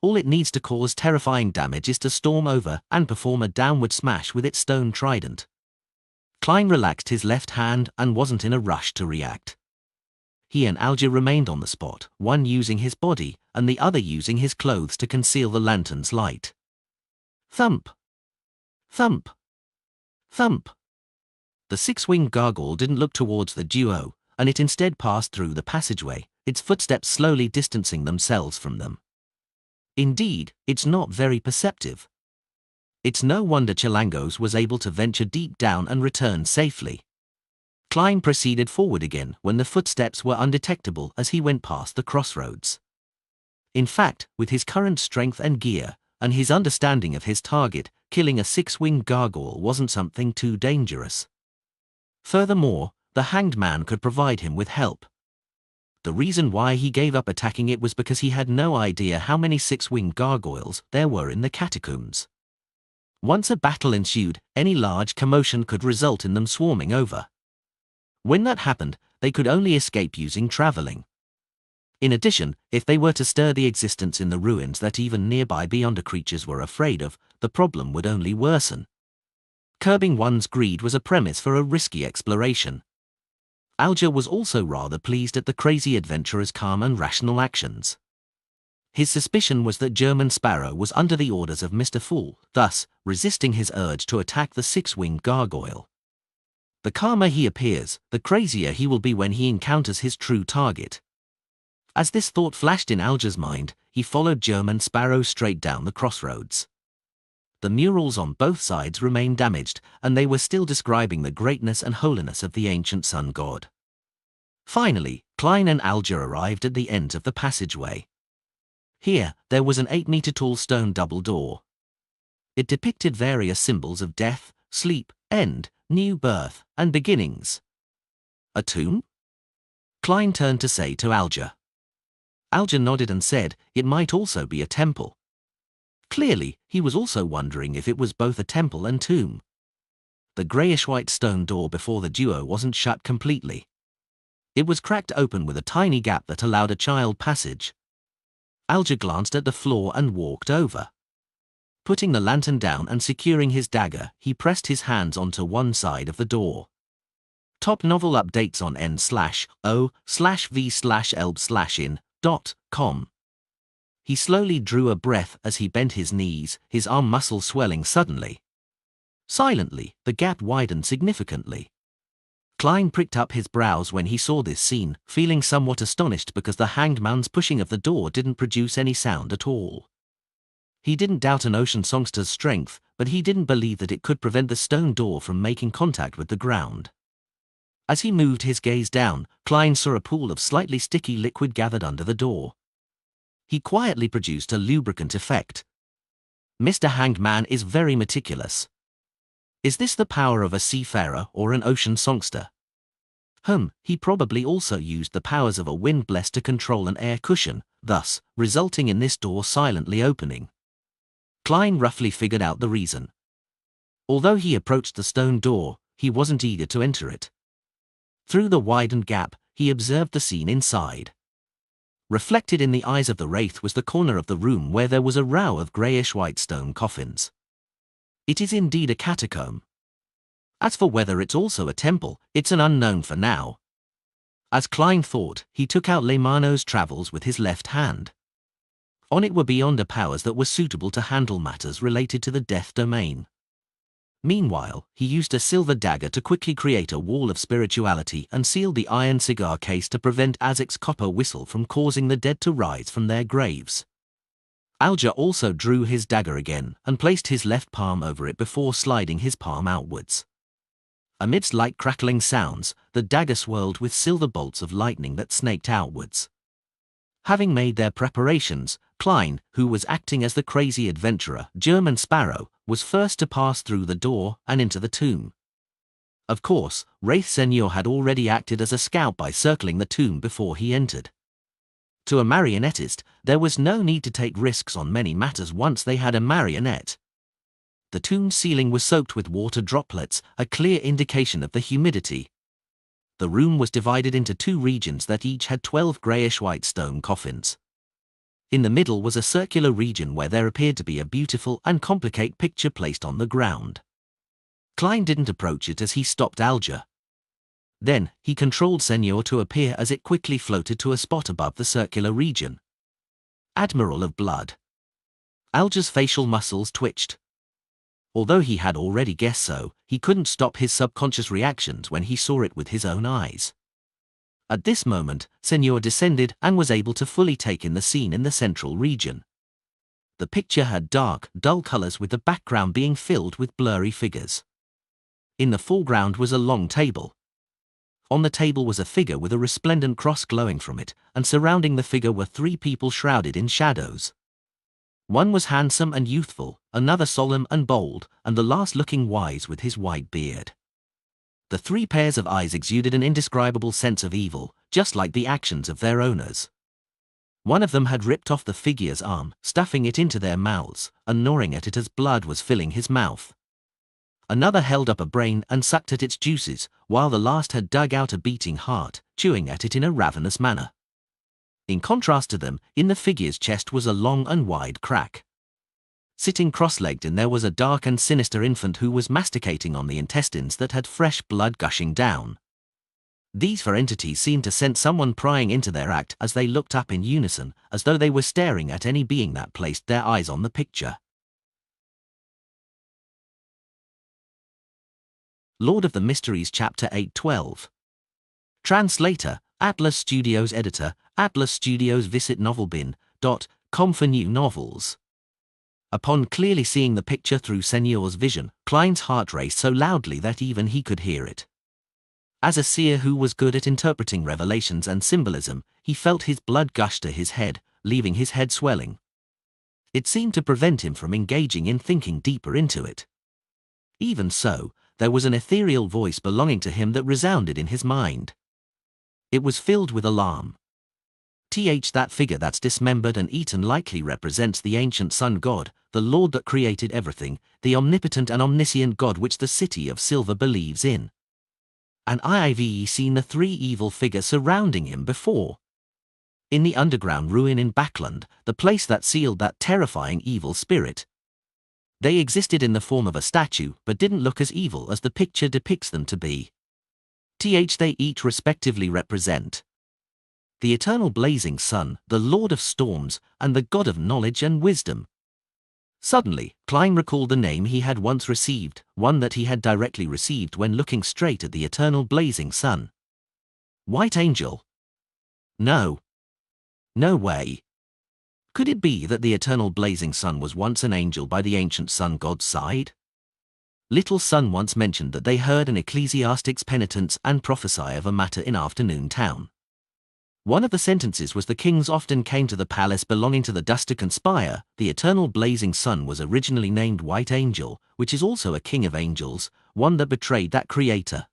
A: All it needs to cause terrifying damage is to storm over and perform a downward smash with its stone trident. Klein relaxed his left hand and wasn't in a rush to react. He and Alger remained on the spot, one using his body and the other using his clothes to conceal the lantern's light. Thump! Thump! Thump! The 6-winged gargoyle didn't look towards the duo, and it instead passed through the passageway, its footsteps slowly distancing themselves from them. Indeed, it's not very perceptive. It's no wonder Chilangos was able to venture deep down and return safely. Klein proceeded forward again when the footsteps were undetectable as he went past the crossroads. In fact, with his current strength and gear, and his understanding of his target, killing a 6-winged gargoyle wasn't something too dangerous. Furthermore, the hanged man could provide him with help. The reason why he gave up attacking it was because he had no idea how many 6-winged gargoyles there were in the catacombs. Once a battle ensued, any large commotion could result in them swarming over. When that happened, they could only escape using traveling. In addition, if they were to stir the existence in the ruins that even nearby beyonder creatures were afraid of, the problem would only worsen. Curbing one's greed was a premise for a risky exploration. Alger was also rather pleased at the crazy adventurer's calm and rational actions. His suspicion was that German Sparrow was under the orders of Mr. Fool, thus resisting his urge to attack the 6-winged gargoyle. The calmer he appears, the crazier he will be when he encounters his true target. As this thought flashed in Alger's mind, he followed German Sparrow straight down the crossroads. The murals on both sides remained damaged, and they were still describing the greatness and holiness of the ancient sun god. Finally, Klein and Alger arrived at the end of the passageway. Here, there was an 8-meter-tall stone double door. It depicted various symbols of death, sleep, end, new birth, and beginnings. A tomb? Klein turned to say to Alger. Alger nodded and said it might also be a temple. Clearly, he was also wondering if it was both a temple and tomb. The greyish-white stone door before the duo wasn't shut completely. It was cracked open with a tiny gap that allowed a child passage. Alger glanced at the floor and walked over. Putting the lantern down and securing his dagger, he pressed his hands onto one side of the door. Top novel updates on n/o/v/elb/in.com. He slowly drew a breath as he bent his knees, his arm muscle swelling suddenly. Silently, the gap widened significantly. Klein pricked up his brows when he saw this scene, feeling somewhat astonished because the hanged man's pushing of the door didn't produce any sound at all. He didn't doubt an ocean songster's strength, but he didn't believe that it could prevent the stone door from making contact with the ground. As he moved his gaze down, Klein saw a pool of slightly sticky liquid gathered under the door. He quietly produced a lubricant effect. Mr. Hanged Man is very meticulous. Is this the power of a seafarer or an ocean songster? He probably also used the powers of a wind blast to control an air cushion, thus resulting in this door silently opening. Klein roughly figured out the reason. Although he approached the stone door, he wasn't eager to enter it. Through the widened gap, he observed the scene inside. Reflected in the eyes of the wraith was the corner of the room where there was a row of greyish-white stone coffins. It is indeed a catacomb. As for whether it's also a temple, it's an unknown for now. As Klein thought, he took out Lemano's travels with his left hand. On it were beyonder powers that were suitable to handle matters related to the death domain. Meanwhile, he used a silver dagger to quickly create a wall of spirituality and sealed the iron cigar case to prevent Azek's copper whistle from causing the dead to rise from their graves. Alger also drew his dagger again and placed his left palm over it before sliding his palm outwards. Amidst light crackling sounds, the dagger swirled with silver bolts of lightning that snaked outwards. Having made their preparations, Klein, who was acting as the crazy adventurer, German Sparrow, was first to pass through the door and into the tomb. Of course, Wraith Senor had already acted as a scout by circling the tomb before he entered. To a marionettist, there was no need to take risks on many matters once they had a marionette. The tomb ceiling was soaked with water droplets, a clear indication of the humidity. The room was divided into two regions that each had 12 greyish-white stone coffins. In the middle was a circular region where there appeared to be a beautiful and complicated picture placed on the ground. Klein didn't approach it as he stopped Alger. Then, he controlled Senor to appear as it quickly floated to a spot above the circular region. Admiral of Blood. Alger's facial muscles twitched. Although he had already guessed so, he couldn't stop his subconscious reactions when he saw it with his own eyes. At this moment, Senor descended and was able to fully take in the scene in the central region. The picture had dark, dull colors with the background being filled with blurry figures. In the foreground was a long table. On the table was a figure with a resplendent cross glowing from it, and surrounding the figure were three people shrouded in shadows. One was handsome and youthful, another solemn and bold, and the last looking wise with his white beard. The three pairs of eyes exuded an indescribable sense of evil, just like the actions of their owners. One of them had ripped off the figure's arm, stuffing it into their mouths, and gnawing at it as blood was filling his mouth. Another held up a brain and sucked at its juices, while the last had dug out a beating heart, chewing at it in a ravenous manner. In contrast to them, in the figure's chest was a long and wide crack. Sitting cross-legged in there was a dark and sinister infant who was masticating on the intestines that had fresh blood gushing down. These four entities seemed to sense someone prying into their act as they looked up in unison, as though they were staring at any being that placed their eyes on the picture. Lord of the Mysteries Chapter 8:12. Translator, Atlas Studios Editor, Atlas Studios Visit novelbin.com for new novels. Upon clearly seeing the picture through Senor's vision, Klein's heart raced so loudly that even he could hear it. As a seer who was good at interpreting revelations and symbolism, he felt his blood gush to his head, leaving his head swelling. It seemed to prevent him from engaging in thinking deeper into it. Even so, there was an ethereal voice belonging to him that resounded in his mind. It was filled with alarm. That figure that's dismembered and eaten likely represents the ancient sun god, the Lord that created everything, the omnipotent and omniscient God which the City of Silver believes in. And I've seen the three evil figures surrounding him before. In the underground ruin in Backland, the place that sealed that terrifying evil spirit. They existed in the form of a statue, but didn't look as evil as the picture depicts them to be. They each respectively represent the eternal blazing sun, the Lord of storms, and the God of knowledge and wisdom. Suddenly, Klein recalled the name he had once received, one that he had directly received when looking straight at the eternal blazing sun. White Angel. No. No way. Could it be that the eternal blazing sun was once an angel by the ancient sun god's side? Little Sun once mentioned that they heard an ecclesiastic's penitence and prophesy of a matter in Afternoon Town. One of the sentences was the kings often came to the palace belonging to the dust to conspire. The eternal blazing sun was originally named White Angel, which is also a king of angels, one that betrayed that creator.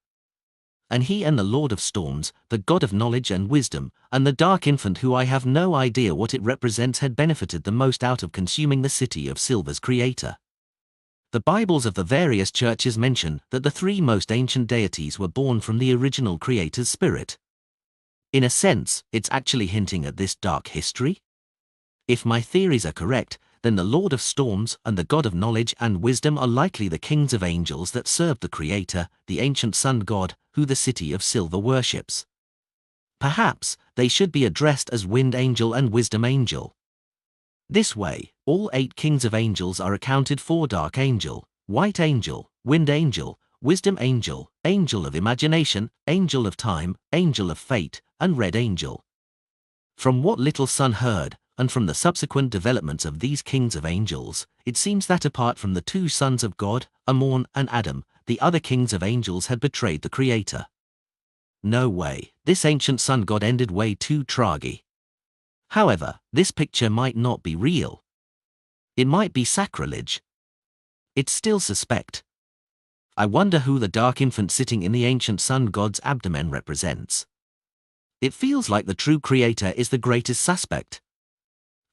A: And he and the Lord of Storms, the God of knowledge and wisdom, and the dark infant who I have no idea what it represents had benefited the most out of consuming the City of Silver's creator. The Bibles of the various churches mention that the three most ancient deities were born from the original creator's spirit. In a sense, it's actually hinting at this dark history. If my theories are correct, then the Lord of Storms and the God of Knowledge and Wisdom are likely the kings of angels that served the Creator, the ancient sun god, who the City of Silver worships. Perhaps they should be addressed as Wind Angel and Wisdom Angel. This way, all 8 kings of angels are accounted for: Dark Angel, White Angel, Wind Angel, Wisdom Angel, Angel of Imagination, Angel of Time, Angel of Fate, and Red Angel. From what little Sun heard, and from the subsequent developments of these kings of angels, it seems that apart from the 2 sons of God, Amon and Adam, the other kings of angels had betrayed the Creator. No way, this ancient sun god ended way too tragic. However, this picture might not be real. It might be sacrilege. It's still suspect. I wonder who the dark infant sitting in the ancient sun god's abdomen represents. It feels like the true Creator is the greatest suspect.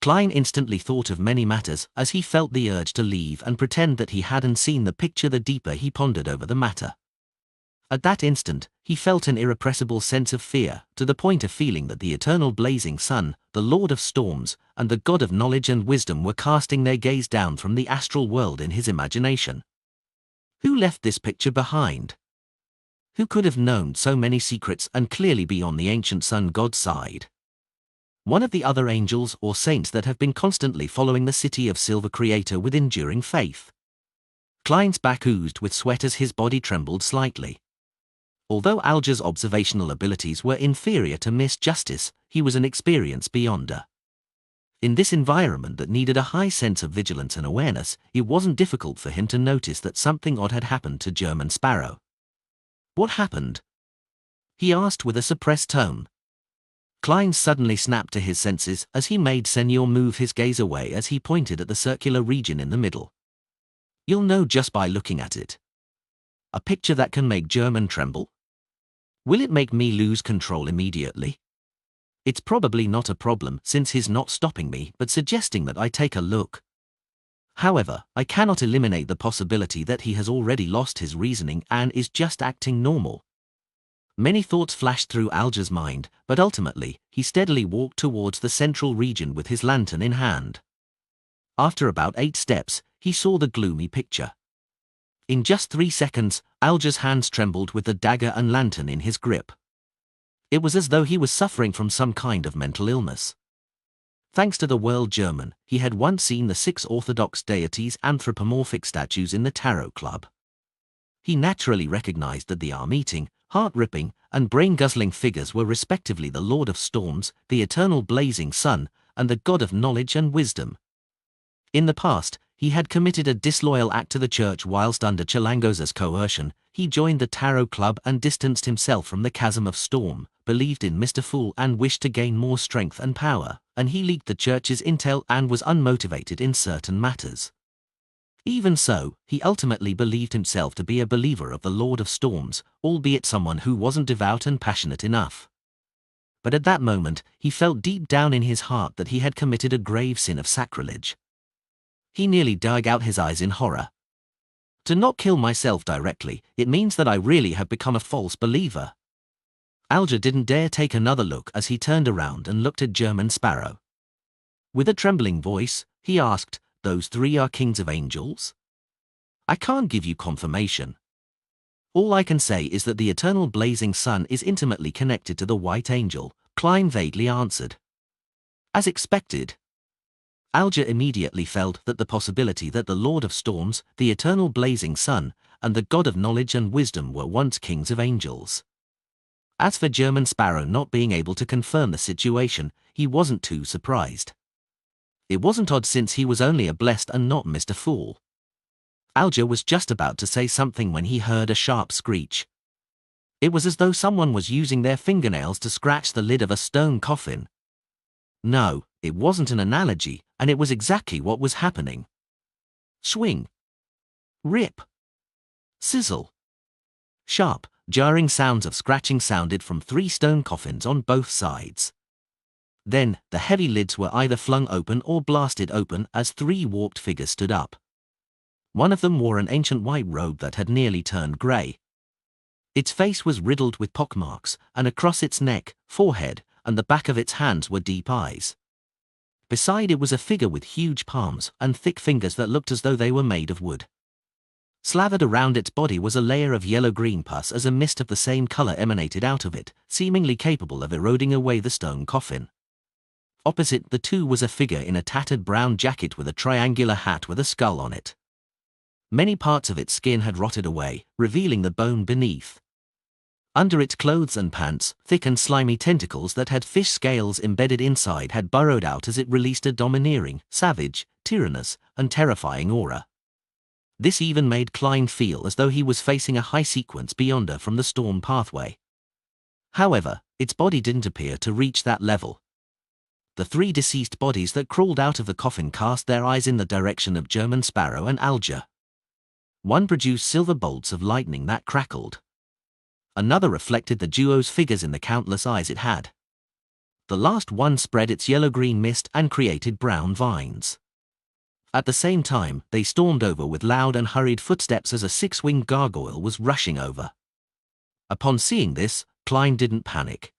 A: Klein instantly thought of many matters as he felt the urge to leave and pretend that he hadn't seen the picture the deeper he pondered over the matter. At that instant, he felt an irrepressible sense of fear, to the point of feeling that the eternal blazing sun, the Lord of Storms, and the God of Knowledge and Wisdom were casting their gaze down from the astral world in his imagination. Who left this picture behind? Who could have known so many secrets and clearly be on the ancient sun god's side? One of the other angels or saints that have been constantly following the City of Silver Creator with enduring faith. Klein's back oozed with sweat as his body trembled slightly. Although Alger's observational abilities were inferior to Miss Justice, he was an experienced beyonder. In this environment that needed a high sense of vigilance and awareness, it wasn't difficult for him to notice that something odd had happened to German Sparrow. What happened? He asked with a suppressed tone. Klein suddenly snapped to his senses as he made Senor move his gaze away as he pointed at the circular region in the middle. You'll know just by looking at it. A picture that can make German tremble? Will it make me lose control immediately? It's probably not a problem since he's not stopping me but suggesting that I take a look. However, I cannot eliminate the possibility that he has already lost his reasoning and is just acting normal. Many thoughts flashed through Alger's mind, but ultimately, he steadily walked towards the central region with his lantern in hand. After about 8 steps, he saw the gloomy picture. In just 3 seconds, Alger's hands trembled with the dagger and lantern in his grip. It was as though he was suffering from some kind of mental illness. Thanks to the World German, he had once seen the 6 Orthodox deities' anthropomorphic statues in the Tarot Club. He naturally recognized that the arm-eating, heart-ripping, and brain-guzzling figures were respectively the Lord of Storms, the eternal blazing sun, and the God of Knowledge and Wisdom. In the past, he had committed a disloyal act to the church whilst under Chilangosa's coercion. He joined the Tarot Club and distanced himself from the Chasm of Storm, believed in Mr. Fool and wished to gain more strength and power, and he leaked the church's intel and was unmotivated in certain matters. Even so, he ultimately believed himself to be a believer of the Lord of Storms, albeit someone who wasn't devout and passionate enough. But at that moment, he felt deep down in his heart that he had committed a grave sin of sacrilege. He nearly dug out his eyes in horror. To not kill myself directly, it means that I really have become a false believer. Alger didn't dare take another look as he turned around and looked at German Sparrow. With a trembling voice, he asked, "Those 3 are kings of angels?" "I can't give you confirmation. All I can say is that the eternal blazing sun is intimately connected to the White Angel," Klein vaguely answered. As expected, Alger immediately felt that the possibility that the Lord of Storms, the eternal blazing sun, and the God of Knowledge and Wisdom were once kings of angels. As for German Sparrow not being able to confirm the situation, he wasn't too surprised. It wasn't odd since he was only a blessed and not Mr. Fool. Alger was just about to say something when he heard a sharp screech. It was as though someone was using their fingernails to scratch the lid of a stone coffin. No, it wasn't an analogy, and it was exactly what was happening. Swing. Rip. Sizzle. Sharp, jarring sounds of scratching sounded from 3 stone coffins on both sides. Then, the heavy lids were either flung open or blasted open as 3 warped figures stood up. One of them wore an ancient white robe that had nearly turned grey. Its face was riddled with pockmarks, and across its neck, forehead, and the back of its hands were deep eyes. Beside it was a figure with huge palms and thick fingers that looked as though they were made of wood. Slathered around its body was a layer of yellow-green pus as a mist of the same color emanated out of it, seemingly capable of eroding away the stone coffin. Opposite the two was a figure in a tattered brown jacket with a triangular hat with a skull on it. Many parts of its skin had rotted away, revealing the bone beneath. Under its clothes and pants, thick and slimy tentacles that had fish scales embedded inside had burrowed out as it released a domineering, savage, tyrannous, and terrifying aura. This even made Klein feel as though he was facing a high sequence beyonder from the storm pathway. However, its body didn't appear to reach that level. The three deceased bodies that crawled out of the coffin cast their eyes in the direction of German Sparrow and Alger. One produced silver bolts of lightning that crackled. Another reflected the duo's figures in the countless eyes it had. The last one spread its yellow-green mist and created brown vines. At the same time, they stormed over with loud and hurried footsteps as a six-winged gargoyle was rushing over. Upon seeing this, Klein didn't panic.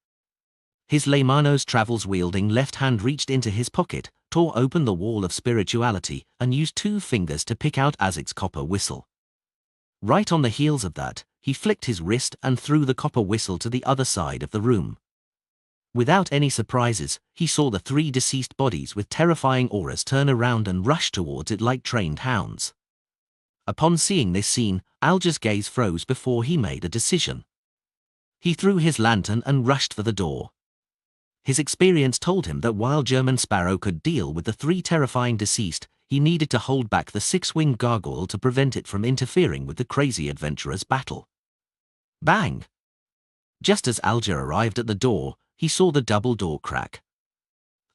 A: His Leymano's travels-wielding left hand reached into his pocket, tore open the wall of spirituality, and used 2 fingers to pick out Azic's copper whistle. Right on the heels of that, he flicked his wrist and threw the copper whistle to the other side of the room. Without any surprises, he saw the 3 deceased bodies with terrifying auras turn around and rush towards it like trained hounds. Upon seeing this scene, Alger's gaze froze before he made a decision. He threw his lantern and rushed for the door. His experience told him that while German Sparrow could deal with the 3 terrifying deceased, he needed to hold back the 6-winged gargoyle to prevent it from interfering with the crazy adventurer's battle. Bang! Just as Alger arrived at the door, he saw the double door crack.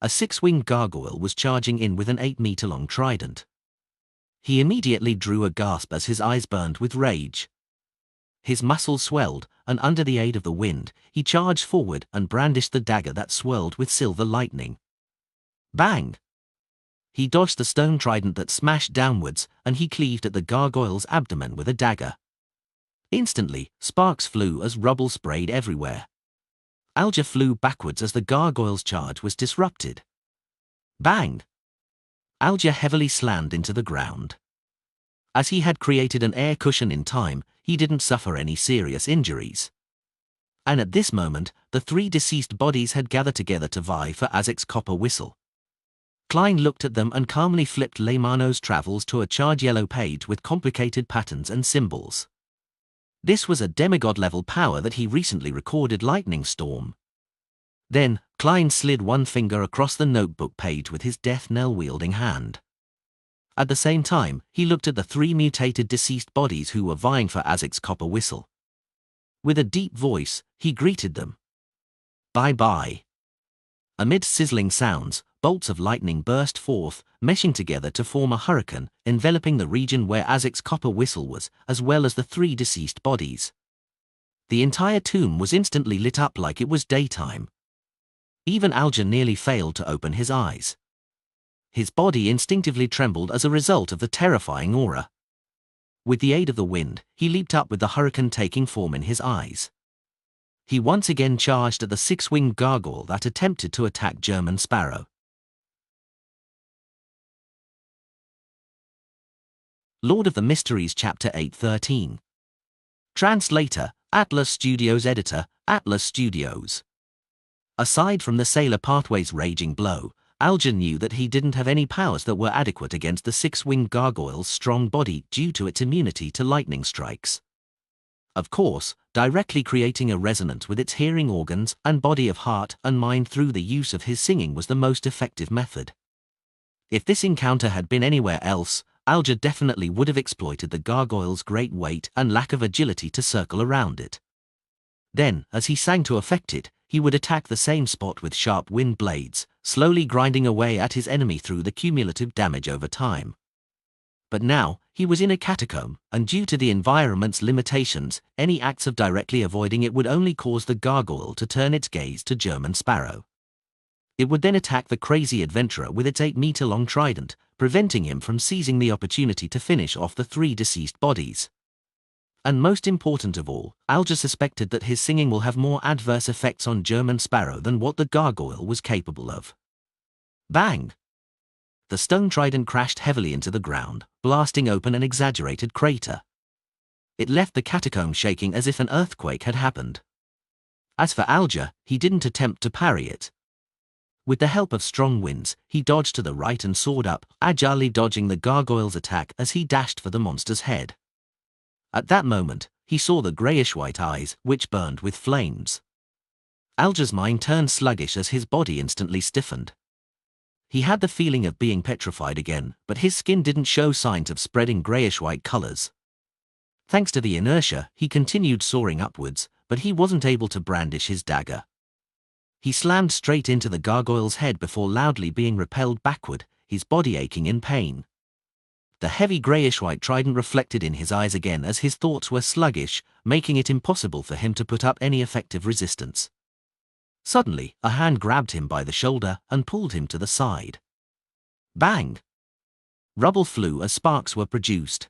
A: A 6-winged gargoyle was charging in with an 8-meter-long trident. He immediately drew a gasp as his eyes burned with rage. His muscles swelled, and under the aid of the wind, he charged forward and brandished the dagger that swirled with silver lightning. Bang! He dodged the stone trident that smashed downwards, and he cleaved at the gargoyle's abdomen with a dagger. Instantly, sparks flew as rubble sprayed everywhere. Alger flew backwards as the gargoyle's charge was disrupted. Bang! Alger heavily slammed into the ground. As he had created an air cushion in time, he didn't suffer any serious injuries. And at this moment, the 3 deceased bodies had gathered together to vie for Azic's copper whistle. Klein looked at them and calmly flipped Leymano's travels to a charred yellow page with complicated patterns and symbols. This was a demigod-level power that he recently recorded Lightning Storm. Then, Klein slid one finger across the notebook page with his death knell-wielding hand. At the same time, he looked at the 3 mutated deceased bodies who were vying for Azic's copper whistle. With a deep voice, he greeted them. Bye-bye. Amid sizzling sounds, bolts of lightning burst forth, meshing together to form a hurricane, enveloping the region where Azic's copper whistle was, as well as the 3 deceased bodies. The entire tomb was instantly lit up like it was daytime. Even Alger nearly failed to open his eyes. His body instinctively trembled as a result of the terrifying aura. With the aid of the wind, he leaped up with the hurricane taking form in his eyes. He once again charged at the 6-winged gargoyle that attempted to attack German Sparrow. Lord of the Mysteries Chapter 8:13. Translator, Atlas Studios. Editor, Atlas Studios. Aside from the Sailor Pathway's raging blow, Alger knew that he didn't have any powers that were adequate against the 6-winged gargoyle's strong body due to its immunity to lightning strikes. Of course, directly creating a resonance with its hearing organs and body of heart and mind through the use of his singing was the most effective method. If this encounter had been anywhere else, Alger definitely would have exploited the gargoyle's great weight and lack of agility to circle around it. Then, as he sang to affect it, he would attack the same spot with sharp wind blades, slowly grinding away at his enemy through the cumulative damage over time. But now, he was in a catacomb, and due to the environment's limitations, any acts of directly avoiding it would only cause the gargoyle to turn its gaze to German Sparrow. It would then attack the crazy adventurer with its 8-meter-long trident, preventing him from seizing the opportunity to finish off the 3 deceased bodies. And most important of all, Alger suspected that his singing will have more adverse effects on German Sparrow than what the gargoyle was capable of. Bang! the stone trident crashed heavily into the ground, blasting open an exaggerated crater. It left the catacomb shaking as if an earthquake had happened. As for Alger, he didn't attempt to parry it. With the help of strong winds, he dodged to the right and soared up, agilely dodging the gargoyle's attack as he dashed for the monster's head. At that moment, he saw the greyish-white eyes, which burned with flames. Alger's mind turned sluggish as his body instantly stiffened. He had the feeling of being petrified again, but his skin didn't show signs of spreading greyish-white colors. Thanks to the inertia, he continued soaring upwards, but he wasn't able to brandish his dagger. He slammed straight into the gargoyle's head before loudly being repelled backward, his body aching in pain. The heavy greyish-white trident reflected in his eyes again as his thoughts were sluggish, making it impossible for him to put up any effective resistance. Suddenly, a hand grabbed him by the shoulder and pulled him to the side. Bang! Rubble flew as sparks were produced.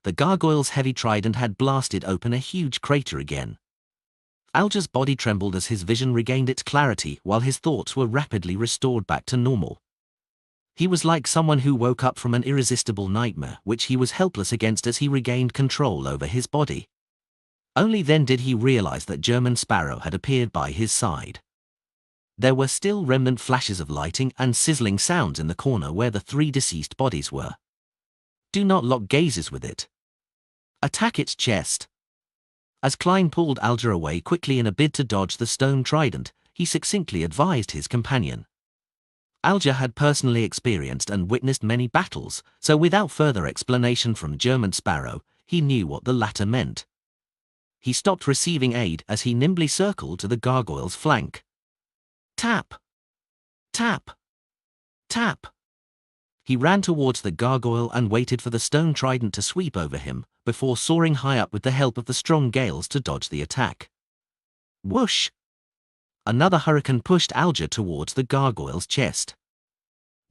A: The gargoyle's heavy trident had blasted open a huge crater again. Alger's body trembled as his vision regained its clarity while his thoughts were rapidly restored back to normal. He was like someone who woke up from an irresistible nightmare which he was helpless against as he regained control over his body. Only then did he realize that German Sparrow had appeared by his side. There were still remnant flashes of lighting and sizzling sounds in the corner where the 3 deceased bodies were. Do not lock gazes with it. Attack its chest. As Klein pulled Alger away quickly in a bid to dodge the stone trident, he succinctly advised his companion. Alger had personally experienced and witnessed many battles, so without further explanation from German Sparrow, he knew what the latter meant. He stopped receiving aid as he nimbly circled to the gargoyle's flank. Tap! Tap! Tap! He ran towards the gargoyle and waited for the stone trident to sweep over him, before soaring high up with the help of the strong gales to dodge the attack. Whoosh! Another hurricane pushed Alger towards the gargoyle's chest.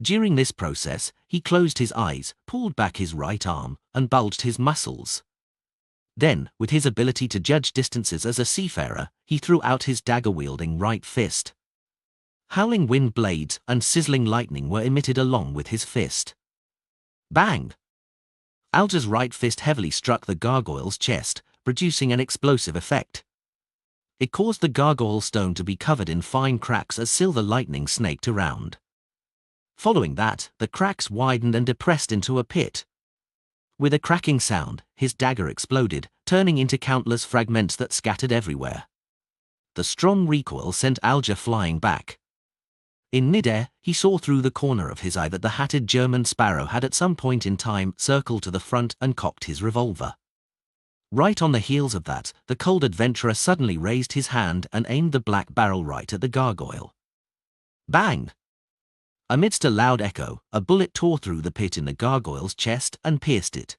A: During this process, he closed his eyes, pulled back his right arm, and bulged his muscles. Then, with his ability to judge distances as a seafarer, he threw out his dagger-wielding right fist. Howling wind blades and sizzling lightning were emitted along with his fist. Bang! Alger's right fist heavily struck the gargoyle's chest, producing an explosive effect. It caused the gargoyle stone to be covered in fine cracks as silver lightning snaked around. Following that, the cracks widened and depressed into a pit. With a cracking sound, his dagger exploded, turning into countless fragments that scattered everywhere. The strong recoil sent Alger flying back. In midair, he saw through the corner of his eye that the hatted German Sparrow had at some point in time circled to the front and cocked his revolver. Right on the heels of that, the cold adventurer suddenly raised his hand and aimed the black barrel right at the gargoyle. Bang! Amidst a loud echo, a bullet tore through the pit in the gargoyle's chest and pierced it.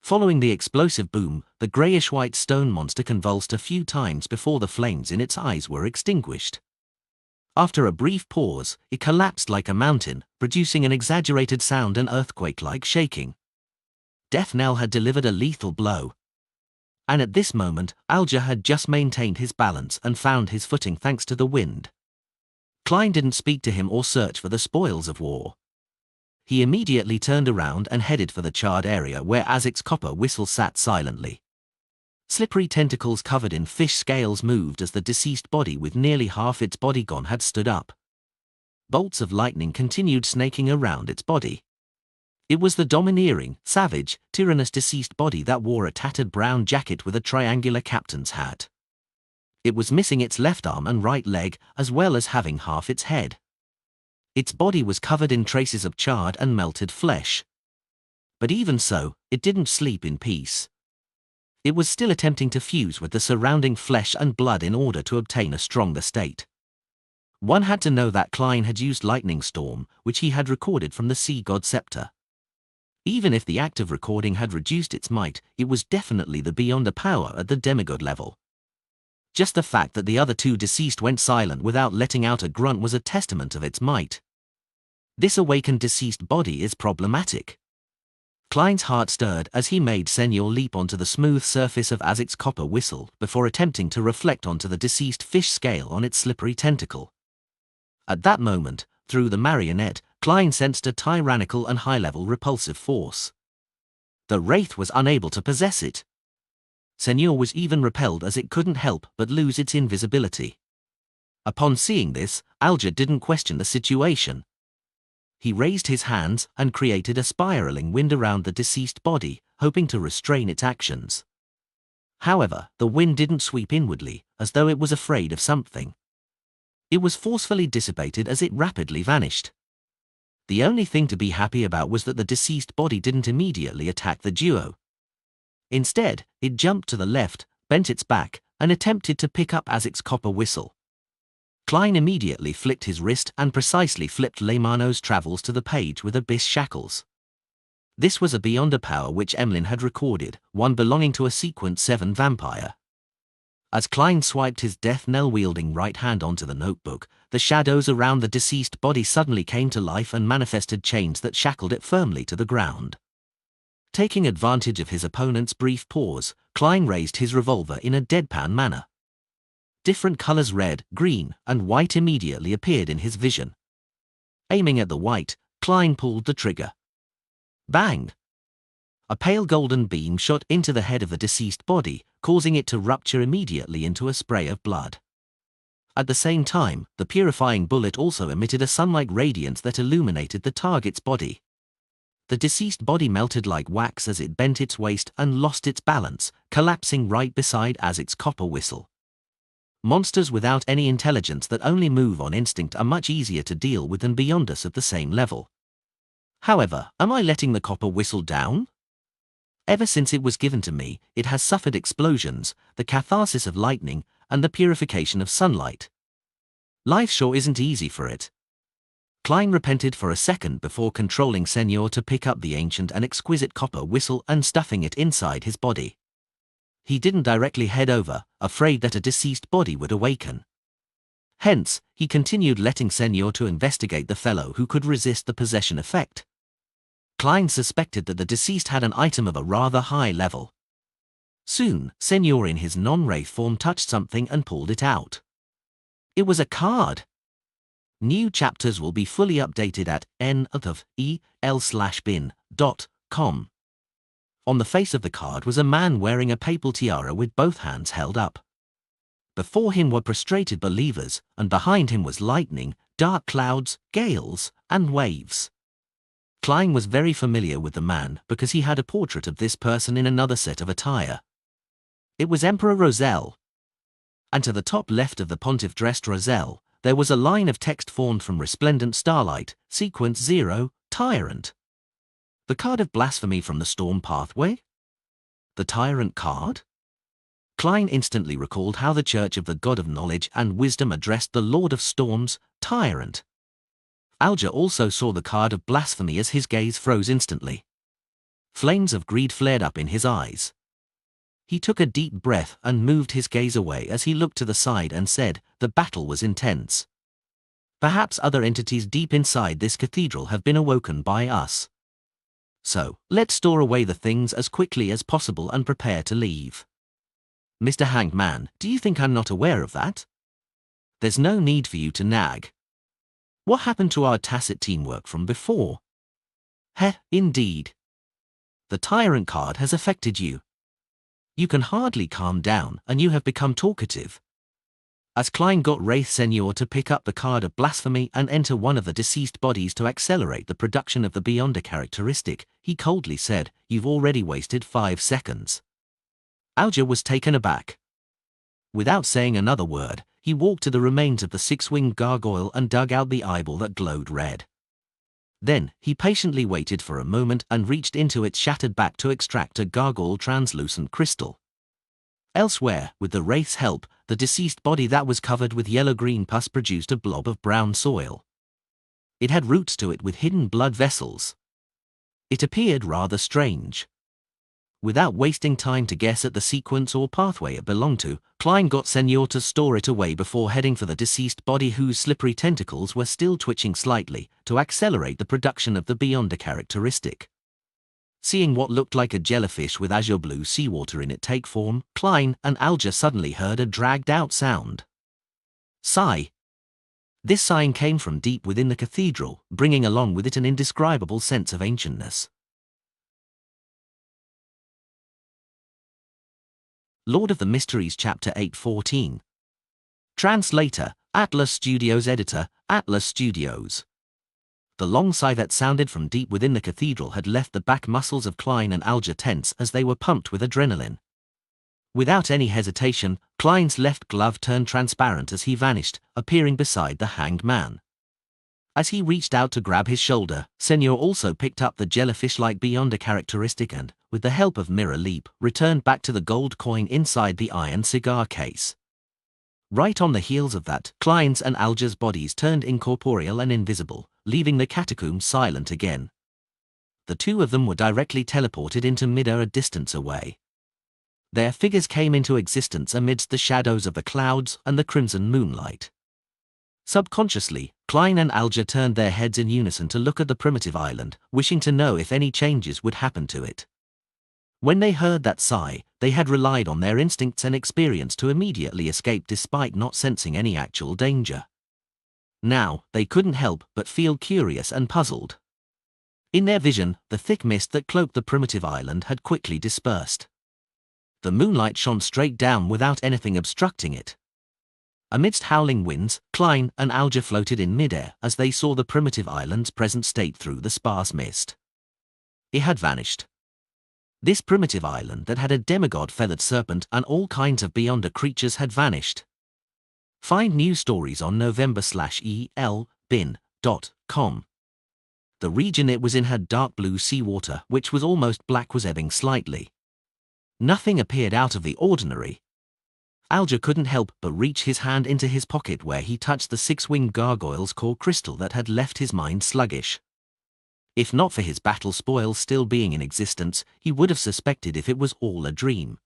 A: Following the explosive boom, the greyish-white stone monster convulsed a few times before the flames in its eyes were extinguished. After a brief pause, it collapsed like a mountain, producing an exaggerated sound and earthquake-like shaking. Death Knell had delivered a lethal blow. And at this moment, Alger had just maintained his balance and found his footing thanks to the wind. Klein didn't speak to him or search for the spoils of war. He immediately turned around and headed for the charred area where Azic's copper whistle sat silently. Slippery tentacles covered in fish scales moved as the deceased body with nearly half its body gone had stood up. Bolts of lightning continued snaking around its body. It was the domineering, savage, tyrannous deceased body that wore a tattered brown jacket with a triangular captain's hat. It was missing its left arm and right leg, as well as having half its head. Its body was covered in traces of charred and melted flesh. But even so, it didn't sleep in peace. It was still attempting to fuse with the surrounding flesh and blood in order to obtain a stronger state. One had to know that Klein had used Lightning Storm, which he had recorded from the Sea God Scepter. Even if the act of recording had reduced its might, it was definitely the beyond a power at the demigod level. Just the fact that the other 2 deceased went silent without letting out a grunt was a testament of its might. This awakened deceased body is problematic. Klein's heart stirred as he made Senor leap onto the smooth surface of Azic's copper whistle before attempting to reflect onto the deceased fish scale on its slippery tentacle. At that moment, through the marionette, Klein sensed a tyrannical and high-level repulsive force. The wraith was unable to possess it. Senor was even repelled as it couldn't help but lose its invisibility. Upon seeing this, Alger didn't question the situation. He raised his hands and created a spiraling wind around the deceased body, hoping to restrain its actions. However, the wind didn't sweep inwardly, as though it was afraid of something. It was forcefully dissipated as it rapidly vanished. The only thing to be happy about was that the deceased body didn't immediately attack the duo. Instead, it jumped to the left, bent its back, and attempted to pick up Azic's copper whistle. Klein immediately flicked his wrist and precisely flipped Leymano's travels to the page with abyss shackles. This was a Beyonder power which Emlyn had recorded, one belonging to a Sequence 7 vampire. As Klein swiped his death knell-wielding right hand onto the notebook, the shadows around the deceased body suddenly came to life and manifested chains that shackled it firmly to the ground. Taking advantage of his opponent's brief pause, Klein raised his revolver in a deadpan manner. Different colors red, green, and white immediately appeared in his vision. Aiming at the white, Klein pulled the trigger. Bang! A pale golden beam shot into the head of the deceased body, causing it to rupture immediately into a spray of blood. At the same time, the purifying bullet also emitted a sun-like radiance that illuminated the target's body. The deceased body melted like wax as it bent its waist and lost its balance, collapsing right beside Azic's copper whistle. Monsters without any intelligence that only move on instinct are much easier to deal with than Beyonders of the same level. However, am I letting the copper whistle down? Ever since it was given to me, it has suffered explosions, the catharsis of lightning, and the purification of sunlight. Life sure isn't easy for it. Klein repented for a second before controlling Senor to pick up the ancient and exquisite copper whistle and stuffing it inside his body. He didn't directly head over, afraid that a deceased body would awaken. Hence, he continued letting Senor to investigate the fellow who could resist the possession effect. Klein suspected that the deceased had an item of a rather high level. Soon, Senor in his non-wraith form touched something and pulled it out. It was a card. New chapters will be fully updated at nofel/bin.com. On the face of the card was a man wearing a papal tiara with both hands held up. Before him were prostrated believers, and behind him was lightning, dark clouds, gales, and waves. Klein was very familiar with the man because he had a portrait of this person in another set of attire. It was Emperor Roselle. And to the top left of the pontiff dressed Roselle, there was a line of text formed from resplendent starlight, Sequence 0, Tyrant. The card of blasphemy from the storm pathway? The Tyrant card? Klein instantly recalled how the Church of the God of Knowledge and Wisdom addressed the Lord of Storms, Tyrant. Alger also saw the card of blasphemy as his gaze froze instantly. Flames of greed flared up in his eyes. He took a deep breath and moved his gaze away as he looked to the side and said, "The battle was intense. Perhaps other entities deep inside this cathedral have been awoken by us. So, let's store away the things as quickly as possible and prepare to leave." "Mr. Hanged Man, do you think I'm not aware of that?" "There's no need for you to nag. What happened to our tacit teamwork from before?" "Heh, indeed. The Tyrant card has affected you. You can hardly calm down, and you have become talkative." As Klein got Wraith Senor to pick up the card of blasphemy and enter one of the deceased bodies to accelerate the production of the Beyonder characteristic, he coldly said, "You've already wasted 5 seconds. Alger was taken aback. Without saying another word, he walked to the remains of the 6-winged gargoyle and dug out the eyeball that glowed red. Then, he patiently waited for a moment and reached into its shattered back to extract a gargoyle translucent crystal. Elsewhere, with the Wraith's help, the deceased body that was covered with yellow-green pus produced a blob of brown soil. It had roots to it with hidden blood vessels. It appeared rather strange. Without wasting time to guess at the sequence or pathway it belonged to, Klein got Senor to store it away before heading for the deceased body whose slippery tentacles were still twitching slightly, to accelerate the production of the Beyonder characteristic. Seeing what looked like a jellyfish with azure blue seawater in it take form, Klein and Alger suddenly heard a dragged-out sound. Sigh. This sighing came from deep within the cathedral, bringing along with it an indescribable sense of ancientness. Lord of the Mysteries Chapter 8:14. Translator, Atlas Studios. Editor, Atlas Studios. The long sigh that sounded from deep within the cathedral had left the back muscles of Klein and Alger tense as they were pumped with adrenaline. Without any hesitation, Klein's left glove turned transparent as he vanished, appearing beside the hanged man. As he reached out to grab his shoulder, Senor also picked up the jellyfish-like Beyonder characteristic and, with the help of Mirror Leap, returned back to the gold coin inside the iron cigar case. Right on the heels of that, Klein's and Alger's bodies turned incorporeal and invisible, leaving the catacomb silent again. The two of them were directly teleported into mid-air a distance away. Their figures came into existence amidst the shadows of the clouds and the crimson moonlight. Subconsciously, Klein and Alger turned their heads in unison to look at the primitive island, wishing to know if any changes would happen to it. When they heard that sigh, they had relied on their instincts and experience to immediately escape despite not sensing any actual danger. Now, they couldn't help but feel curious and puzzled. In their vision, the thick mist that cloaked the primitive island had quickly dispersed. The moonlight shone straight down without anything obstructing it. Amidst howling winds, Klein and Alger floated in midair as they saw the primitive island's present state through the sparse mist. It had vanished. This primitive island that had a demigod feathered serpent and all kinds of Beyonder creatures had vanished. Find news stories on november/elbin.com. The region it was in had dark blue seawater, which was almost black, was ebbing slightly. Nothing appeared out of the ordinary. Alger couldn't help but reach his hand into his pocket where he touched the six-winged gargoyle's core crystal that had left his mind sluggish. If not for his battle spoils still being in existence, he would have suspected if it was all a dream.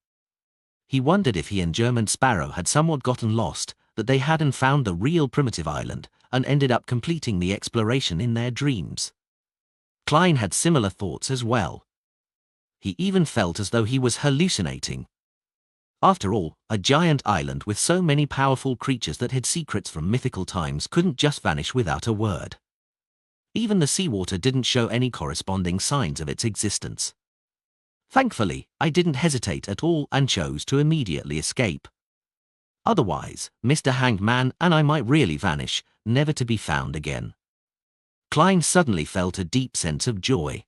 A: He wondered if he and German Sparrow had somewhat gotten lost, that they hadn't found the real primitive island, and ended up completing the exploration in their dreams. Klein had similar thoughts as well. He even felt as though he was hallucinating. After all, a giant island with so many powerful creatures that hid secrets from mythical times couldn't just vanish without a word. Even the seawater didn't show any corresponding signs of its existence. Thankfully, I didn't hesitate at all and chose to immediately escape. Otherwise, Mr. Hanged Man and I might really vanish, never to be found again. Klein suddenly felt a deep sense of joy.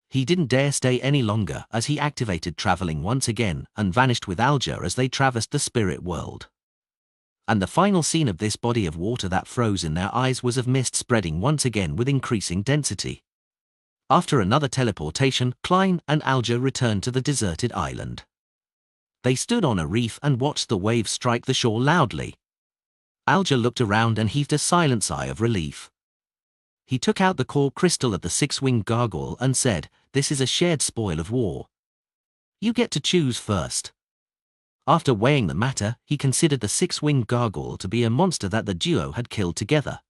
A: He didn't dare stay any longer as he activated traveling once again and vanished with Alger as they traversed the spirit world. And the final scene of this body of water that froze in their eyes was of mist spreading once again with increasing density. After another teleportation, Klein and Alger returned to the deserted island. They stood on a reef and watched the waves strike the shore loudly. Alger looked around and heaved a silent sigh of relief. He took out the core crystal of the six-winged gargoyle and said, "This is a shared spoil of war. You get to choose first." After weighing the matter, he considered the six-winged gargoyle to be a monster that the duo had killed together.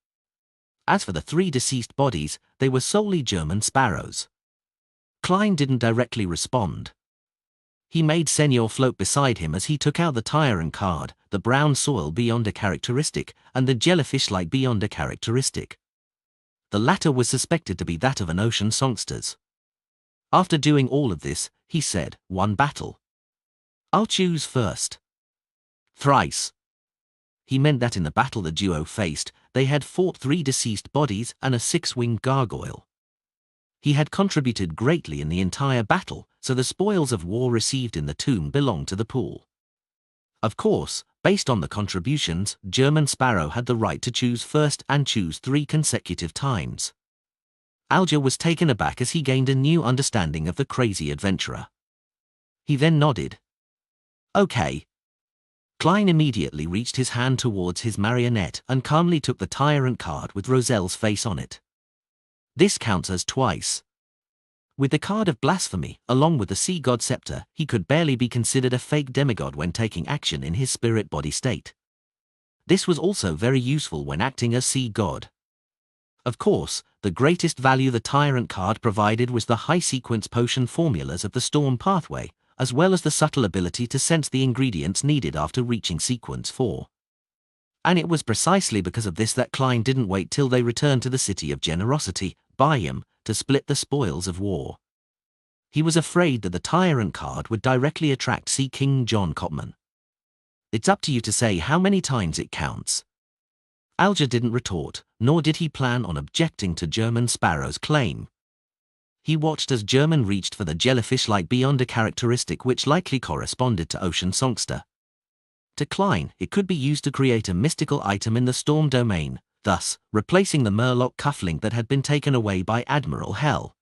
A: As for the three deceased bodies, they were solely German Sparrows. Klein didn't directly respond. He made Senor float beside him as he took out the tyrant card, the brown soil Beyonder characteristic, and the jellyfish-like Beyonder characteristic. The latter was suspected to be that of an ocean songster's. After doing all of this, he said, "One battle. I'll choose first." Thrice. He meant that in the battle the duo faced, they had fought three deceased bodies and a six-winged gargoyle. He had contributed greatly in the entire battle, so the spoils of war received in the tomb belonged to the pool. Of course, based on the contributions, German Sparrow had the right to choose first and choose 3 consecutive times. Alger was taken aback as he gained a new understanding of the crazy adventurer. He then nodded. "Okay." Klein immediately reached his hand towards his marionette and calmly took the tyrant card with Roselle's face on it. This counts as twice. With the card of blasphemy, along with the sea god scepter, he could barely be considered a fake demigod when taking action in his spirit body state. This was also very useful when acting as sea god. Of course, the greatest value the tyrant card provided was the high sequence potion formulas of the storm pathway, as well as the subtle ability to sense the ingredients needed after reaching sequence 4. And it was precisely because of this that Klein didn't wait till they returned to the city of generosity, Bayam, to split the spoils of war. He was afraid that the tyrant card would directly attract Sea King John Copman. It's up to you to say how many times it counts. Alger didn't retort, nor did he plan on objecting to German Sparrow's claim. He watched as German reached for the jellyfish-like beyond a characteristic which likely corresponded to Ocean Songster. To Klein, it could be used to create a mystical item in the Storm domain, thus replacing the Murloc cufflink that had been taken away by Admiral Hell.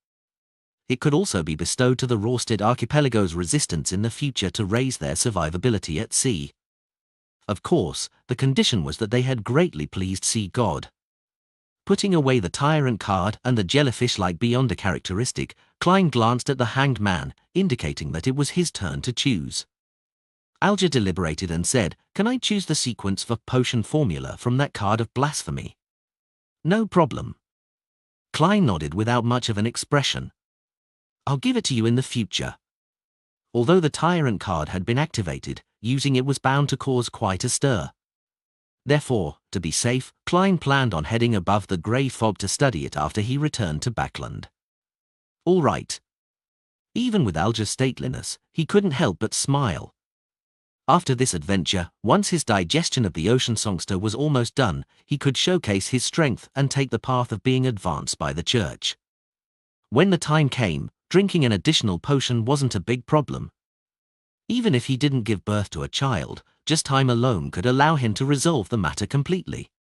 A: It could also be bestowed to the Rorsted Archipelago's resistance in the future to raise their survivability at sea. Of course, the condition was that they had greatly pleased Sea God. Putting away the Tyrant card and the jellyfish-like beyond a characteristic, Klein glanced at the Hanged Man, indicating that it was his turn to choose. Alger deliberated and said, "Can I choose the sequence for potion formula from that card of blasphemy?" "No problem." Klein nodded without much of an expression. "I'll give it to you in the future." Although the Tyrant card had been activated, using it was bound to cause quite a stir. Therefore, to be safe, Klein planned on heading above the grey fog to study it after he returned to Backland. All right. Even with Alger's stateliness, he couldn't help but smile. After this adventure, once his digestion of the Ocean Songster was almost done, he could showcase his strength and take the path of being advanced by the church. When the time came, drinking an additional potion wasn't a big problem. Even if he didn't give birth to a child, just time alone could allow him to resolve the matter completely.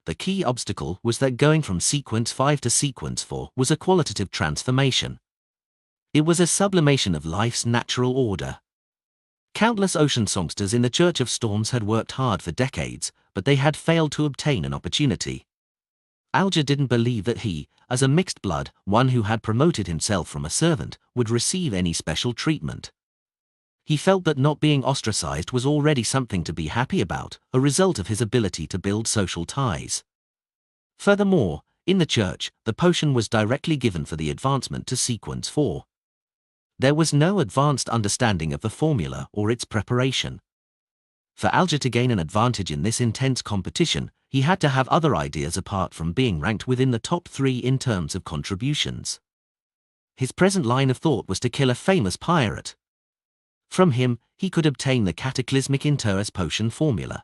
A: The key obstacle was that going from Sequence 5 to Sequence 4 was a qualitative transformation. It was a sublimation of life's natural order. Countless Ocean Songsters in the Church of Storms had worked hard for decades, but they had failed to obtain an opportunity. Alger didn't believe that he, as a mixed blood, one who had promoted himself from a servant, would receive any special treatment. He felt that not being ostracized was already something to be happy about, a result of his ability to build social ties. Furthermore, in the church, the potion was directly given for the advancement to Sequence 4. There was no advanced understanding of the formula or its preparation. For Alger to gain an advantage in this intense competition, he had to have other ideas apart from being ranked within the top 3 in terms of contributions. His present line of thought was to kill a famous pirate. From him, he could obtain the cataclysmic Interus potion formula.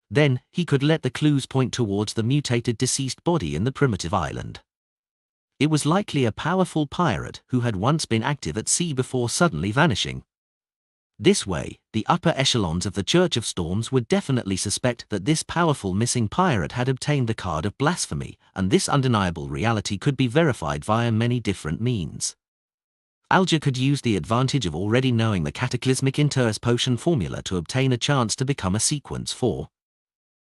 A: Then, he could let the clues point towards the mutated deceased body in the primitive island. It was likely a powerful pirate who had once been active at sea before suddenly vanishing. This way, the upper echelons of the Church of Storms would definitely suspect that this powerful missing pirate had obtained the card of blasphemy, and this undeniable reality could be verified via many different means. Alger could use the advantage of already knowing the cataclysmic Interus potion formula to obtain a chance to become a Sequence 4.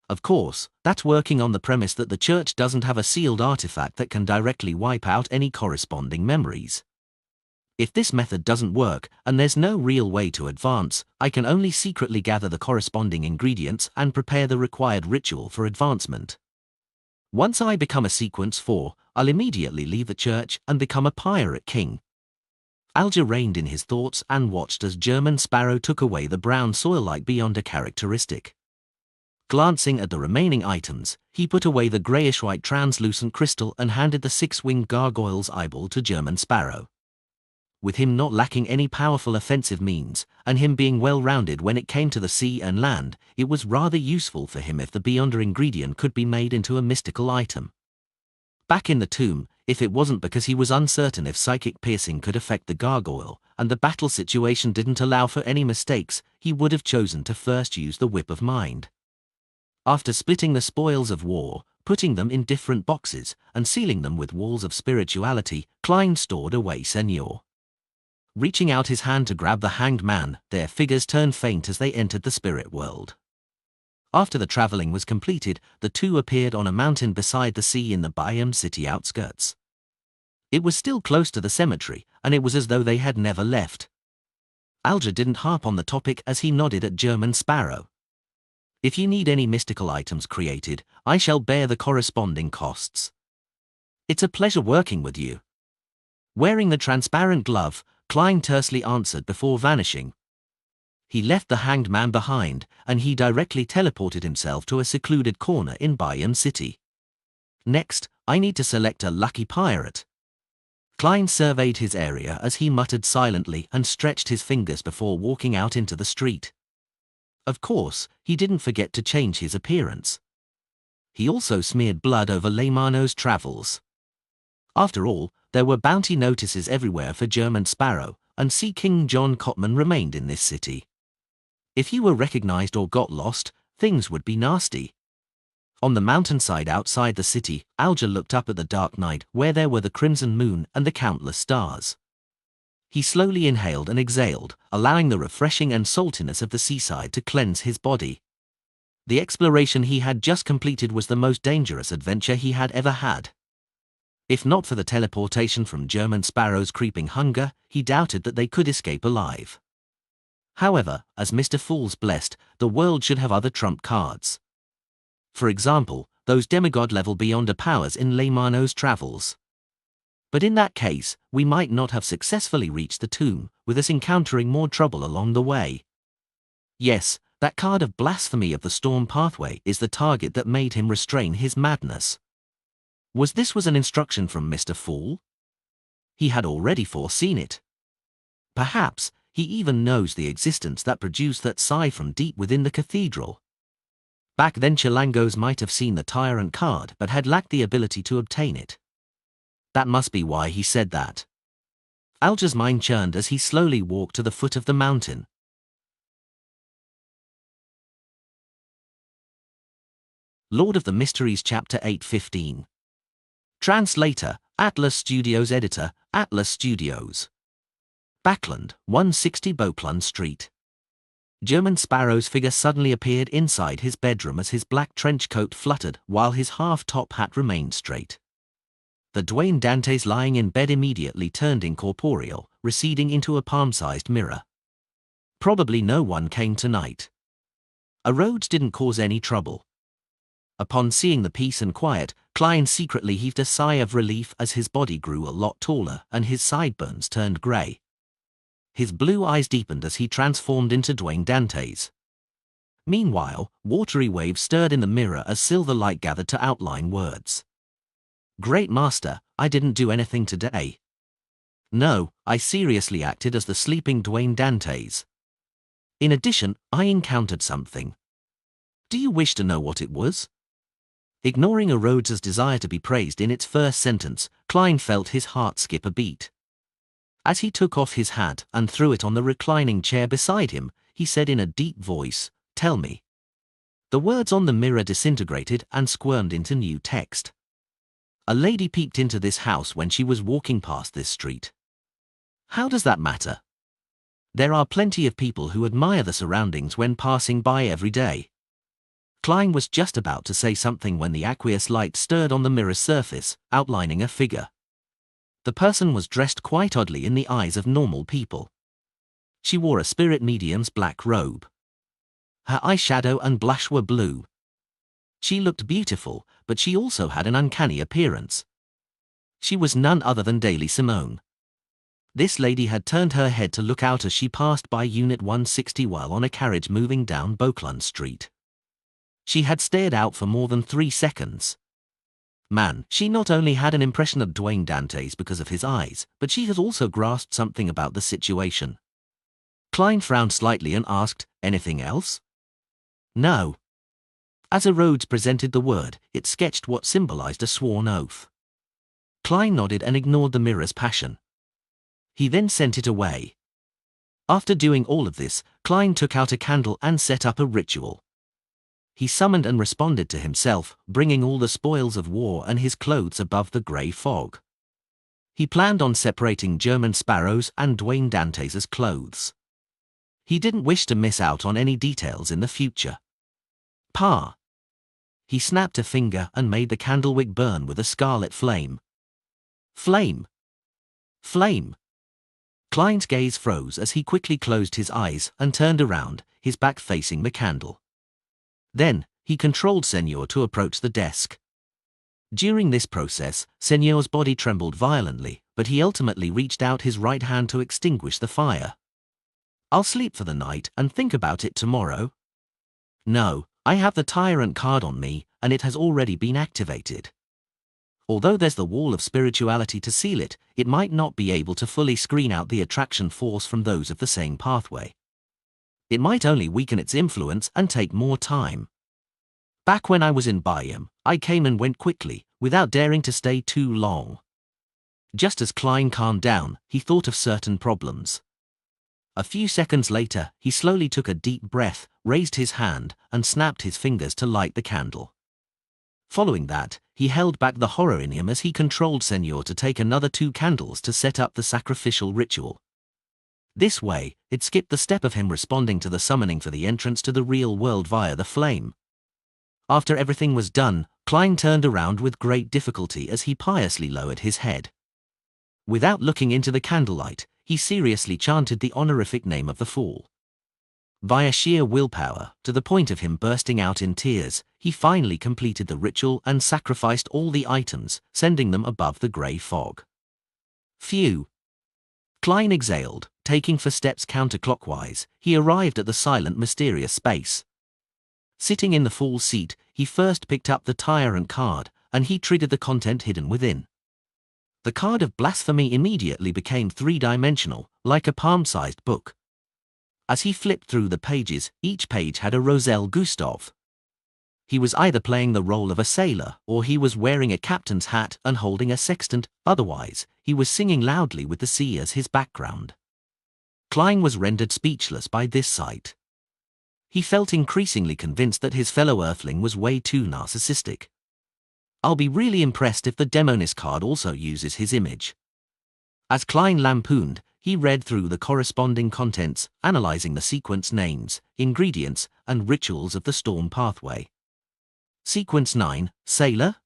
A: Of course, that's working on the premise that the church doesn't have a sealed artifact that can directly wipe out any corresponding memories. If this method doesn't work, and there's no real way to advance, I can only secretly gather the corresponding ingredients and prepare the required ritual for advancement. Once I become a Sequence 4, I'll immediately leave the church and become a pirate king. Alger reined in his thoughts and watched as German Sparrow took away the brown soil-like beyond a characteristic. Glancing at the remaining items, he put away the greyish-white translucent crystal and handed the 6-winged gargoyle's eyeball to German Sparrow. With him not lacking any powerful offensive means, and him being well-rounded when it came to the sea and land, it was rather useful for him if the Beyonder ingredient could be made into a mystical item. Back in the tomb, if it wasn't because he was uncertain if psychic piercing could affect the gargoyle, and the battle situation didn't allow for any mistakes, he would have chosen to first use the Whip of Mind. After splitting the spoils of war, putting them in different boxes, and sealing them with walls of spirituality, Klein stored away Senor. Reaching out his hand to grab the Hanged Man, their figures turned faint as they entered the spirit world. After the traveling was completed, the two appeared on a mountain beside the sea in the Bayam city outskirts. It was still close to the cemetery, and it was as though they had never left. Alger didn't harp on the topic as he nodded at German Sparrow. "If you need any mystical items created, I shall bear the corresponding costs. It's a pleasure working with you." Wearing the transparent glove, Klein tersely answered before vanishing. He left the hanged man behind, and he directly teleported himself to a secluded corner in Bayern City. Next, I need to select a lucky pirate. Klein surveyed his area as he muttered silently and stretched his fingers before walking out into the street. Of course, he didn't forget to change his appearance. He also smeared blood over Leymano's travels. After all, there were bounty notices everywhere for German Sparrow, and Sea King John Cotman remained in this city. If you were recognized or got lost, things would be nasty. On the mountainside outside the city, Alger looked up at the dark night where there were the crimson moon and the countless stars. He slowly inhaled and exhaled, allowing the refreshing and saltiness of the seaside to cleanse his body. The exploration he had just completed was the most dangerous adventure he had ever had. If not for the teleportation from German Sparrow's creeping hunger, he doubted that they could escape alive. However, as Mr. Fool's blessed, the world should have other trump cards. For example, those demigod-level beyonder powers in Leymano's travels. But in that case, we might not have successfully reached the tomb, with us encountering more trouble along the way. Yes, that card of blasphemy of the storm pathway is the target that made him restrain his madness. Was an instruction from Mr. Fool? He had already foreseen it. Perhaps, he even knows the existence that produced that sigh from deep within the cathedral. Back then Chilangos might have seen the tyrant card but had lacked the ability to obtain it. That must be why he said that. Alger's mind churned as he slowly walked to the foot of the mountain. Lord of the Mysteries Chapter 8:15. Translator, Atlas Studios. Editor, Atlas Studios. Backland, 160 Beauplan Street. German Sparrow's figure suddenly appeared inside his bedroom as his black trench coat fluttered while his half-top hat remained straight. The Dwayne Dantes lying in bed immediately turned incorporeal, receding into a palm-sized mirror. Probably no one came tonight. A Rhodes didn't cause any trouble. Upon seeing the peace and quiet, Klein secretly heaved a sigh of relief as his body grew a lot taller and his sideburns turned grey. His blue eyes deepened as he transformed into Dwayne Dantes. Meanwhile, watery waves stirred in the mirror as silver light gathered to outline words. Great Master, I didn't do anything today. No, I seriously acted as the sleeping Dwayne Dantes. In addition, I encountered something. Do you wish to know what it was? Ignoring a Rhodes's desire to be praised in its first sentence, Klein felt his heart skip a beat. As he took off his hat and threw it on the reclining chair beside him, he said in a deep voice, "Tell me." The words on the mirror disintegrated and squirmed into new text. A lady peeped into this house when she was walking past this street. How does that matter? There are plenty of people who admire the surroundings when passing by every day. Klein was just about to say something when the aqueous light stirred on the mirror's surface, outlining a figure. The person was dressed quite oddly in the eyes of normal people. She wore a spirit medium's black robe. Her eyeshadow and blush were blue. She looked beautiful, but she also had an uncanny appearance. She was none other than Daily Simone. This lady had turned her head to look out as she passed by Unit 160 while on a carriage moving down Beauclun Street. She had stared out for more than 3 seconds. Man, she not only had an impression of Dwayne Dantes because of his eyes, but she had also grasped something about the situation. Klein frowned slightly and asked, "Anything else?" "No." As a Rhodes presented the word, it sketched what symbolized a sworn oath. Klein nodded and ignored the mirror's passion. He then sent it away. After doing all of this, Klein took out a candle and set up a ritual. He summoned and responded to himself, bringing all the spoils of war and his clothes above the grey fog. He planned on separating German Sparrow's and Dwayne Dantes' clothes. He didn't wish to miss out on any details in the future. Pa! He snapped a finger and made the candlewick burn with a scarlet flame. Flame! Flame! Klein's gaze froze as he quickly closed his eyes and turned around, his back facing the candle. Then, he controlled Senor to approach the desk. During this process, Senor's body trembled violently, but he ultimately reached out his right hand to extinguish the fire. I'll sleep for the night and think about it tomorrow. No, I have the tyrant card on me, and it has already been activated. Although there's the wall of spirituality to seal it, it might not be able to fully screen out the attraction force from those of the same pathway. It might only weaken its influence and take more time. Back when I was in Bayam, I came and went quickly, without daring to stay too long. Just as Klein calmed down, he thought of certain problems. A few seconds later, he slowly took a deep breath, raised his hand, and snapped his fingers to light the candle. Following that, he held back the horror in him as he controlled Senor to take another 2 candles to set up the sacrificial ritual. This way, it skipped the step of him responding to the summoning for the entrance to the real world via the flame. After everything was done, Klein turned around with great difficulty as he piously lowered his head. Without looking into the candlelight, he seriously chanted the honorific name of the fool. Via sheer willpower, to the point of him bursting out in tears, he finally completed the ritual and sacrificed all the items, sending them above the grey fog. Phew! Klein exhaled, taking 4 steps counterclockwise, he arrived at the silent, mysterious space. Sitting in the fool's seat, he first picked up the tyrant card, and he triggered the content hidden within. The card of blasphemy immediately became 3-dimensional, like a palm-sized book. As he flipped through the pages, each page had a Roselle Gustave. He was either playing the role of a sailor, or he was wearing a captain's hat and holding a sextant, otherwise, he was singing loudly with the sea as his background. Klein was rendered speechless by this sight. He felt increasingly convinced that his fellow Earthling was way too narcissistic. I'll be really impressed if the Demonis card also uses his image. As Klein lampooned, he read through the corresponding contents, analyzing the sequence names, ingredients, and rituals of the storm pathway. Sequence 9, Sailor.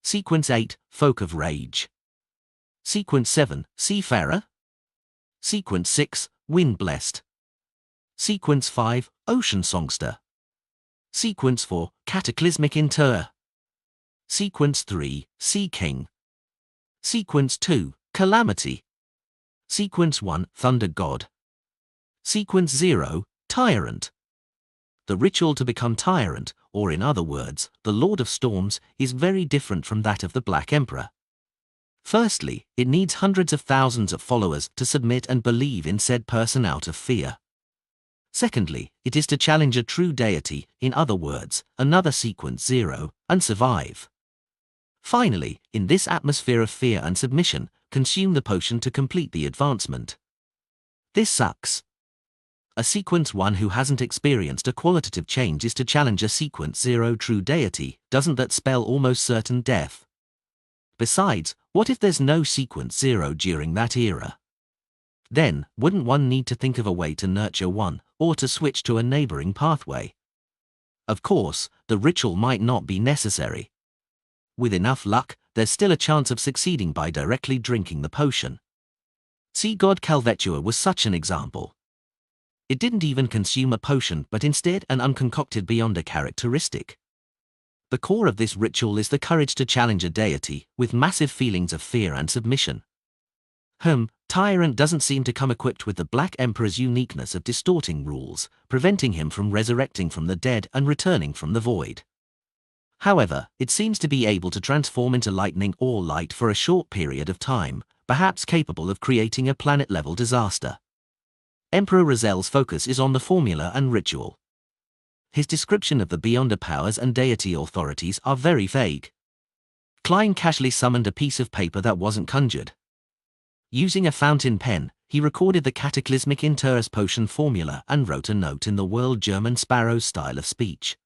A: Sequence 8, Folk of Rage. Sequence 7, Seafarer. Sequence 6, Wind Blessed. Sequence 5, Ocean Songster. Sequence 4, Cataclysmic Interr. Sequence 3, Sea King. Sequence 2, Calamity. Sequence 1, Thunder God. Sequence 0, Tyrant. The ritual to become Tyrant, or in other words, the Lord of Storms, is very different from that of the Black Emperor. Firstly, it needs hundreds of thousands of followers to submit and believe in said person out of fear. Secondly, it is to challenge a true deity, in other words, another Sequence 0, and survive. Finally, in this atmosphere of fear and submission, consume the potion to complete the advancement. This sucks. A Sequence 1 who hasn't experienced a qualitative change is to challenge a Sequence 0 true deity, doesn't that spell almost certain death? Besides, what if there's no Sequence 0 during that era? Then, wouldn't one need to think of a way to nurture one, or to switch to a neighboring pathway? Of course, the ritual might not be necessary. With enough luck, there's still a chance of succeeding by directly drinking the potion. Sea God Calvetua was such an example. It didn't even consume a potion but instead an unconcocted beyonder characteristic. The core of this ritual is the courage to challenge a deity, with massive feelings of fear and submission. Tyrant doesn't seem to come equipped with the Black Emperor's uniqueness of distorting rules, preventing him from resurrecting from the dead and returning from the void. However, it seems to be able to transform into lightning or light for a short period of time, perhaps capable of creating a planet-level disaster. Emperor Rozelle's focus is on the formula and ritual. His description of the beyonder powers and deity authorities are very vague. Klein casually summoned a piece of paper that wasn't conjured. Using a fountain pen, he recorded the Cataclysmic Interr's potion formula and wrote a note in the World German Sparrow style of speech.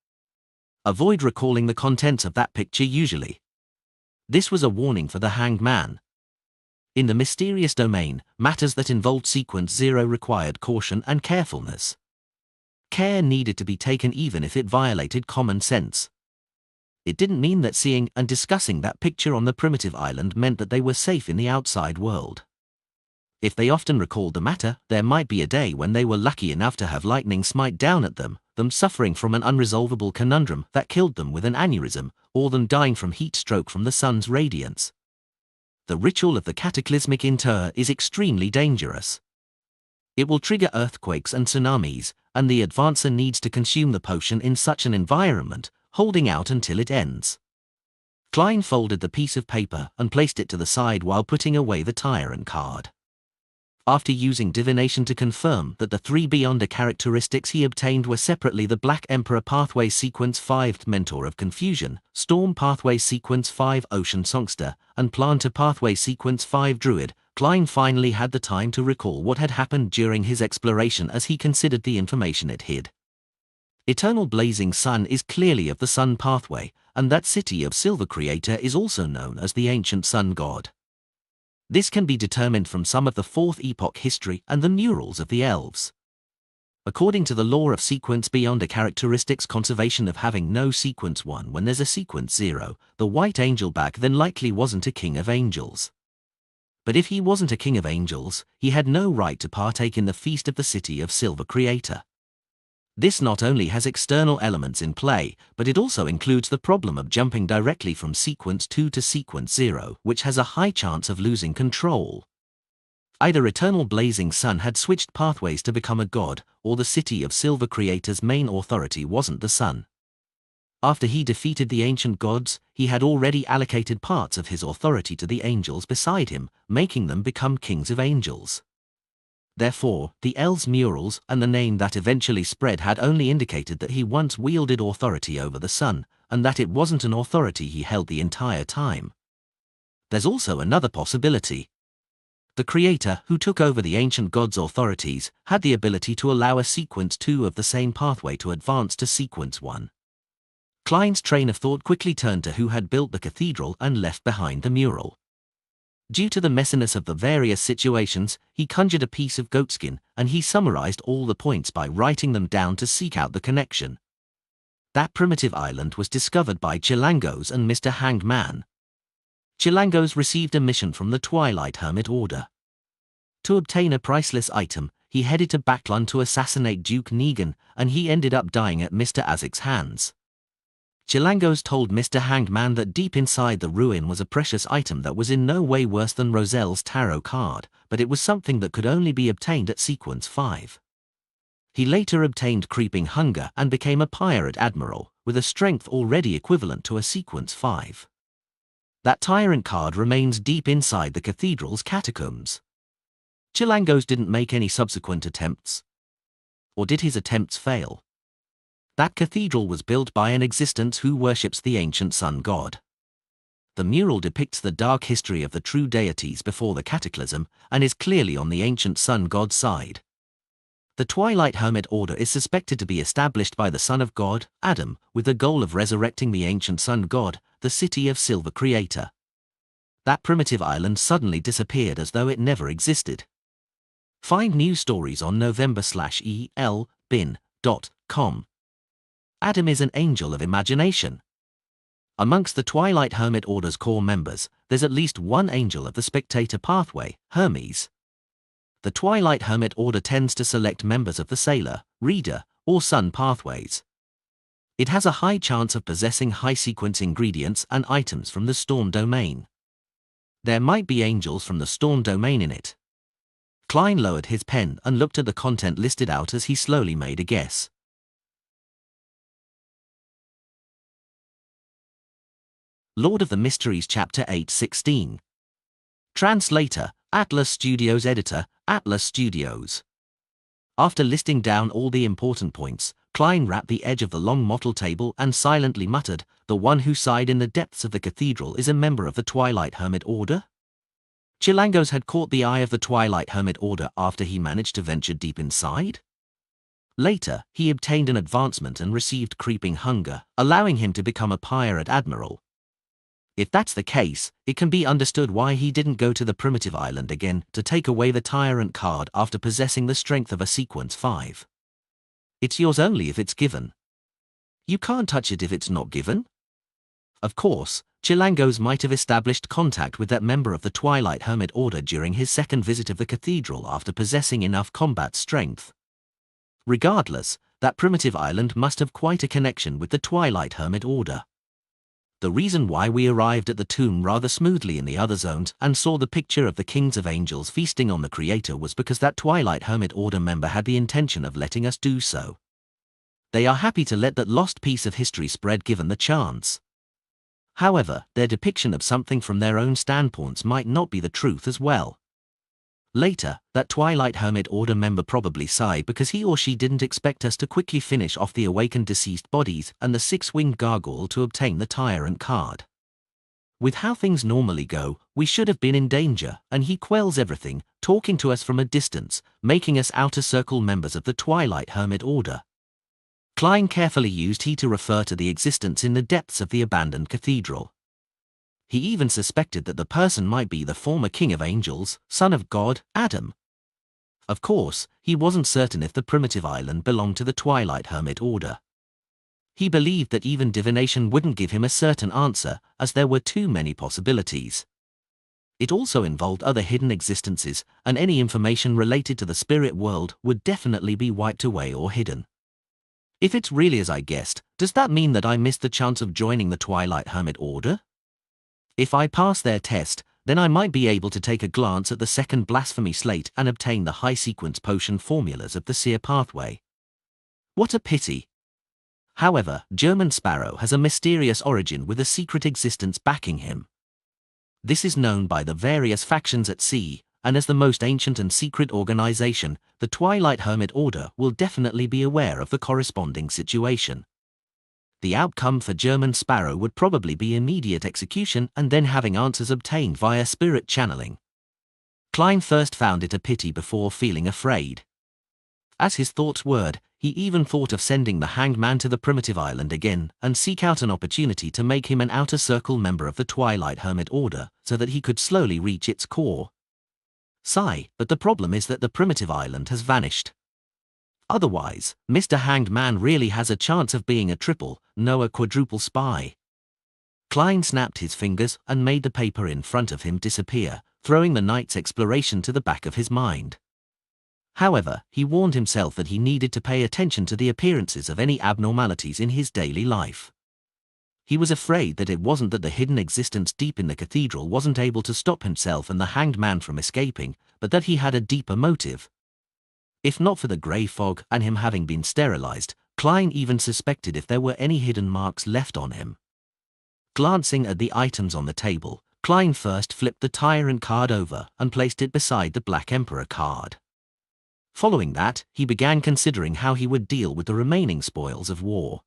A: Avoid recalling the contents of that picture usually. This was a warning for the Hanged Man. In the mysterious domain, matters that involved Sequence 0 required caution and carefulness. Care needed to be taken even if it violated common sense. It didn't mean that seeing and discussing that picture on the primitive island meant that they were safe in the outside world. If they often recalled the matter, there might be a day when they were lucky enough to have lightning smite down at them suffering from an unresolvable conundrum that killed them with an aneurysm, or them dying from heat stroke from the sun's radiance. The ritual of the Cataclysmic Interr is extremely dangerous. It will trigger earthquakes and tsunamis, and the advancer needs to consume the potion in such an environment, holding out until it ends. Klein folded the piece of paper and placed it to the side while putting away the tyrant card. After using divination to confirm that the 3 Beyonder characteristics he obtained were separately the Black Emperor Pathway Sequence 5 Mentor of Confusion, Storm Pathway Sequence 5 Ocean Songster, and Planter Pathway Sequence 5 Druid, Klein finally had the time to recall what had happened during his exploration as he considered the information it hid. Eternal Blazing Sun is clearly of the Sun Pathway, and that city of Silver Creator is also known as the Ancient Sun God. This can be determined from some of the 4th Epoch history and the murals of the elves. According to the law of sequence beyond a characteristics conservation of having no sequence 1 when there's a sequence 0, the White Angel back then likely wasn't a king of angels. But if he wasn't a king of angels, he had no right to partake in the feast of the city of Silver Creator. This not only has external elements in play, but it also includes the problem of jumping directly from sequence 2 to sequence 0, which has a high chance of losing control. Either Eternal Blazing Sun had switched pathways to become a god, or the city of Silver Creator's main authority wasn't the sun. After he defeated the ancient gods, he had already allocated parts of his authority to the angels beside him, making them become kings of angels. Therefore, the elves' murals and the name that eventually spread had only indicated that he once wielded authority over the sun, and that it wasn't an authority he held the entire time. There's also another possibility. The creator, who took over the ancient gods' authorities, had the ability to allow a sequence 2 of the same pathway to advance to sequence 1. Klein's train of thought quickly turned to who had built the cathedral and left behind the mural. Due to the messiness of the various situations, he conjured a piece of goatskin, and he summarized all the points by writing them down to seek out the connection. That primitive island was discovered by Chilangos and Mr. Hanged Man. Chilangos received a mission from the Twilight Hermit Order. To obtain a priceless item, he headed to Baklan to assassinate Duke Negan, and he ended up dying at Mr. Azik's hands. Chilangos told Mr. Hanged Man that deep inside the ruin was a precious item that was in no way worse than Roselle's tarot card, but it was something that could only be obtained at sequence 5. He later obtained Creeping Hunger and became a pirate admiral, with a strength already equivalent to a sequence 5. That tyrant card remains deep inside the cathedral's catacombs. Chilangos didn't make any subsequent attempts. Or did his attempts fail? That cathedral was built by an existence who worships the ancient sun god. The mural depicts the dark history of the true deities before the cataclysm, and is clearly on the ancient sun god's side. The Twilight Hermit Order is suspected to be established by the son of God, Adam, with the goal of resurrecting the ancient sun god, the city of Silver Creator. That primitive island suddenly disappeared as though it never existed. Find news stories on november/elbin.com. Adam is an angel of imagination. Amongst the Twilight Hermit Order's core members, there's at least one angel of the spectator pathway, Hermes. The Twilight Hermit Order tends to select members of the Sailor, Reader, or Sun pathways. It has a high chance of possessing high-sequence ingredients and items from the Storm domain. There might be angels from the Storm domain in it. Klein lowered his pen and looked at the content listed out as he slowly made a guess. Lord of the Mysteries Chapter 8:16. Translator, Atlas Studios. Editor, Atlas Studios. After listing down all the important points, Klein rapped the edge of the long mottle table and silently muttered, "The one who sighed in the depths of the cathedral is a member of the Twilight Hermit Order?" Chilangos had caught the eye of the Twilight Hermit Order after he managed to venture deep inside. Later, he obtained an advancement and received Creeping Hunger, allowing him to become a pirate admiral. If that's the case, it can be understood why he didn't go to the primitive island again to take away the tyrant card after possessing the strength of a sequence 5. It's yours only if it's given. You can't touch it if it's not given. Of course, Chilangos might have established contact with that member of the Twilight Hermit Order during his second visit of the cathedral after possessing enough combat strength. Regardless, that primitive island must have quite a connection with the Twilight Hermit Order. The reason why we arrived at the tomb rather smoothly in the other zones and saw the picture of the kings of angels feasting on the Creator was because that Twilight Hermit Order member had the intention of letting us do so. They are happy to let that lost piece of history spread given the chance. However, their depiction of something from their own standpoints might not be the truth as well. Later, that Twilight Hermit Order member probably sighed because he or she didn't expect us to quickly finish off the awakened deceased bodies and the six-winged gargoyle to obtain the tyrant card. With how things normally go, we should have been in danger, and he quells everything, talking to us from a distance, making us outer circle members of the Twilight Hermit Order. Klein carefully used he to refer to the existence in the depths of the abandoned cathedral. He even suspected that the person might be the former king of angels, son of God, Adam. Of course, he wasn't certain if the primitive island belonged to the Twilight Hermit Order. He believed that even divination wouldn't give him a certain answer, as there were too many possibilities. It also involved other hidden existences, and any information related to the spirit world would definitely be wiped away or hidden. If it's really as I guessed, does that mean that I missed the chance of joining the Twilight Hermit Order? If I pass their test, then I might be able to take a glance at the second blasphemy slate and obtain the high-sequence potion formulas of the seer pathway. What a pity. However, German Sparrow has a mysterious origin with a secret existence backing him. This is known by the various factions at sea, and as the most ancient and secret organization, the Twilight Hermit Order will definitely be aware of the corresponding situation. The outcome for German Sparrow would probably be immediate execution and then having answers obtained via spirit channeling. Klein first found it a pity before feeling afraid. As his thoughts whirred, he even thought of sending the Hanged Man to the primitive island again and seek out an opportunity to make him an outer circle member of the Twilight Hermit Order so that he could slowly reach its core. Sigh, but the problem is that the primitive island has vanished. Otherwise, Mr. Hanged Man really has a chance of being a triple, no a quadruple spy. Klein snapped his fingers and made the paper in front of him disappear, throwing the night's exploration to the back of his mind. However, he warned himself that he needed to pay attention to the appearances of any abnormalities in his daily life. He was afraid that it wasn't that the hidden existence deep in the cathedral wasn't able to stop himself and the Hanged Man from escaping, but that he had a deeper motive. If not for the grey fog and him having been sterilized, Klein even suspected if there were any hidden marks left on him. Glancing at the items on the table, Klein first flipped the tyrant card over and placed it beside the Black Emperor card. Following that, he began considering how he would deal with the remaining spoils of war.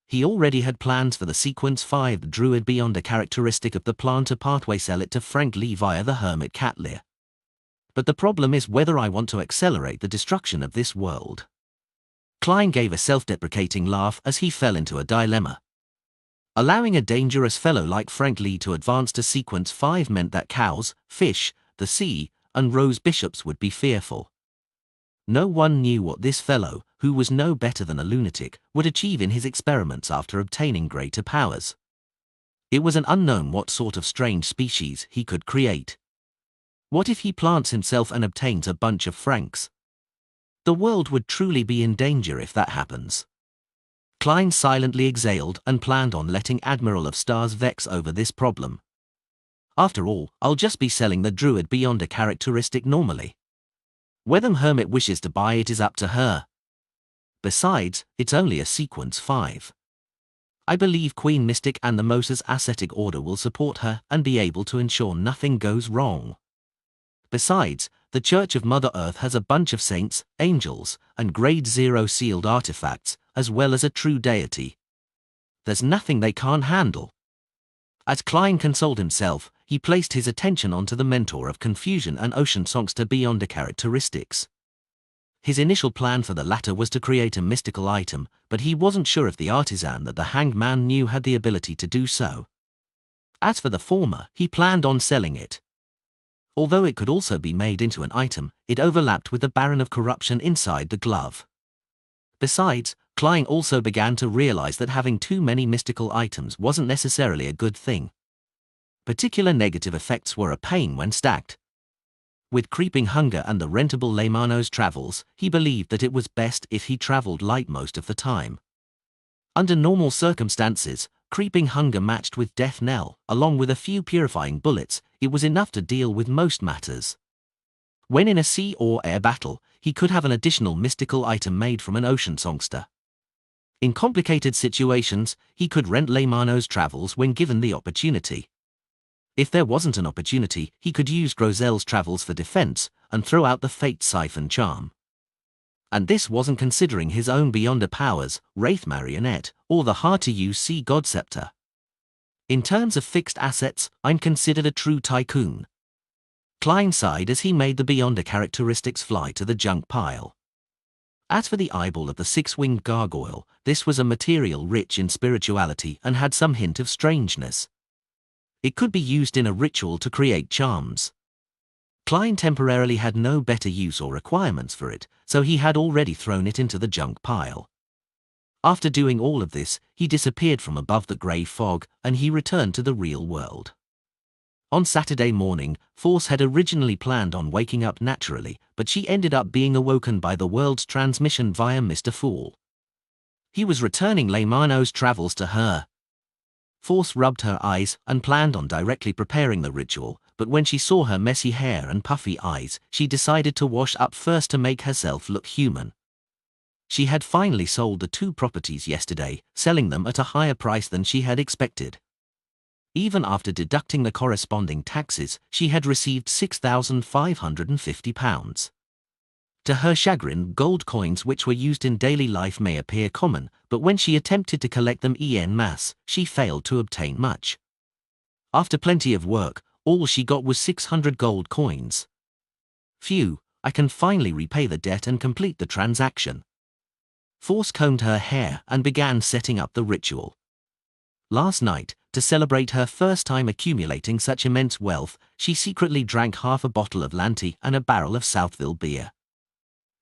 A: He already had plans for the Sequence 5 the Druid beyond a characteristic of the planter pathway, sell it to Frank Lee via the Hermit Catlear. But the problem is whether I want to accelerate the destruction of this world. Klein gave a self-deprecating laugh as he fell into a dilemma. Allowing a dangerous fellow like Frank Lee to advance to Sequence 5 meant that cows, fish, the sea, and rose bishops would be fearful. No one knew what this fellow, who was no better than a lunatic, would achieve in his experiments after obtaining greater powers. It was an unknown what sort of strange species he could create. What if he plants himself and obtains a bunch of Franks? The world would truly be in danger if that happens. Klein silently exhaled and planned on letting Admiral of Stars vex over this problem. After all, I'll just be selling the Druid beyond a characteristic normally. Whether Hermit wishes to buy it is up to her. Besides, it's only a Sequence 5. I believe Queen Mystic and the Moses Ascetic Order will support her and be able to ensure nothing goes wrong. Besides, the Church of Mother Earth has a bunch of saints, angels, and Grade 0 sealed artifacts, as well as a true deity. There's nothing they can't handle. As Klein consoled himself, he placed his attention onto the Mentor of Confusion and Ocean Songster beyond the characteristics. His initial plan for the latter was to create a mystical item, but he wasn't sure if the artisan that the Hanged Man knew had the ability to do so. As for the former, he planned on selling it. Although it could also be made into an item, it overlapped with the Baron of Corruption inside the glove. Besides, Klein also began to realize that having too many mystical items wasn't necessarily a good thing. Particular negative effects were a pain when stacked. With creeping hunger and the rentable Leymano's travels, he believed that it was best if he traveled light most of the time. Under normal circumstances, creeping hunger matched with death knell, along with a few purifying bullets, it was enough to deal with most matters. When in a sea or air battle, he could have an additional mystical item made from an ocean songster. In complicated situations, he could rent Leymano's travels when given the opportunity. If there wasn't an opportunity, he could use Grozel's travels for defense, and throw out the Fate Siphon charm. And this wasn't considering his own Beyonder powers, Wraith Marionette, or the hard-to-use Sea God Scepter. In terms of fixed assets, I'm considered a true tycoon. Klein sighed as he made the Beyonder characteristics fly to the junk pile. As for the eyeball of the six-winged gargoyle, this was a material rich in spirituality and had some hint of strangeness. It could be used in a ritual to create charms. Klein temporarily had no better use or requirements for it, so he had already thrown it into the junk pile. After doing all of this, he disappeared from above the grey fog, and he returned to the real world. On Saturday morning, Force had originally planned on waking up naturally, but she ended up being awoken by the world's transmission via Mr. Fool. He was returning Leymano's travels to her. Force rubbed her eyes and planned on directly preparing the ritual, but when she saw her messy hair and puffy eyes, she decided to wash up first to make herself look human. She had finally sold the 2 properties yesterday, selling them at a higher price than she had expected. Even after deducting the corresponding taxes, she had received £6,550. To her chagrin, gold coins which were used in daily life may appear common, but when she attempted to collect them en masse, she failed to obtain much. After plenty of work, all she got was 600 gold coins. Phew, I can finally repay the debt and complete the transaction. Force combed her hair and began setting up the ritual. Last night, to celebrate her first time accumulating such immense wealth, she secretly drank half a bottle of Lanty and a barrel of Southville beer.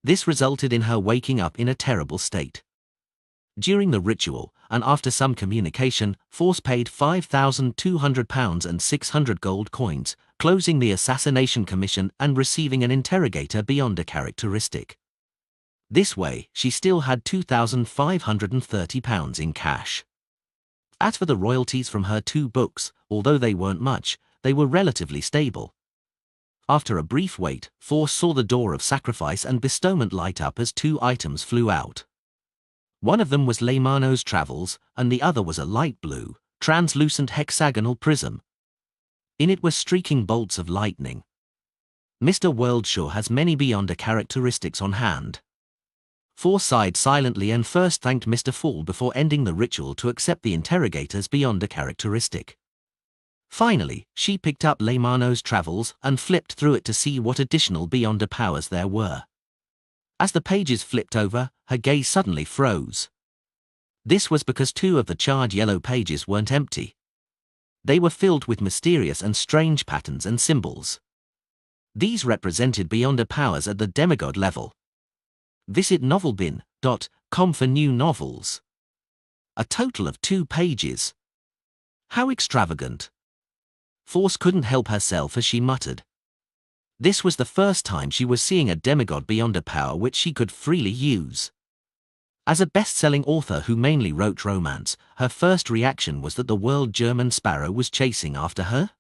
A: This resulted in her waking up in a terrible state. During the ritual, and after some communication, Force paid £5,200 and 600 gold coins, closing the assassination commission and receiving an interrogator beyond a characteristic. This way, she still had £2,530 in cash. As for the royalties from her 2 books, although they weren't much, they were relatively stable. After a brief wait, Force saw the door of sacrifice and bestowment light up as 2 items flew out. One of them was Leymano's travels, and the other was a light blue, translucent hexagonal prism. In it were streaking bolts of lightning. Mr. Worldshaw has many Beyonder characteristics on hand. Force sighed silently and first thanked Mr. Fool before ending the ritual to accept the interrogator's Beyonder characteristic. Finally, she picked up Leymano's travels and flipped through it to see what additional Beyonder powers there were. As the pages flipped over, her gaze suddenly froze. This was because 2 of the charred yellow pages weren't empty. They were filled with mysterious and strange patterns and symbols. These represented Beyonder powers at the demigod level. Visit novelbin.com for new novels. A total of 2 pages. How extravagant. Force couldn't help herself as she muttered. This was the first time she was seeing a demigod Beyonder power which she could freely use. As a best-selling author who mainly wrote romance, her first reaction was that the world German sparrow was chasing after her.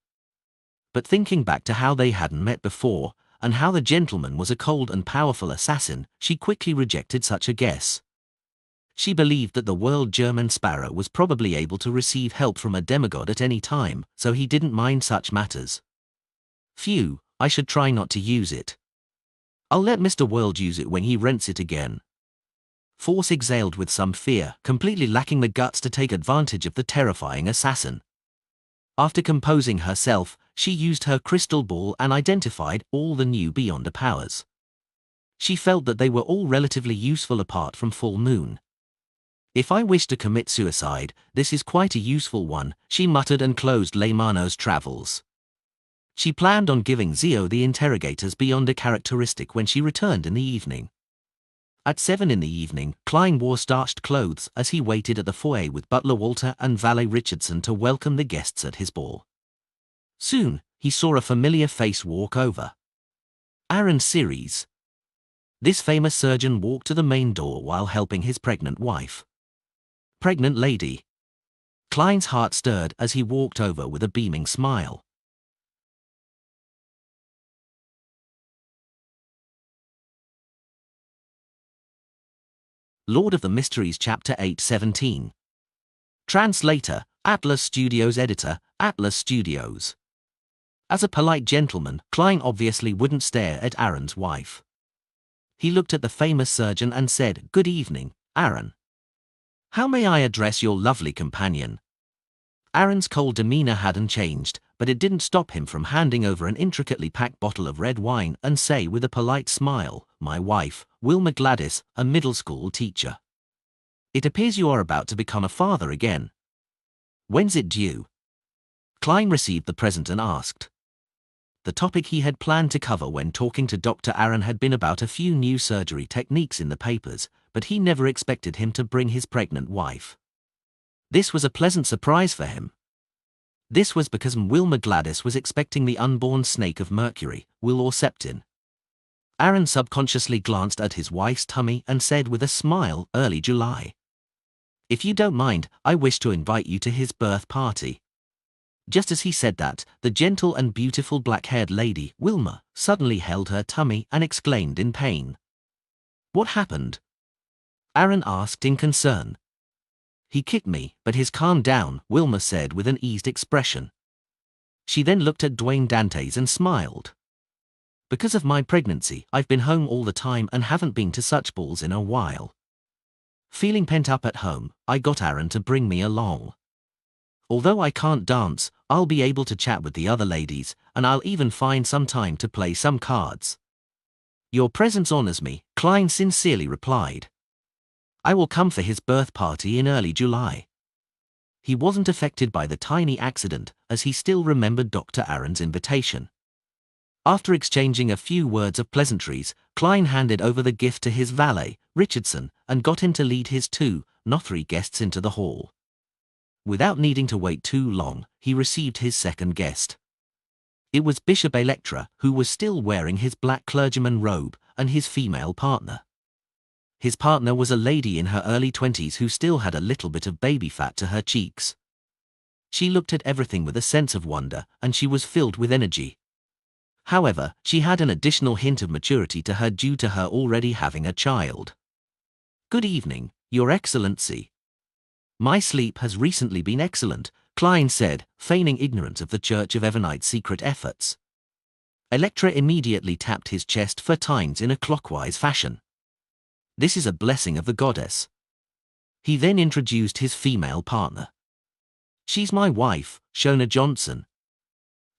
A: But thinking back to how they hadn't met before, and how the gentleman was a cold and powerful assassin, she quickly rejected such a guess. She believed that the world German sparrow was probably able to receive help from a demigod at any time, so he didn't mind such matters. Phew, I should try not to use it. I'll let Mr. World use it when he rents it again. Force exhaled with some fear, completely lacking the guts to take advantage of the terrifying assassin. After composing herself, she used her crystal ball and identified all the new Beyonder powers. She felt that they were all relatively useful apart from Full Moon. If I wish to commit suicide, this is quite a useful one, she muttered and closed Leymano's travels. She planned on giving Zio the interrogator's Beyonder characteristic when she returned in the evening. At 7 in the evening, Klein wore starched clothes as he waited at the foyer with butler Walter and valet Richardson to welcome the guests at his ball. Soon, he saw a familiar face walk over. Aaron Series. This famous surgeon walked to the main door while helping his pregnant wife. Pregnant lady. Klein's heart stirred as he walked over with a beaming smile. Lord of the Mysteries Chapter 8:17. Translator, Atlas Studios. Editor, Atlas Studios. As a polite gentleman, Klein obviously wouldn't stare at Aaron's wife. He looked at the famous surgeon and said, "Good evening, Aaron. How may I address your lovely companion?" Aaron's cold demeanor hadn't changed, but it didn't stop him from handing over an intricately packed bottle of red wine and say with a polite smile, "My wife, Wilma Gladys, a middle school teacher. It appears you are about to become a father again. When's it due?" Klein received the present and asked. The topic he had planned to cover when talking to Dr. Aaron had been about a few new surgery techniques in the papers, but he never expected him to bring his pregnant wife. This was a pleasant surprise for him. This was because Wilma Gladys was expecting the unborn snake of Mercury, Will or Septin. Aaron subconsciously glanced at his wife's tummy and said with a smile, "Early July. If you don't mind, I wish to invite you to his birth party." Just as he said that, the gentle and beautiful black-haired lady, Wilma, suddenly held her tummy and exclaimed in pain. "What happened?" Aaron asked in concern. "He kicked me, but he's calmed down," Wilma said with an eased expression. She then looked at Dwayne Dantes and smiled. "Because of my pregnancy, I've been home all the time and haven't been to such balls in a while. Feeling pent up at home, I got Aaron to bring me along. Although I can't dance, I'll be able to chat with the other ladies, and I'll even find some time to play some cards." "Your presence honors me," Klein sincerely replied. "I will come for his birth party in early July." He wasn't affected by the tiny accident, as he still remembered Dr. Aaron's invitation. After exchanging a few words of pleasantries, Klein handed over the gift to his valet, Richardson, and got him to lead his two, not three guests into the hall. Without needing to wait too long, he received his second guest. It was Bishop Electra, who was still wearing his black clergyman robe, and his female partner. His partner was a lady in her early 20s who still had a little bit of baby fat to her cheeks. She looked at everything with a sense of wonder, and she was filled with energy. However, she had an additional hint of maturity to her due to her already having a child. "Good evening, Your Excellency. My sleep has recently been excellent," Klein said, feigning ignorance of the Church of Evernight's secret efforts. Electra immediately tapped his chest 4 times in a clockwise fashion. "This is a blessing of the goddess." He then introduced his female partner. "She's my wife, Shona Johnson."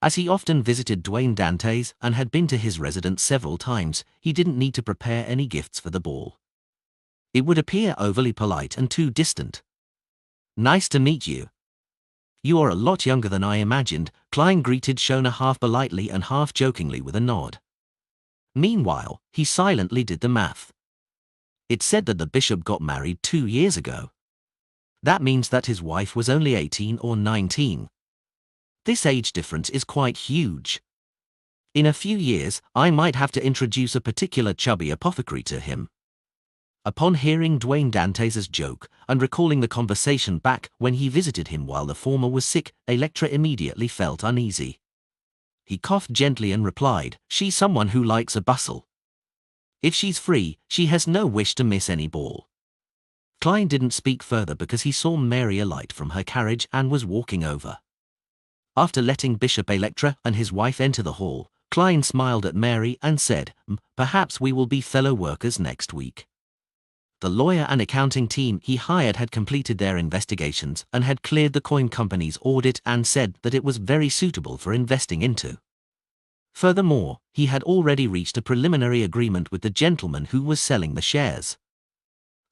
A: As he often visited Dwayne Dantes and had been to his residence several times, he didn't need to prepare any gifts for the ball. It would appear overly polite and too distant. "Nice to meet you. You are a lot younger than I imagined," Klein greeted Shona half politely and half jokingly with a nod. Meanwhile, he silently did the math. It said that the bishop got married 2 years ago. That means that his wife was only 18 or 19. This age difference is quite huge. In a few years, I might have to introduce a particular chubby apothecary to him. Upon hearing Dwayne Dantes' joke and recalling the conversation back when he visited him while the former was sick, Electra immediately felt uneasy. He coughed gently and replied, "She's someone who likes a bustle. If she's free, she has no wish to miss any ball." Klein didn't speak further because he saw Mary alight from her carriage and was walking over. After letting Bishop Electra and his wife enter the hall, Klein smiled at Mary and said, "Perhaps we will be fellow workers next week." The lawyer and accounting team he hired had completed their investigations and had cleared the coin company's audit and said that it was very suitable for investing into. Furthermore, he had already reached a preliminary agreement with the gentleman who was selling the shares.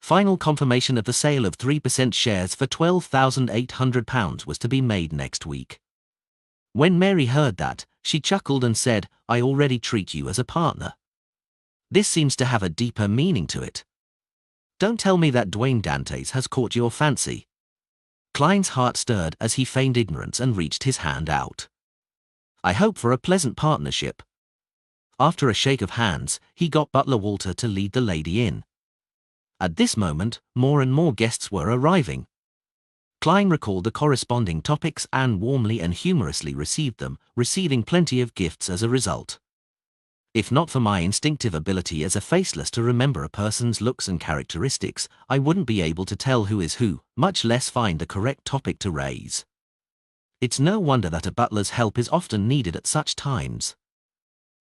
A: Final confirmation of the sale of 3% shares for £12,800 was to be made next week. When Mary heard that, she chuckled and said, "I already treat you as a partner. This seems to have a deeper meaning to it. Don't tell me that Dwayne Dantes has caught your fancy." Klein's heart stirred as he feigned ignorance and reached his hand out. "I hope for a pleasant partnership." After a shake of hands, he got butler Walter to lead the lady in. At this moment, more and more guests were arriving. Klein recalled the corresponding topics and warmly and humorously received them, receiving plenty of gifts as a result. If not for my instinctive ability as a faceless to remember a person's looks and characteristics, I wouldn't be able to tell who is who, much less find the correct topic to raise. It's no wonder that a butler's help is often needed at such times.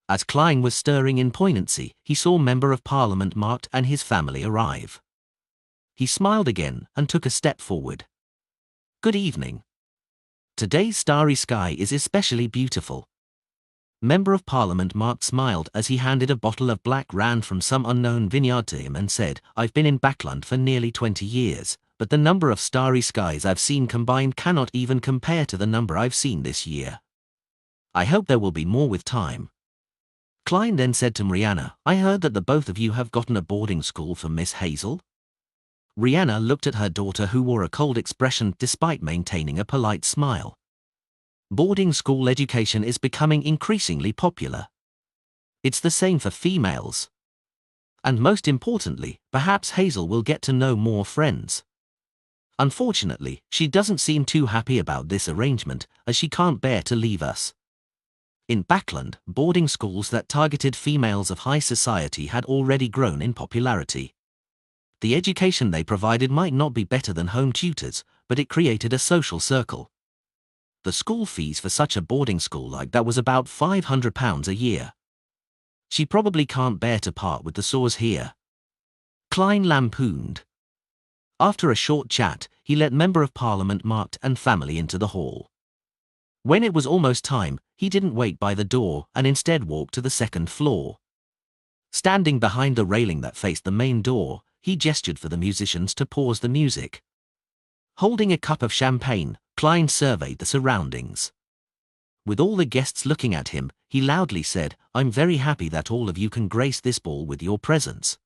A: As Klein was stirring in poignancy, he saw Member of Parliament Marked and his family arrive. He smiled again and took a step forward. "Good evening. Today's starry sky is especially beautiful." Member of Parliament Marked smiled as he handed a bottle of black rand from some unknown vineyard to him and said, "I've been in Backland for nearly 20 years, but the number of starry skies I've seen combined cannot even compare to the number I've seen this year. I hope there will be more with time." Klein then said to Rihanna, "I heard that the both of you have gotten a boarding school for Miss Hazel?" Rihanna looked at her daughter, who wore a cold expression despite maintaining a polite smile. Boarding school education is becoming increasingly popular. It's the same for females. And most importantly, perhaps Hazel will get to know more friends. Unfortunately, she doesn't seem too happy about this arrangement, as she can't bear to leave us. In Backland, boarding schools that targeted females of high society had already grown in popularity. The education they provided might not be better than home tutors, but it created a social circle. The school fees for such a boarding school like that was about £500 a year. She probably can't bear to part with the sores here. Klein lampooned. After a short chat, he let Member of Parliament Marked and family into the hall. When it was almost time, he didn't wait by the door and instead walked to the second floor. Standing behind the railing that faced the main door, he gestured for the musicians to pause the music. Holding a cup of champagne, Klein surveyed the surroundings. With all the guests looking at him, he loudly said, "I'm very happy that all of you can grace this ball with your presence.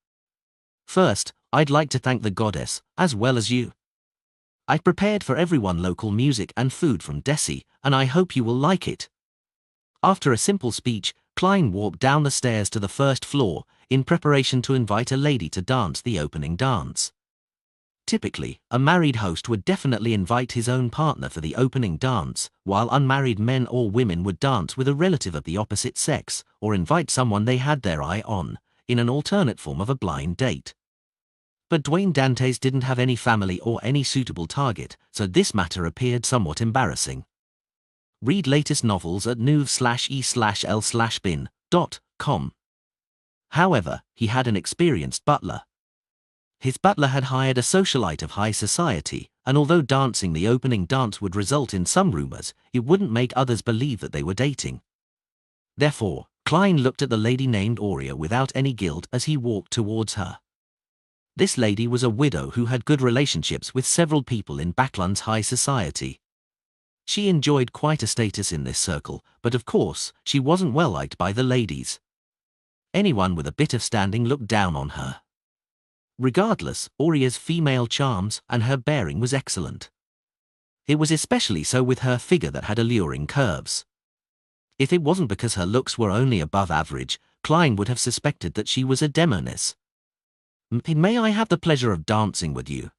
A: First, I'd like to thank the goddess, as well as you. I prepared for everyone local music and food from Desi, and I hope you will like it." After a simple speech, Klein walked down the stairs to the first floor, in preparation to invite a lady to dance the opening dance. Typically, a married host would definitely invite his own partner for the opening dance, while unmarried men or women would dance with a relative of the opposite sex, or invite someone they had their eye on, in an alternate form of a blind date. But Dwayne Dantes didn't have any family or any suitable target, so this matter appeared somewhat embarrassing. Read latest novels at nuv/e/l/bin.com. However, he had an experienced butler. His butler had hired a socialite of high society, and although dancing the opening dance would result in some rumors, it wouldn't make others believe that they were dating. Therefore, Klein looked at the lady named Aurea without any guilt as he walked towards her. This lady was a widow who had good relationships with several people in Backland's high society. She enjoyed quite a status in this circle, but of course, she wasn't well liked by the ladies. Anyone with a bit of standing looked down on her. Regardless, Aurea's female charms and her bearing was excellent. It was especially so with her figure that had alluring curves. If it wasn't because her looks were only above average, Klein would have suspected that she was a demoness. "May I have the pleasure of dancing with you?"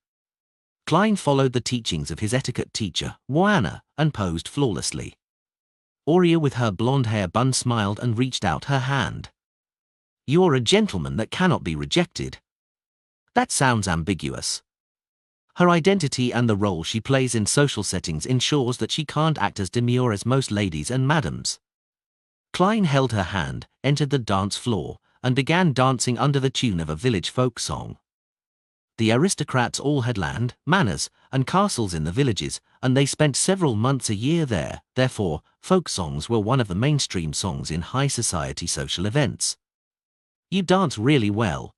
A: Klein followed the teachings of his etiquette teacher, Joanna, and posed flawlessly. Aurea with her blonde hair bun smiled and reached out her hand. "You're a gentleman that cannot be rejected." That sounds ambiguous. Her identity and the role she plays in social settings ensures that she can't act as demure as most ladies and madams. Klein held her hand, entered the dance floor, and began dancing under the tune of a village folk song. The aristocrats all had land, manors, and castles in the villages, and they spent several months a year there. Therefore, folk songs were one of the mainstream songs in high society social events. "You dance really well.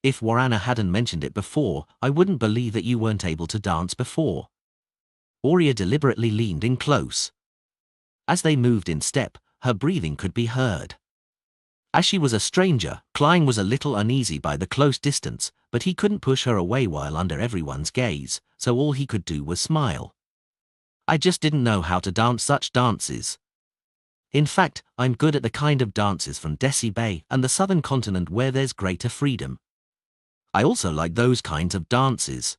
A: If Warana hadn't mentioned it before, I wouldn't believe that you weren't able to dance before." Aurea deliberately leaned in close. As they moved in step, her breathing could be heard. As she was a stranger, Klein was a little uneasy by the close distance, but he couldn't push her away while under everyone's gaze, so all he could do was smile. "I just didn't know how to dance such dances. In fact, I'm good at the kind of dances from Desi Bay and the southern continent where there's greater freedom. I also like those kinds of dances."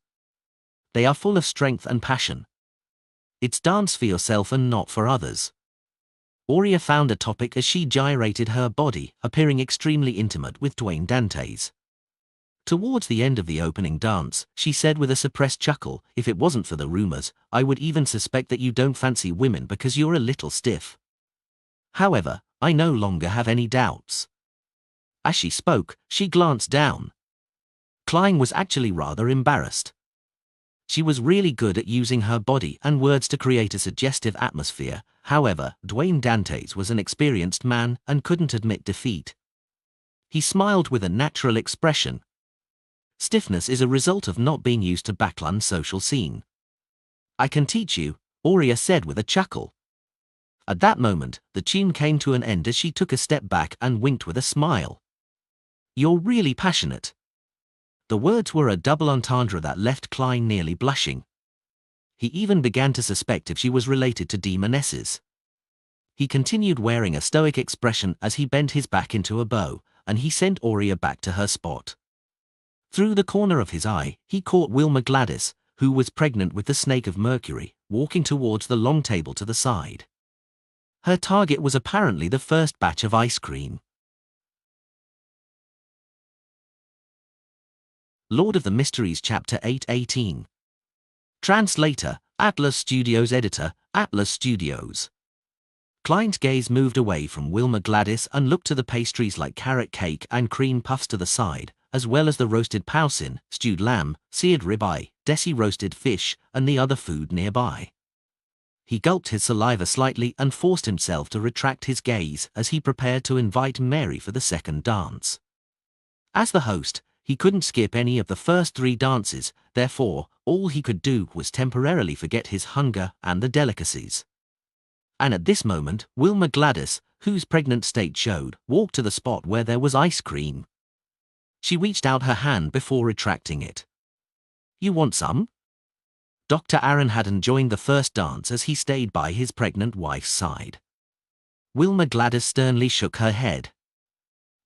A: They are full of strength and passion. It's dance for yourself and not for others. Aurea found a topic as she gyrated her body, appearing extremely intimate with Dwayne Dantes. Towards the end of the opening dance, she said with a suppressed chuckle, "If it wasn't for the rumors, I would even suspect that you don't fancy women because you're a little stiff. However, I no longer have any doubts." As she spoke, she glanced down. Klein was actually rather embarrassed. She was really good at using her body and words to create a suggestive atmosphere. However, Dwayne Dantes was an experienced man and couldn't admit defeat. He smiled with a natural expression. Stiffness is a result of not being used to Backland's social scene. "I can teach you," Aurea said with a chuckle. At that moment, the tune came to an end as she took a step back and winked with a smile. "You're really passionate." The words were a double entendre that left Klein nearly blushing. He even began to suspect if she was related to demonesses. He continued wearing a stoic expression as he bent his back into a bow, and he sent Aurea back to her spot. Through the corner of his eye, he caught Wilma Gladys, who was pregnant with the Snake of Mercury, walking towards the long table to the side. Her target was apparently the first batch of ice cream. Lord of the Mysteries Chapter 8:18. Translator, Atlas Studios. Editor, Atlas Studios. Klein's gaze moved away from Wilma Gladys and looked to the pastries like carrot cake and cream puffs to the side, as well as the roasted pausin, stewed lamb, seared ribeye, desi roasted fish, and the other food nearby. He gulped his saliva slightly and forced himself to retract his gaze as he prepared to invite Mary for the second dance. As the host, he couldn't skip any of the first 3 dances, therefore, all he could do was temporarily forget his hunger and the delicacies. And at this moment, Wilma Gladys, whose pregnant state showed, walked to the spot where there was ice cream. She reached out her hand before retracting it. "You want some?" Dr. Aaron hadn't joined the first dance as he stayed by his pregnant wife's side. Wilma Gladys sternly shook her head.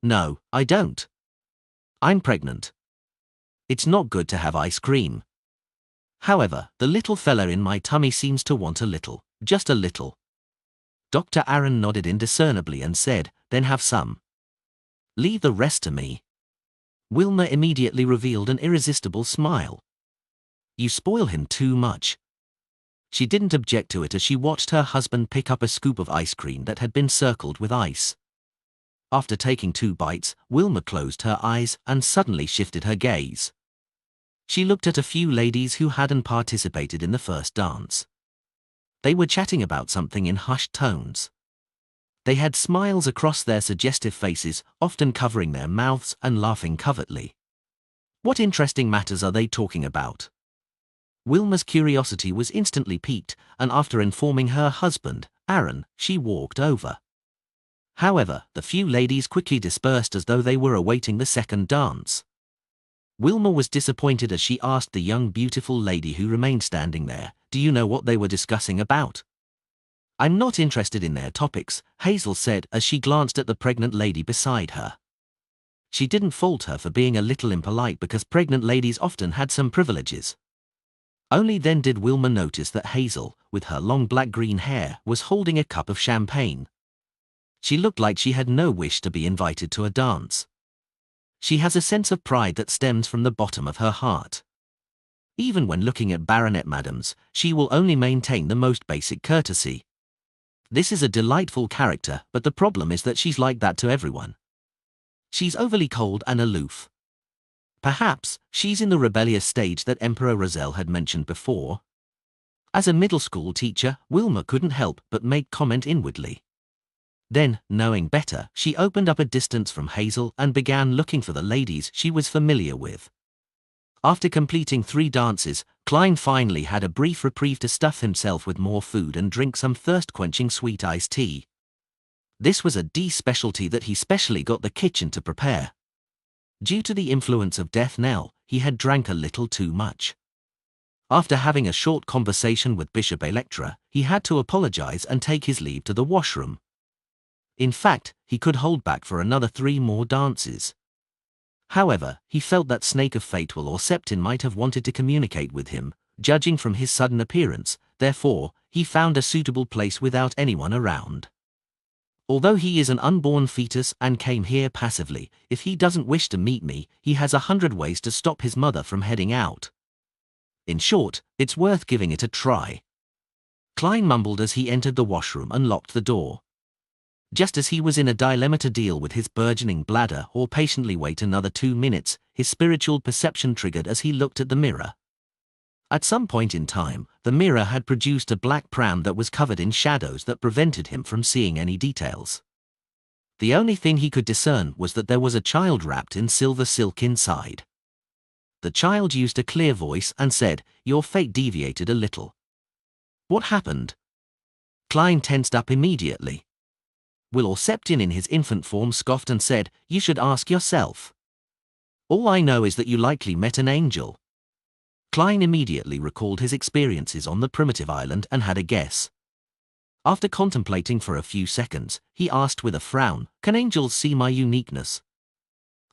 A: "No, I don't. I'm pregnant. It's not good to have ice cream. However, the little fella in my tummy seems to want a little, just a little." Dr. Aaron nodded indiscernibly and said, "Then have some. Leave the rest to me." Wilma immediately revealed an irresistible smile. "You spoil him too much." She didn't object to it as she watched her husband pick up a scoop of ice cream that had been circled with ice. After taking 2 bites, Wilma closed her eyes and suddenly shifted her gaze. She looked at a few ladies who hadn't participated in the first dance. They were chatting about something in hushed tones. They had smiles across their suggestive faces, often covering their mouths and laughing covertly. What interesting matters are they talking about? Wilma's curiosity was instantly piqued, and after informing her husband, Aaron, she walked over. However, the few ladies quickly dispersed as though they were awaiting the second dance. Wilma was disappointed as she asked the young beautiful lady who remained standing there, "Do you know what they were discussing about?" "I'm not interested in their topics," Hazel said as she glanced at the pregnant lady beside her. She didn't fault her for being a little impolite because pregnant ladies often had some privileges. Only then did Wilma notice that Hazel, with her long black-green hair, was holding a cup of champagne. She looked like she had no wish to be invited to a dance. She has a sense of pride that stems from the bottom of her heart. Even when looking at Baronet madams, she will only maintain the most basic courtesy. This is a delightful character, but the problem is that she's like that to everyone. She's overly cold and aloof. Perhaps she's in the rebellious stage that Emperor Rozelle had mentioned before. As a middle school teacher, Wilma couldn't help but make comment inwardly. Then, knowing better, she opened up a distance from Hazel and began looking for the ladies she was familiar with. After completing 3 dances, Klein finally had a brief reprieve to stuff himself with more food and drink some thirst-quenching sweet iced tea. This was a D specialty that he specially got the kitchen to prepare. Due to the influence of Death Knell, he had drank a little too much. After having a short conversation with Bishop Electra, he had to apologize and take his leave to the washroom. In fact, he could hold back for another 3 more dances. However, he felt that Snake of Fatewell or Septin might have wanted to communicate with him, judging from his sudden appearance. Therefore, he found a suitable place without anyone around. Although he is an unborn fetus and came here passively, if he doesn't wish to meet me, he has 100 ways to stop his mother from heading out. In short, it's worth giving it a try. Klein mumbled as he entered the washroom and locked the door. Just as he was in a dilemma to deal with his burgeoning bladder or patiently wait another 2 minutes, his spiritual perception triggered as he looked at the mirror. At some point in time, the mirror had produced a black pram that was covered in shadows that prevented him from seeing any details. The only thing he could discern was that there was a child wrapped in silver silk inside. The child used a clear voice and said, "Your fate deviated a little." What happened? Klein tensed up immediately. Will Orseptin in his infant form scoffed and said, "You should ask yourself. All I know is that you likely met an angel." Klein immediately recalled his experiences on the primitive island and had a guess. After contemplating for a few seconds, he asked with a frown, "Can angels see my uniqueness?"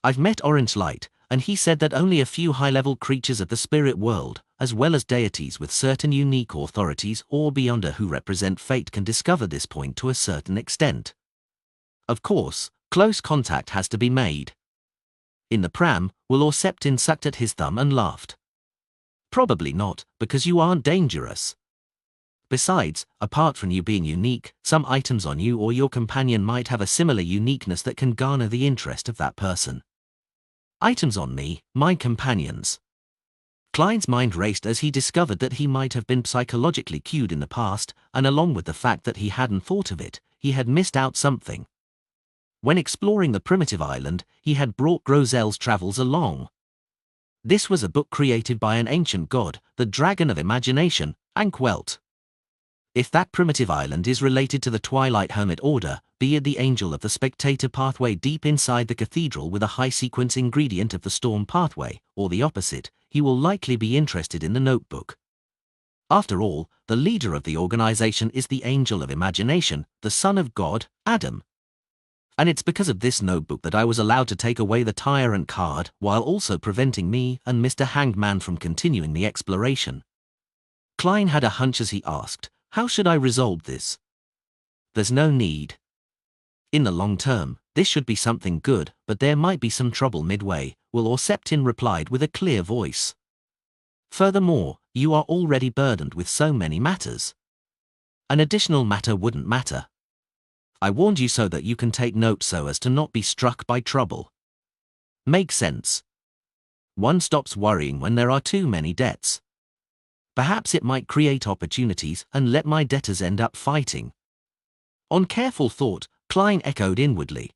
A: "I've met Orange Light, and he said that only a few high-level creatures of the spirit world, as well as deities with certain unique authorities or beyonder who represent fate, can discover this point to a certain extent. Of course, close contact has to be made." In the pram, Will Orseptin sucked at his thumb and laughed. "Probably not, because you aren't dangerous. Besides, apart from you being unique, some items on you or your companion might have a similar uniqueness that can garner the interest of that person." Items on me, my companions. Klein's mind raced as he discovered that he might have been psychologically cued in the past, and along with the fact that he hadn't thought of it, he had missed out something. When exploring the primitive island, he had brought Grozel's travels along. This was a book created by an ancient god, the Dragon of Imagination, Ankwelt. If that primitive island is related to the Twilight Hermit Order, be it the Angel of the Spectator pathway deep inside the cathedral with a high-sequence ingredient of the Storm pathway, or the opposite, he will likely be interested in the notebook. After all, the leader of the organization is the Angel of Imagination, the son of God, Adam. And it's because of this notebook that I was allowed to take away the tyrant card, while also preventing me and Mr. Hanged Man from continuing the exploration. Klein had a hunch as he asked, "How should I resolve this?" "There's no need. In the long term, this should be something good, but there might be some trouble midway," Will Orseptin replied with a clear voice. "Furthermore, you are already burdened with so many matters. An additional matter wouldn't matter. I warned you so that you can take note so as to not be struck by trouble. Makes sense. One stops worrying when there are too many debts. Perhaps it might create opportunities and let my debtors end up fighting." On careful thought, Klein echoed inwardly.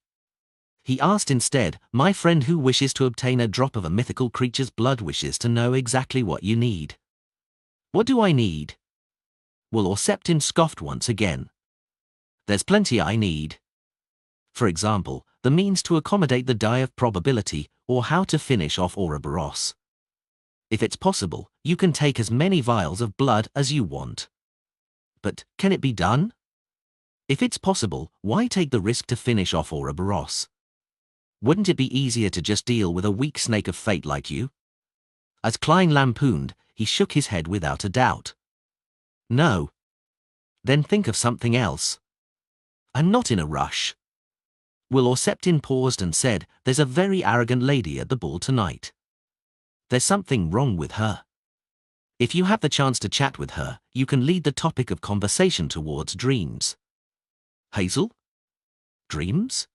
A: He asked instead, "My friend who wishes to obtain a drop of a mythical creature's blood wishes to know exactly what you need." "What do I need?" Will Orseptin scoffed once again. "There's plenty I need. For example, the means to accommodate the die of probability, or how to finish off Ouroboros. If it's possible, you can take as many vials of blood as you want. But, can it be done? If it's possible, why take the risk to finish off Ouroboros? Wouldn't it be easier to just deal with a weak snake of fate like you?" As Klein lampooned, he shook his head without a doubt. "No." "Then think of something else." "I'm not in a rush." Will Orseptin paused and said, "There's a very arrogant lady at the ball tonight. There's something wrong with her. If you have the chance to chat with her, you can lead the topic of conversation towards dreams." "Hazel? Dreams?"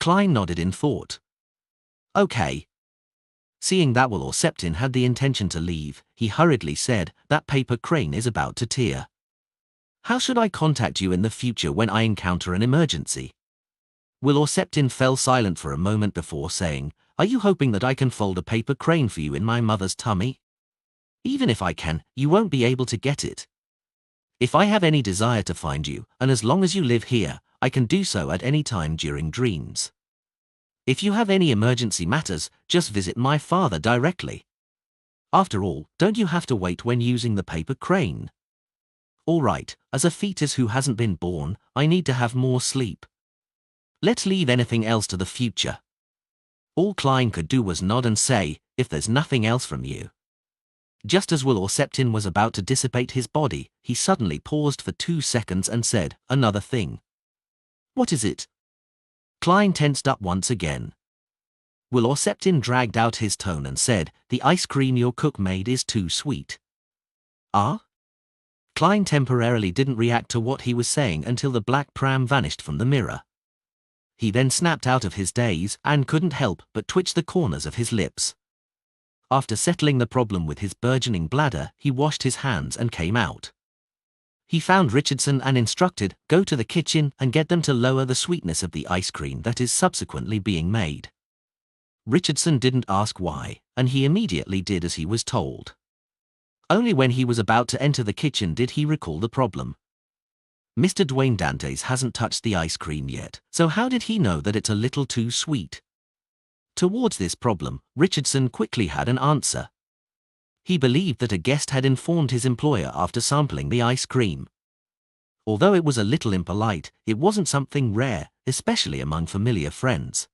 A: Klein nodded in thought. "Okay." Seeing that Will Orseptin had the intention to leave, he hurriedly said, "That paper crane is about to tear. How should I contact you in the future when I encounter an emergency?" Will Orseptin fell silent for a moment before saying, "Are you hoping that I can fold a paper crane for you in my mother's tummy? Even if I can, you won't be able to get it. If I have any desire to find you, and as long as you live here, I can do so at any time during dreams. If you have any emergency matters, just visit my father directly. After all, don't you have to wait when using the paper crane? All right, as a fetus who hasn't been born, I need to have more sleep. Let's leave anything else to the future." All Klein could do was nod and say, "If there's nothing else from you." Just as Will was about to dissipate his body, he suddenly paused for 2 seconds and said, "Another thing." "What is it?" Klein tensed up once again. Will dragged out his tone and said, "The ice cream your cook made is too sweet." "Ah?" Klein temporarily didn't react to what he was saying until the black pram vanished from the mirror. He then snapped out of his daze and couldn't help but twitch the corners of his lips. After settling the problem with his burgeoning bladder, he washed his hands and came out. He found Richardson and instructed, "Go to the kitchen and get them to lower the sweetness of the ice cream that is subsequently being made." Richardson didn't ask why, and he immediately did as he was told. Only when he was about to enter the kitchen did he recall the problem. Mr. Dwayne Dantes hasn't touched the ice cream yet, so how did he know that it's a little too sweet? Towards this problem, Richardson quickly had an answer. He believed that a guest had informed his employer after sampling the ice cream. Although it was a little impolite, it wasn't something rare, especially among familiar friends.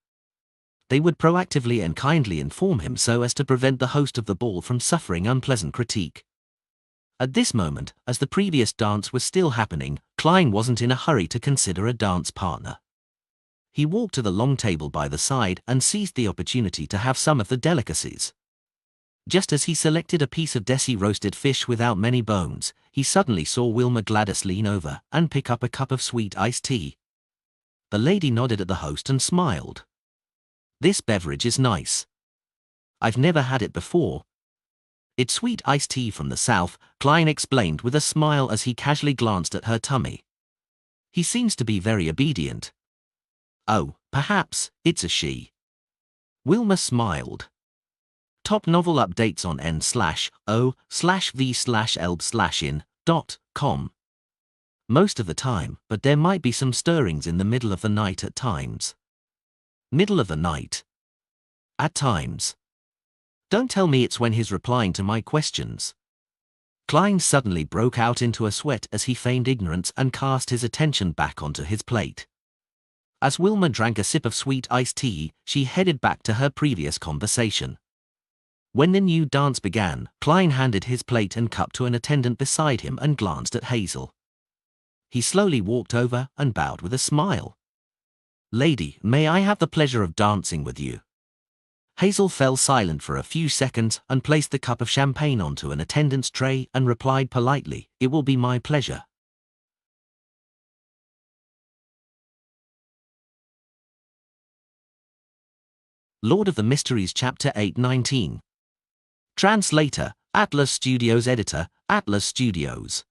A: They would proactively and kindly inform him so as to prevent the host of the ball from suffering unpleasant critique. At this moment, as the previous dance was still happening, Klein wasn't in a hurry to consider a dance partner. He walked to the long table by the side and seized the opportunity to have some of the delicacies. Just as he selected a piece of desi roasted fish without many bones, he suddenly saw Wilma Gladys lean over and pick up a cup of sweet iced tea. The lady nodded at the host and smiled. "This beverage is nice. I've never had it before." "It's sweet iced tea from the South," Klein explained with a smile as he casually glanced at her tummy. "He seems to be very obedient." "Oh, perhaps it's a she." Wilma smiled. Top novel updates on n/o/v/elb/in.com. Most of the time, but there might be some stirrings in the middle of the night at times. Middle of the night. At times. Don't tell me it's when he's replying to my questions. Klein suddenly broke out into a sweat as he feigned ignorance and cast his attention back onto his plate. As Wilma drank a sip of sweet iced tea, she headed back to her previous conversation. When the new dance began, Klein handed his plate and cup to an attendant beside him and glanced at Hazel. He slowly walked over and bowed with a smile. "Lady, may I have the pleasure of dancing with you?" Hazel fell silent for a few seconds and placed the cup of champagne onto an attendant's tray and replied politely, "It will be my pleasure." Lord of the Mysteries Chapter 819. Translator, Atlas Studios. Editor, Atlas Studios.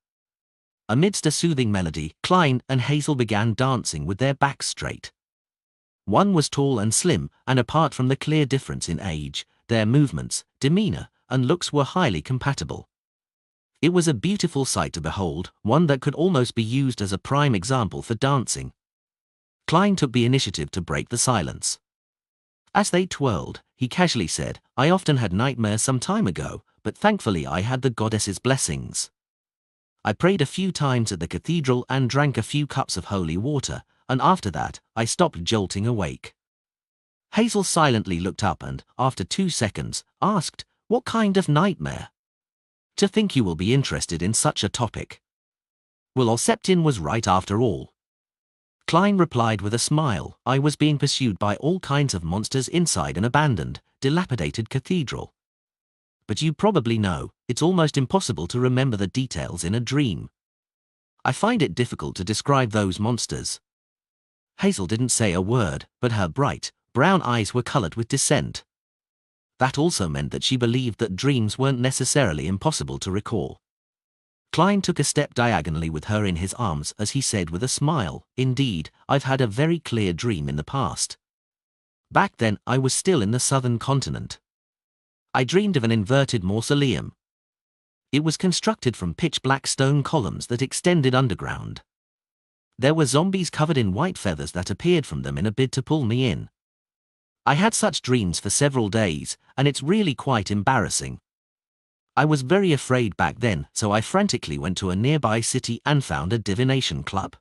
A: Amidst a soothing melody, Klein and Hazel began dancing with their backs straight. One was tall and slim, and apart from the clear difference in age, their movements, demeanor, and looks were highly compatible. It was a beautiful sight to behold, one that could almost be used as a prime example for dancing. Klein took the initiative to break the silence. As they twirled, he casually said, "I often had nightmares some time ago, but thankfully I had the goddess's blessings. I prayed a few times at the cathedral and drank a few cups of holy water, and after that, I stopped jolting awake." Hazel silently looked up and, after 2 seconds, asked, "What kind of nightmare?" "To think you will be interested in such a topic." Will was right after all. Klein replied with a smile, "I was being pursued by all kinds of monsters inside an abandoned, dilapidated cathedral. But you probably know, it's almost impossible to remember the details in a dream. I find it difficult to describe those monsters." Hazel didn't say a word, but her bright, brown eyes were colored with dissent. That also meant that she believed that dreams weren't necessarily impossible to recall. Klein took a step diagonally with her in his arms as he said with a smile, "Indeed, I've had a very clear dream in the past. Back then, I was still in the southern continent. I dreamed of an inverted mausoleum. It was constructed from pitch-black stone columns that extended underground. There were zombies covered in white feathers that appeared from them in a bid to pull me in. I had such dreams for several days, and it's really quite embarrassing. I was very afraid back then, so I frantically went to a nearby city and found a divination club.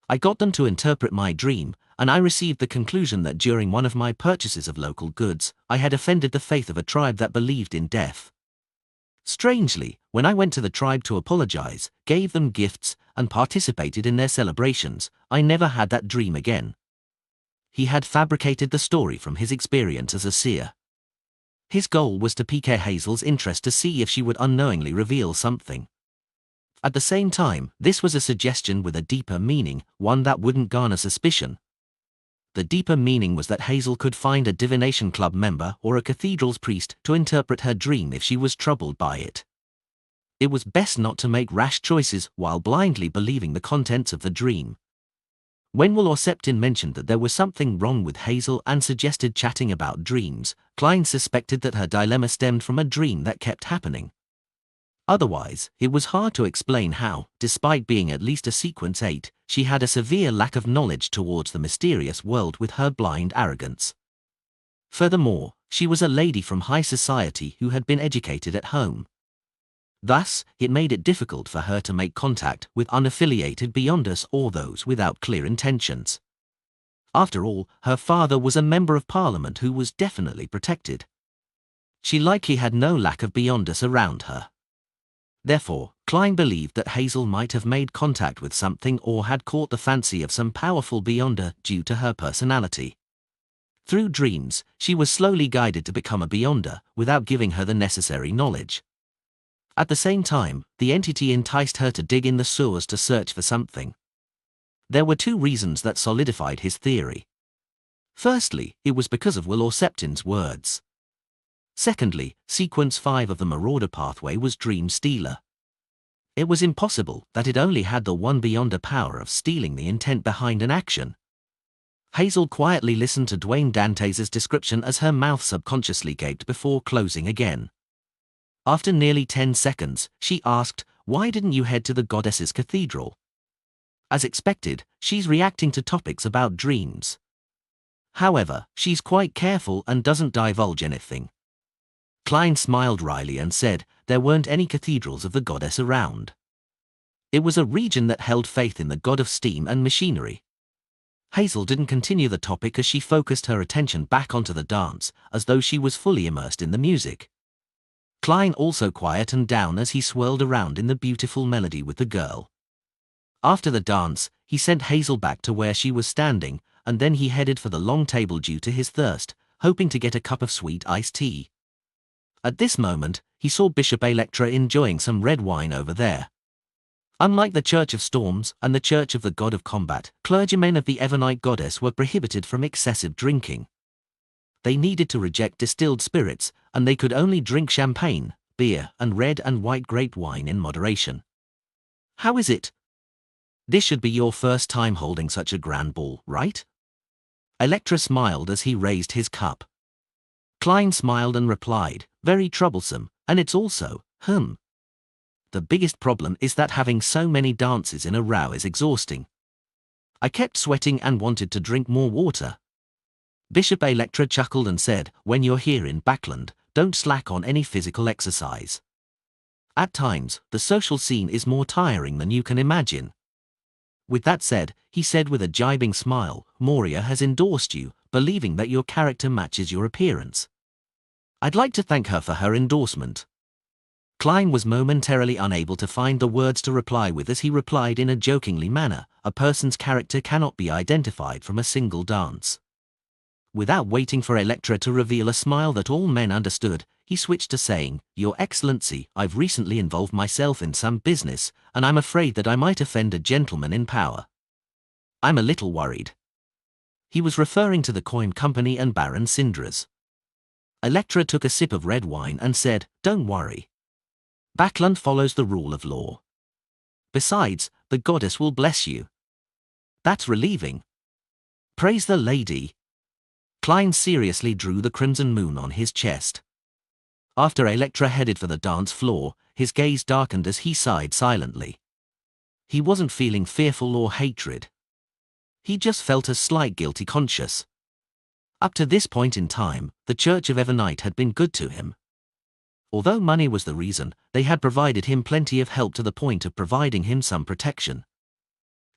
A: I got them to interpret my dream, and I received the conclusion that during one of my purchases of local goods, I had offended the faith of a tribe that believed in death. Strangely, when I went to the tribe to apologize, gave them gifts, and participated in their celebrations, I never had that dream again. He had fabricated the story from his experience as a seer. His goal was to pique Hazel's interest to see if she would unknowingly reveal something. At the same time, this was a suggestion with a deeper meaning, one that wouldn't garner suspicion. The deeper meaning was that Hazel could find a divination club member or a cathedral's priest to interpret her dream if she was troubled by it. It was best not to make rash choices while blindly believing the contents of the dream. When Will or Septin mentioned that there was something wrong with Hazel and suggested chatting about dreams, Klein suspected that her dilemma stemmed from a dream that kept happening. Otherwise, it was hard to explain how, despite being at least a sequence 8, she had a severe lack of knowledge towards the mysterious world with her blind arrogance. Furthermore, she was a lady from high society who had been educated at home. Thus, it made it difficult for her to make contact with unaffiliated Beyonders or those without clear intentions. After all, her father was a member of parliament who was definitely protected. She likely had no lack of Beyonders around her. Therefore, Klein believed that Hazel might have made contact with something or had caught the fancy of some powerful Beyonder due to her personality. Through dreams, she was slowly guided to become a Beyonder without giving her the necessary knowledge. At the same time, the entity enticed her to dig in the sewers to search for something. There were two reasons that solidified his theory. Firstly, it was because of Will or Septin's words. Secondly, Sequence 5 of the Marauder pathway was Dream Stealer. It was impossible that it only had the one Beyonder power of stealing the intent behind an action. Hazel quietly listened to Dwayne Dantes' description as her mouth subconsciously gaped before closing again. After nearly 10 seconds, she asked, "Why didn't you head to the goddess's cathedral?" As expected, she's reacting to topics about dreams. However, she's quite careful and doesn't divulge anything. Klein smiled wryly and said there weren't any cathedrals of the goddess around. It was a region that held faith in the god of steam and machinery. Hazel didn't continue the topic as she focused her attention back onto the dance, as though she was fully immersed in the music. Klein also quietened down as he swirled around in the beautiful melody with the girl. After the dance, he sent Hazel back to where she was standing, and then he headed for the long table due to his thirst, hoping to get a cup of sweet iced tea. At this moment, he saw Bishop Electra enjoying some red wine over there. Unlike the Church of Storms and the Church of the God of Combat, clergymen of the Evernite goddess were prohibited from excessive drinking. They needed to reject distilled spirits, and they could only drink champagne, beer, and red and white grape wine in moderation. "How is it? This should be your first time holding such a grand ball, right?" Electra smiled as he raised his cup. Klein smiled and replied, "Very troublesome, and it's also, The biggest problem is that having so many dances in a row is exhausting. I kept sweating and wanted to drink more water." Bishop Electra chuckled and said, "When you're here in Backland, don't slack on any physical exercise. At times, the social scene is more tiring than you can imagine." With that said, he said with a jibing smile, "Moria has endorsed you, believing that your character matches your appearance. I'd like to thank her for her endorsement." Klein was momentarily unable to find the words to reply with as he replied in a jokingly manner, "A person's character cannot be identified from a single dance." Without waiting for Electra to reveal a smile that all men understood, he switched to saying, "Your Excellency, I've recently involved myself in some business, and I'm afraid that I might offend a gentleman in power. I'm a little worried." He was referring to the coin company and Baron Syndras. Electra took a sip of red wine and said, "Don't worry. Backland follows the rule of law. Besides, the goddess will bless you. That's relieving. Praise the lady." Klein seriously drew the crimson moon on his chest. After Electra headed for the dance floor, his gaze darkened as he sighed silently. He wasn't feeling fearful or hatred. He just felt a slight guilty conscience. Up to this point in time, the Church of Evernite had been good to him. Although money was the reason, they had provided him plenty of help to the point of providing him some protection.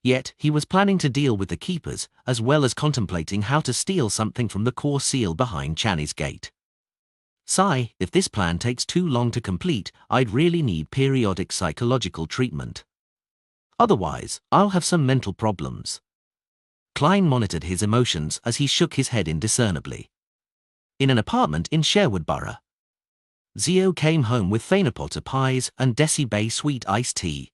A: Yet, he was planning to deal with the keepers, as well as contemplating how to steal something from the core seal behind Channy's gate. Sigh, if this plan takes too long to complete, I'd really need periodic psychological treatment. Otherwise, I'll have some mental problems. Klein monitored his emotions as he shook his head indiscernibly. In an apartment in Sherwood Borough, Zio came home with Phainopota pies and Desi Bay sweet iced tea.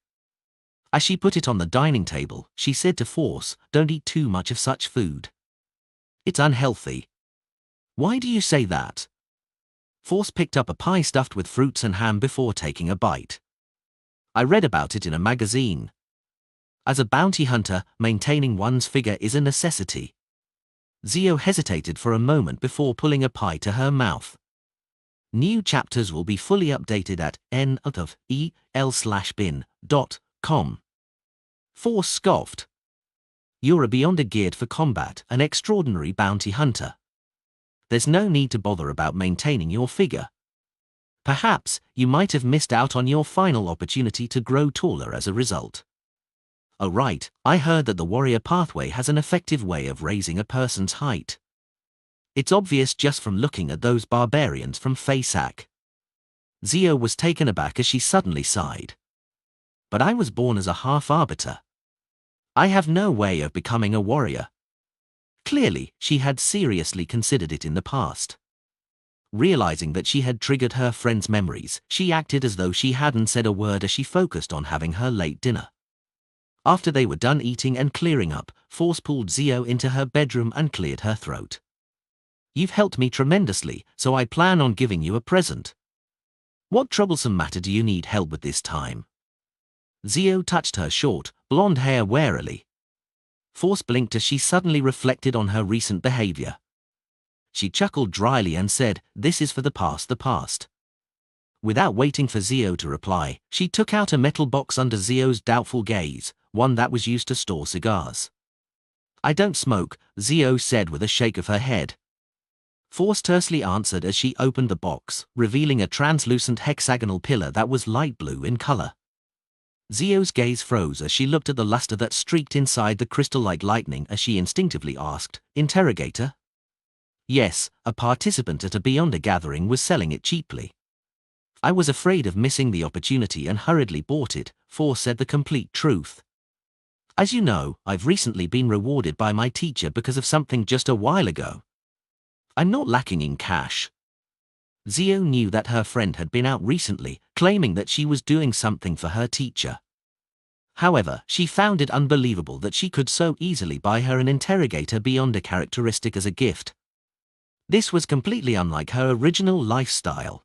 A: As she put it on the dining table, she said to Force, "Don't eat too much of such food. It's unhealthy." "Why do you say that?" Force picked up a pie stuffed with fruits and ham before taking a bite. "I read about it in a magazine. As a bounty hunter, maintaining one's figure is a necessity." Zio hesitated for a moment before pulling a pie to her mouth. New chapters will be fully updated at n.el/bin.com. Force scoffed. "You're a Beyonder geared for combat, an extraordinary bounty hunter. There's no need to bother about maintaining your figure. Perhaps you might have missed out on your final opportunity to grow taller as a result." "Oh right, I heard that the warrior pathway has an effective way of raising a person's height. It's obvious just from looking at those barbarians from Faysac." Zio was taken aback as she suddenly sighed. "But I was born as a half-arbiter. I have no way of becoming a warrior." Clearly, she had seriously considered it in the past. Realizing that she had triggered her friend's memories, she acted as though she hadn't said a word as she focused on having her late dinner. After they were done eating and clearing up, Force pulled Zio into her bedroom and cleared her throat. "You've helped me tremendously, so I plan on giving you a present. What troublesome matter do you need help with this time?" Zio touched her short, blonde hair warily. Force blinked as she suddenly reflected on her recent behavior. She chuckled dryly and said, "This is for the past." Without waiting for Zio to reply, she took out a metal box under Zio's doubtful gaze, one that was used to store cigars. "I don't smoke," Zio said with a shake of her head. Force tersely answered as she opened the box, revealing a translucent hexagonal pillar that was light blue in color. Zio's gaze froze as she looked at the luster that streaked inside the crystal like lightning as she instinctively asked, "Interrogator?" "Yes, a participant at a Beyonder gathering was selling it cheaply. I was afraid of missing the opportunity and hurriedly bought it," Force said the complete truth. "As you know, I've recently been rewarded by my teacher because of something just a while ago. I'm not lacking in cash." Zio knew that her friend had been out recently, claiming that she was doing something for her teacher. However, she found it unbelievable that she could so easily buy her an interrogator Beyonder characteristic as a gift. This was completely unlike her original lifestyle.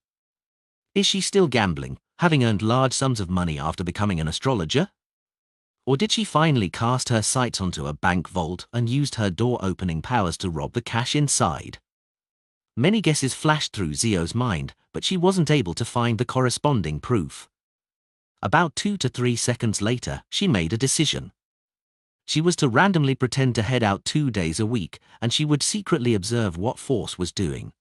A: Is she still gambling, having earned large sums of money after becoming an astrologer? Or did she finally cast her sights onto a bank vault and used her door-opening powers to rob the cash inside? Many guesses flashed through Zio's mind, but she wasn't able to find the corresponding proof. About 2 to 3 seconds later, she made a decision. She was to randomly pretend to head out 2 days a week, and she would secretly observe what Force was doing.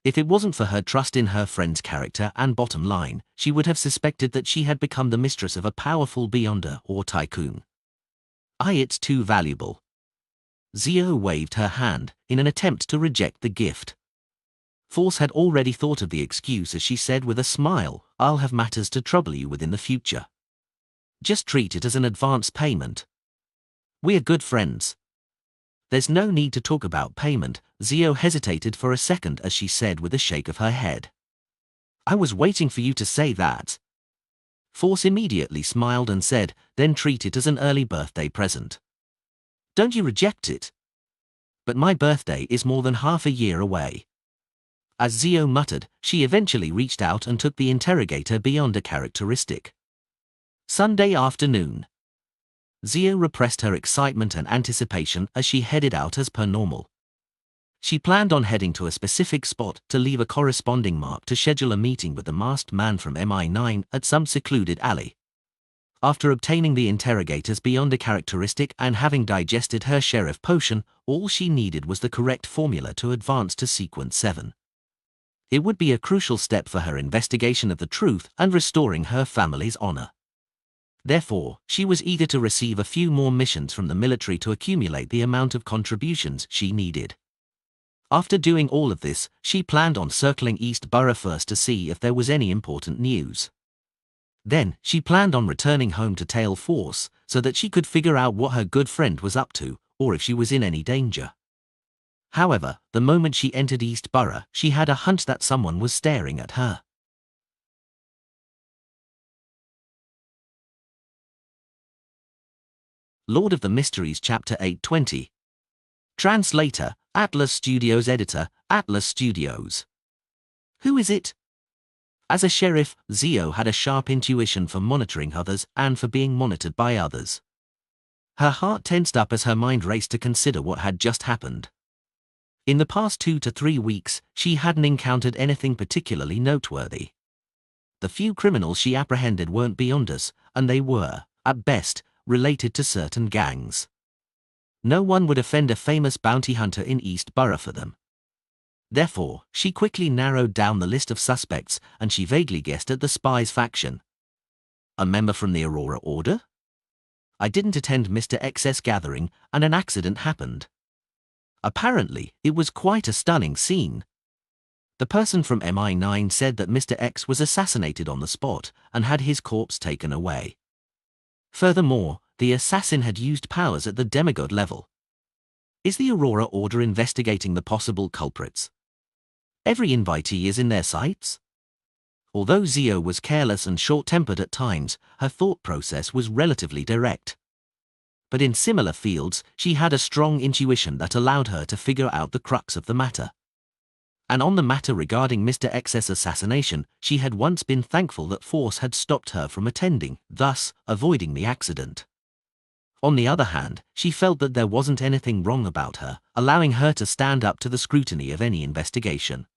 A: If it wasn't for her trust in her friend's character and bottom line, she would have suspected that she had become the mistress of a powerful Beyonder or tycoon. It's too valuable." Zio waved her hand, in an attempt to reject the gift. Force had already thought of the excuse as she said with a smile, "I'll have matters to trouble you with in the future. Just treat it as an advance payment. We're good friends." "There's no need to talk about payment," Zio hesitated for a second as she said with a shake of her head. "I was waiting for you to say that." Force immediately smiled and said, "Then treat it as an early birthday present. Don't you reject it." "But my birthday is more than half a year away." As Zio muttered, she eventually reached out and took the interrogator Beyonder characteristic. Sunday afternoon. Zio repressed her excitement and anticipation as she headed out as per normal. She planned on heading to a specific spot to leave a corresponding mark to schedule a meeting with the masked man from MI9 at some secluded alley. After obtaining the interrogator's Beyonder characteristic and having digested her sheriff potion, all she needed was the correct formula to advance to Sequence 7. It would be a crucial step for her investigation of the truth and restoring her family's honor. Therefore, she was eager to receive a few more missions from the military to accumulate the amount of contributions she needed. After doing all of this, she planned on circling East Borough first to see if there was any important news. Then, she planned on returning home to tail Force so that she could figure out what her good friend was up to, or if she was in any danger. However, the moment she entered East Borough, she had a hunch that someone was staring at her. Lord of the Mysteries Chapter 820. Translator, Atlas Studios. Editor, Atlas Studios. Who is it? As a sheriff, Zio had a sharp intuition for monitoring others and for being monitored by others. Her heart tensed up as her mind raced to consider what had just happened. In the past 2 to 3 weeks, she hadn't encountered anything particularly noteworthy. The few criminals she apprehended weren't beyond us, and they were, at best, related to certain gangs. No one would offend a famous bounty hunter in East Borough for them. Therefore, she quickly narrowed down the list of suspects, and she vaguely guessed at the spies faction. A member from the Aurora Order? I didn't attend Mr. X's gathering, and an accident happened. Apparently, it was quite a stunning scene. The person from MI9 said that Mr. X was assassinated on the spot and had his corpse taken away. Furthermore, the assassin had used powers at the demigod level. Is the Aurora Order investigating the possible culprits? Every invitee is in their sights? Although Zio was careless and short-tempered at times, her thought process was relatively direct. But in similar fields, she had a strong intuition that allowed her to figure out the crux of the matter. And on the matter regarding Mr. X's assassination, she had once been thankful that Force had stopped her from attending, thus avoiding the accident. On the other hand, she felt that there wasn't anything wrong about her, allowing her to stand up to the scrutiny of any investigation.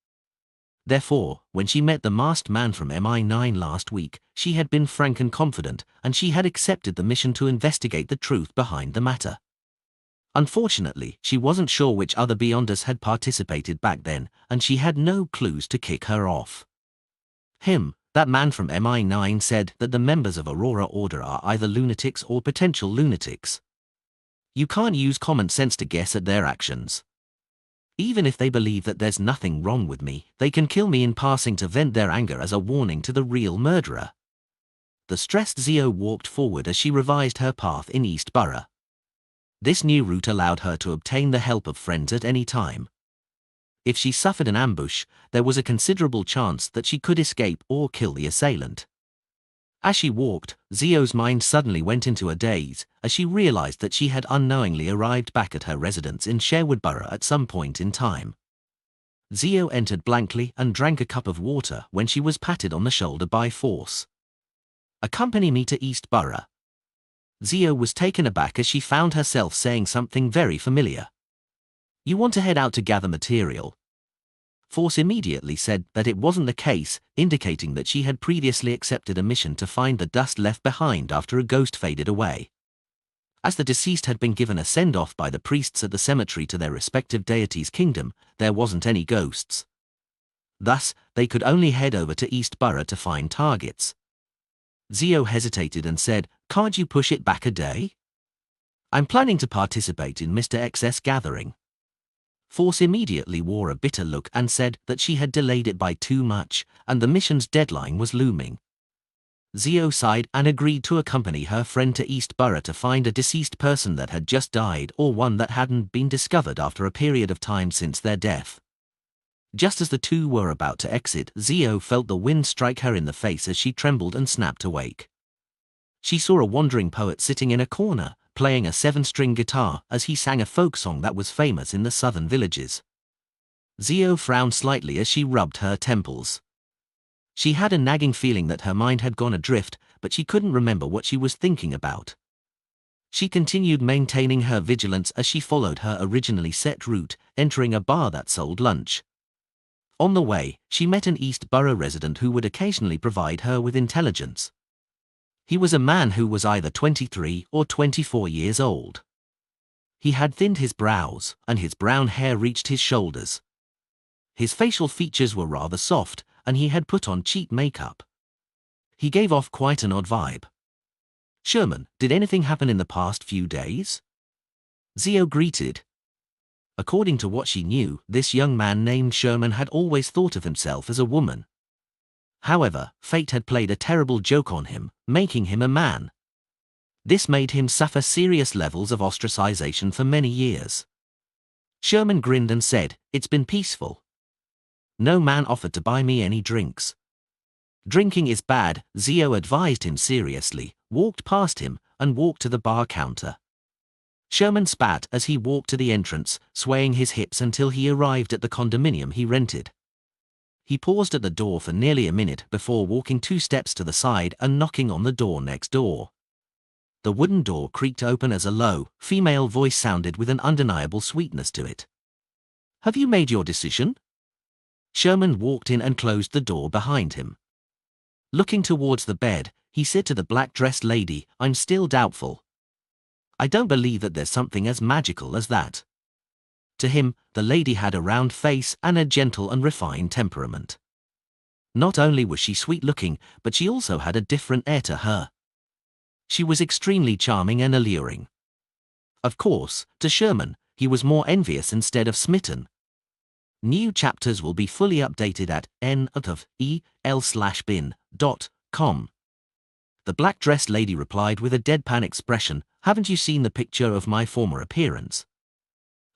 A: Therefore, when she met the masked man from MI9 last week, she had been frank and confident, and she had accepted the mission to investigate the truth behind the matter. Unfortunately, she wasn't sure which other Beyonders had participated back then, and she had no clues to kick her off. That man from MI9 said that the members of Aurora Order are either lunatics or potential lunatics. You can't use common sense to guess at their actions. Even if they believe that there's nothing wrong with me, they can kill me in passing to vent their anger as a warning to the real murderer. The stressed Zio walked forward as she revised her path in East Borough. This new route allowed her to obtain the help of friends at any time. If she suffered an ambush, there was a considerable chance that she could escape or kill the assailant. As she walked, Zio's mind suddenly went into a daze as she realized that she had unknowingly arrived back at her residence in Sherwood Borough at some point in time. Zio entered blankly and drank a cup of water when she was patted on the shoulder by Force. Accompany me to East Borough. Zio was taken aback as she found herself saying something very familiar. You want to head out to gather material? Force immediately said that it wasn't the case, indicating that she had previously accepted a mission to find the dust left behind after a ghost faded away. As the deceased had been given a send-off by the priests at the cemetery to their respective deities' kingdom, there wasn't any ghosts. Thus, they could only head over to East Borough to find targets. Zio hesitated and said, "Can't you push it back a day? I'm planning to participate in Mr. X's gathering." Force immediately wore a bitter look and said that she had delayed it by too much, and the mission's deadline was looming. Zio sighed and agreed to accompany her friend to East Borough to find a deceased person that had just died or one that hadn't been discovered after a period of time since their death. Just as the two were about to exit, Zio felt the wind strike her in the face as she trembled and snapped awake. She saw a wandering poet sitting in a corner, playing a 7-string guitar as he sang a folk song that was famous in the southern villages. Zio frowned slightly as she rubbed her temples. She had a nagging feeling that her mind had gone adrift, but she couldn't remember what she was thinking about. She continued maintaining her vigilance as she followed her originally set route, entering a bar that sold lunch. On the way, she met an East Borough resident who would occasionally provide her with intelligence. He was a man who was either 23 or 24 years old. He had thinned his brows, and his brown hair reached his shoulders. His facial features were rather soft, and he had put on cheap makeup. He gave off quite an odd vibe. "Sherman, did anything happen in the past few days?" Zio greeted. According to what she knew, this young man named Sherman had always thought of himself as a woman. However, fate had played a terrible joke on him, making him a man. This made him suffer serious levels of ostracization for many years. Sherman grinned and said, "It's been peaceful. No man offered to buy me any drinks." "Drinking is bad," Zio advised him seriously, walked past him, and walked to the bar counter. Sherman spat as he walked to the entrance, swaying his hips until he arrived at the condominium he rented. He paused at the door for nearly a minute before walking 2 steps to the side and knocking on the door next door. The wooden door creaked open as a low, female voice sounded with an undeniable sweetness to it. "Have you made your decision?" Sherman walked in and closed the door behind him. Looking towards the bed, he said to the black-dressed lady, "I'm still doubtful. I don't believe that there's something as magical as that." To him, the lady had a round face and a gentle and refined temperament. Not only was she sweet-looking, but she also had a different air to her. She was extremely charming and alluring. Of course, to Sherman, he was more envious instead of smitten. New chapters will be fully updated at n.el/bin.com. The black-dressed lady replied with a deadpan expression, "Haven't you seen the picture of my former appearance?"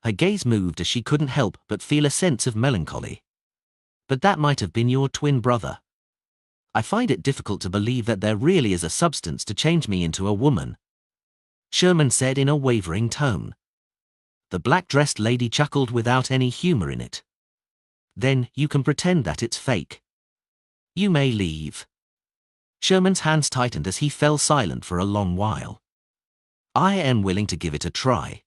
A: Her gaze moved as she couldn't help but feel a sense of melancholy. "But that might have been your twin brother. I find it difficult to believe that there really is a substance to change me into a woman," Sherman said in a wavering tone. The black-dressed lady chuckled without any humor in it. "Then you can pretend that it's fake. You may leave." Sherman's hands tightened as he fell silent for a long while. "I am willing to give it a try.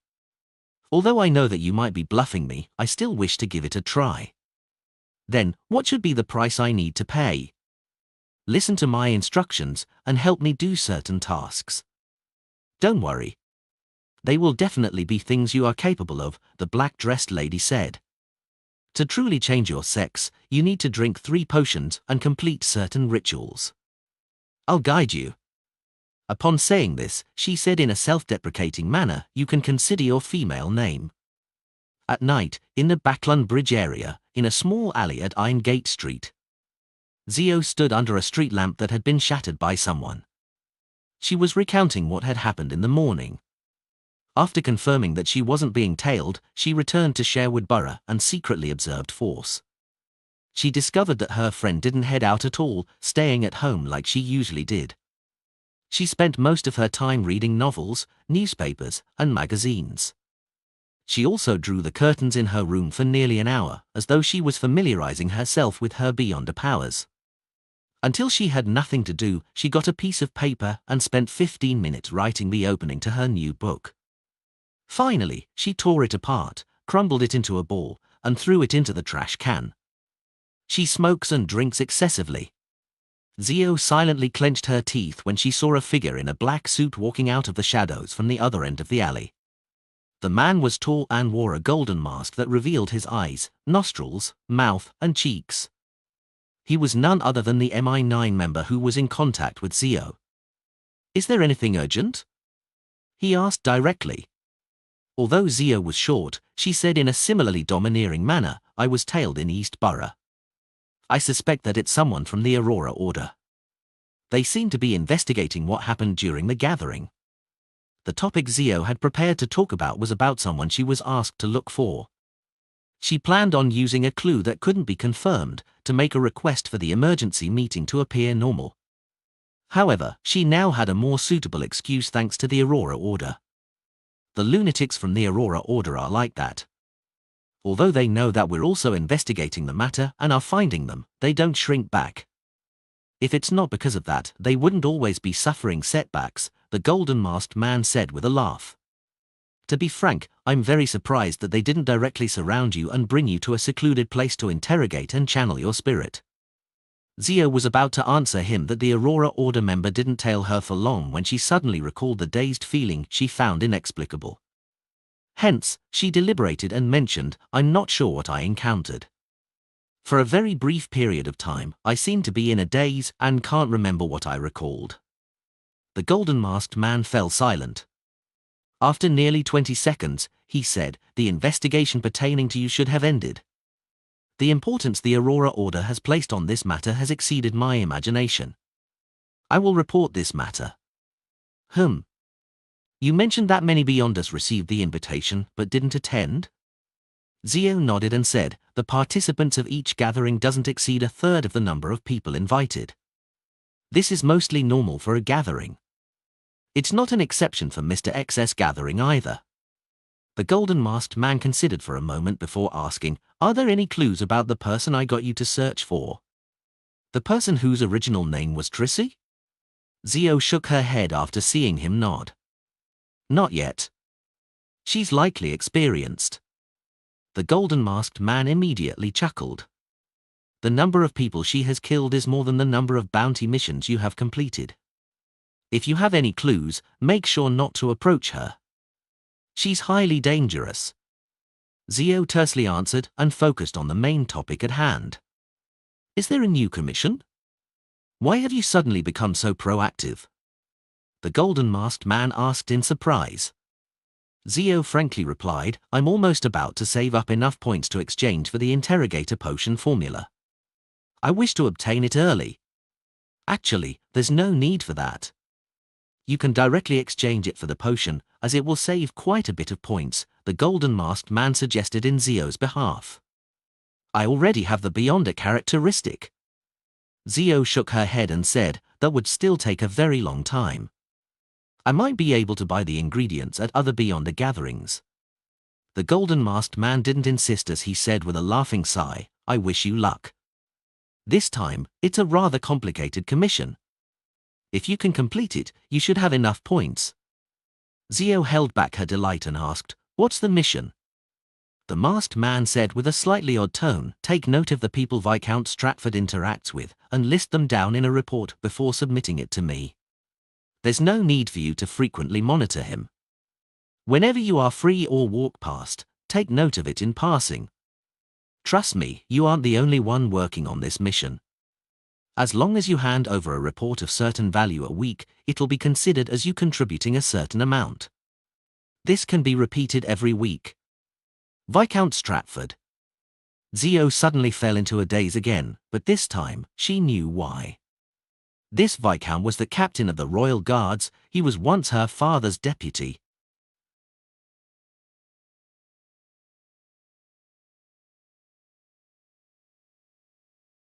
A: Although I know that you might be bluffing me, I still wish to give it a try." "Then, what should be the price I need to pay?" "Listen to my instructions and help me do certain tasks." "Don't worry. They will definitely be things you are capable of," the black-dressed lady said. "To truly change your sex, you need to drink 3 potions and complete certain rituals. I'll guide you." Upon saying this, she said in a self-deprecating manner, "You can consider your female name." At night, in the Backlund Bridge area, in a small alley at Iron Gate Street, Zio stood under a street lamp that had been shattered by someone. She was recounting what had happened in the morning. After confirming that she wasn't being tailed, she returned to Sherwood Borough and secretly observed Force. She discovered that her friend didn't head out at all, staying at home like she usually did. She spent most of her time reading novels, newspapers, and magazines. She also drew the curtains in her room for nearly an hour, as though she was familiarizing herself with her beyonder powers. Until she had nothing to do, she got a piece of paper and spent 15 minutes writing the opening to her new book. Finally, she tore it apart, crumbled it into a ball, and threw it into the trash can. She smokes and drinks excessively. Zio silently clenched her teeth when she saw a figure in a black suit walking out of the shadows from the other end of the alley. The man was tall and wore a golden mask that revealed his eyes, nostrils, mouth, and cheeks. He was none other than the MI9 member who was in contact with Zio. "Is there anything urgent?" he asked directly. Although Zio was short, she said in a similarly domineering manner, "I was tailed in East Borough. I suspect that it's someone from the Aurora Order. They seem to be investigating what happened during the gathering." The topic Zio had prepared to talk about was about someone she was asked to look for. She planned on using a clue that couldn't be confirmed to make a request for the emergency meeting to appear normal. However, she now had a more suitable excuse thanks to the Aurora Order. The lunatics from the Aurora Order are like that. Although they know that we're also investigating the matter and are finding them, they don't shrink back. If it's not because of that, they wouldn't always be suffering setbacks, the golden-masked man said with a laugh. "To be frank, I'm very surprised that they didn't directly surround you and bring you to a secluded place to interrogate and channel your spirit." Zio was about to answer him that the Aurora Order member didn't tail her for long when she suddenly recalled the dazed feeling she found inexplicable. Hence, she deliberated and mentioned, "I'm not sure what I encountered. For a very brief period of time, I seemed to be in a daze and can't remember what I recalled." The golden-masked man fell silent. After nearly 20 seconds, he said, the investigation pertaining to you should have ended. The importance the Aurora Order has placed on this matter has exceeded my imagination. I will report this matter. You mentioned that many beyond us received the invitation but didn't attend? Zio nodded and said, the participants of each gathering doesn't exceed a third of the number of people invited. This is mostly normal for a gathering. It's not an exception for Mr. X's gathering either. The Golden Masked Man considered for a moment before asking, are there any clues about the person I got you to search for? The person whose original name was Trissy? Zio shook her head after seeing him nod. Not yet. She's likely experienced. The Golden Masked Man immediately chuckled. The number of people she has killed is more than the number of bounty missions you have completed. If you have any clues, make sure not to approach her. She's highly dangerous. Zio tersely answered and focused on the main topic at hand. Is there a new commission? Why have you suddenly become so proactive? The Golden Masked Man asked in surprise. Zio frankly replied, I'm almost about to save up enough points to exchange for the interrogator potion formula. I wish to obtain it early. Actually, there's no need for that. You can directly exchange it for the potion, as it will save quite a bit of points, the Golden Masked Man suggested in Zio's behalf. I already have the Beyond It characteristic. Zio shook her head and said, that would still take a very long time. I might be able to buy the ingredients at other Beyond It gatherings. The Golden Masked Man didn't insist as he said with a laughing sigh, I wish you luck. This time, it's a rather complicated commission. If you can complete it, you should have enough points. Zio held back her delight and asked, what's the mission? The Masked Man said with a slightly odd tone, take note of the people Viscount Stratford interacts with, and list them down in a report before submitting it to me. There's no need for you to frequently monitor him. Whenever you are free or walk past, take note of it in passing. Trust me, you aren't the only one working on this mission. As long as you hand over a report of certain value a week, it'll be considered as you contributing a certain amount. This can be repeated every week. Viscount Stratford. Zio suddenly fell into a daze again, but this time, she knew why. This Viscount was the captain of the Royal Guards, he was once her father's deputy,